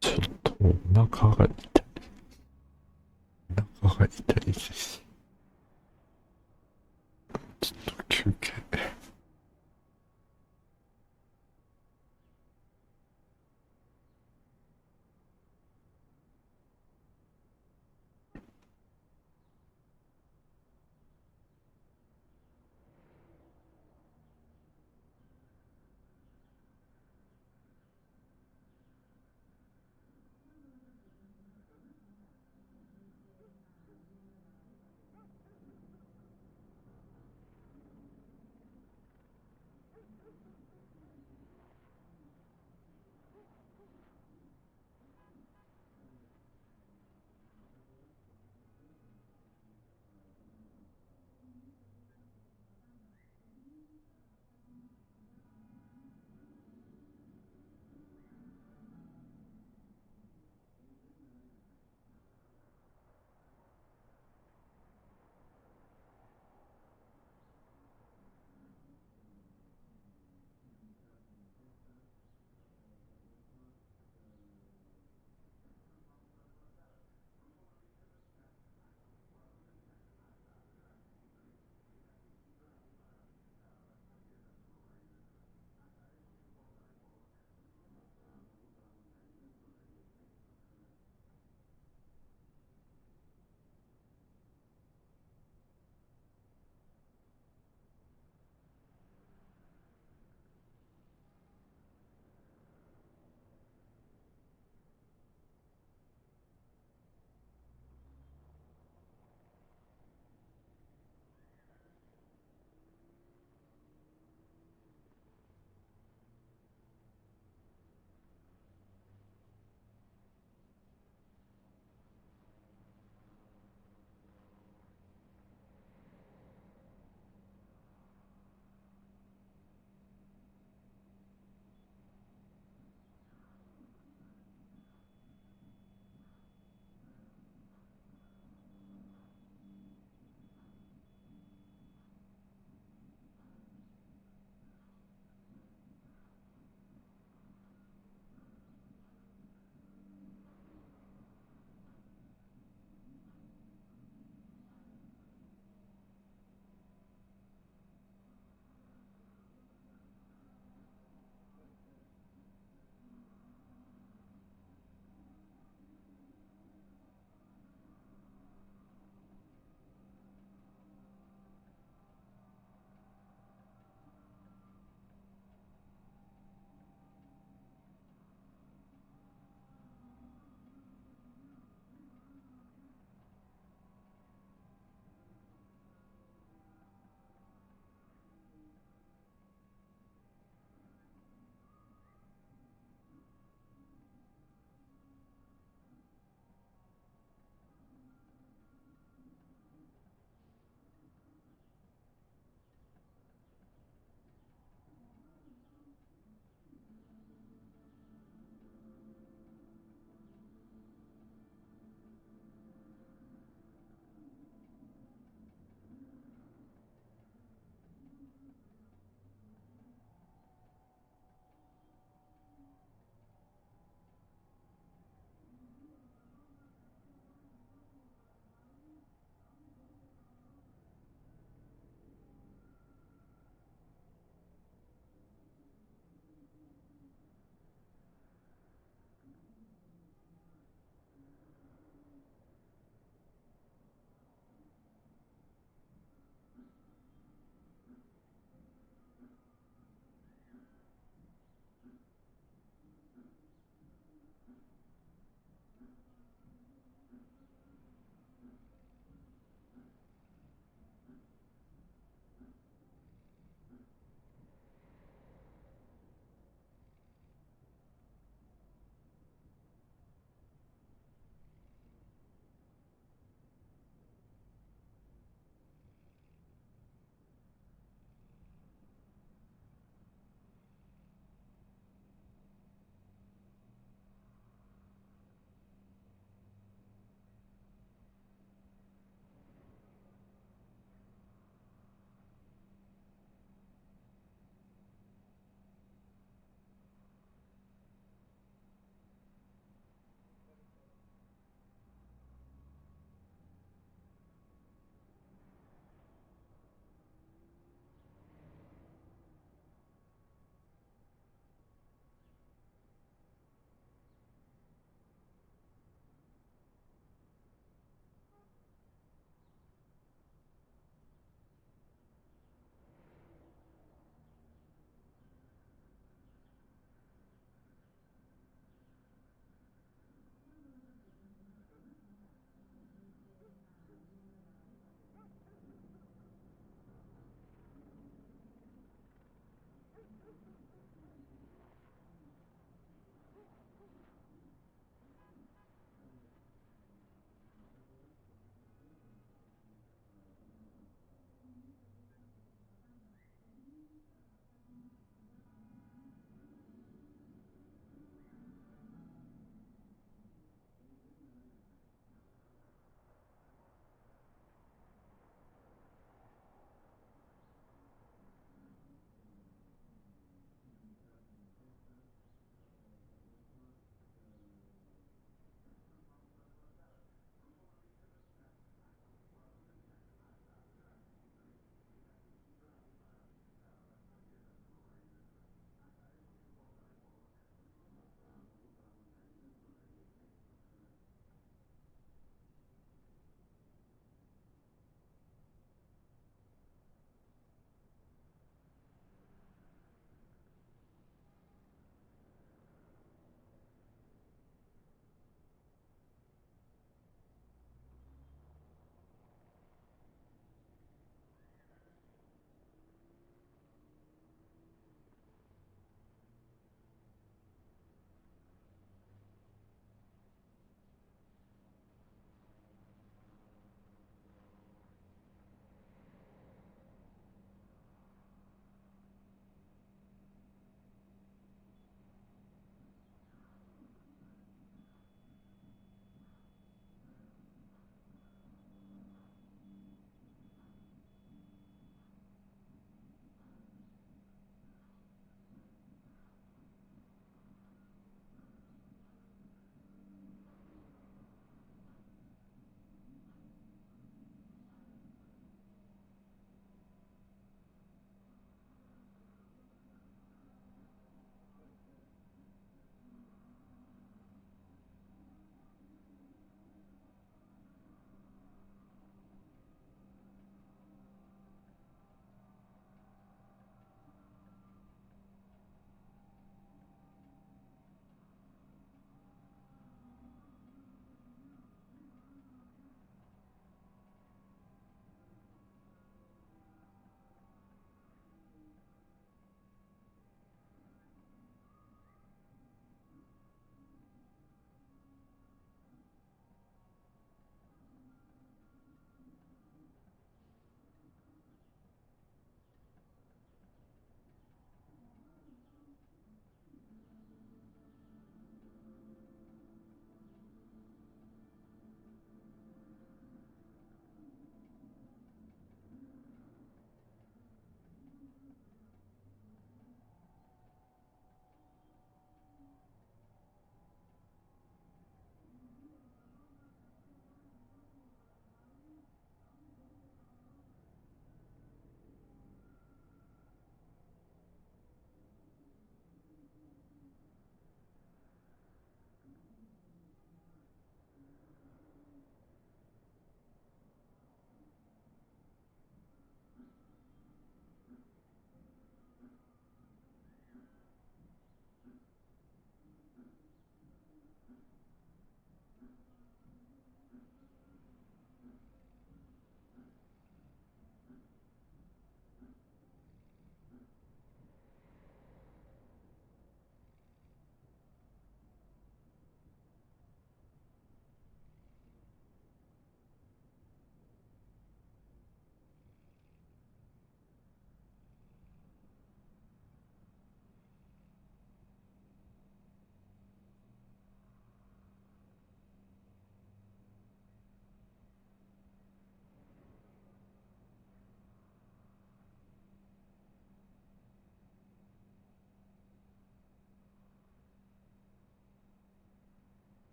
ちょっとお腹が痛い。お腹が痛いです。ちょっと休憩。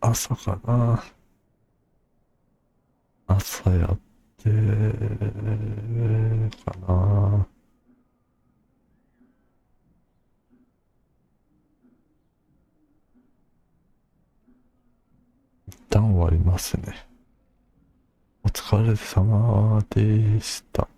朝かな。朝やってかな。一旦終わりますね。お疲れ様でした。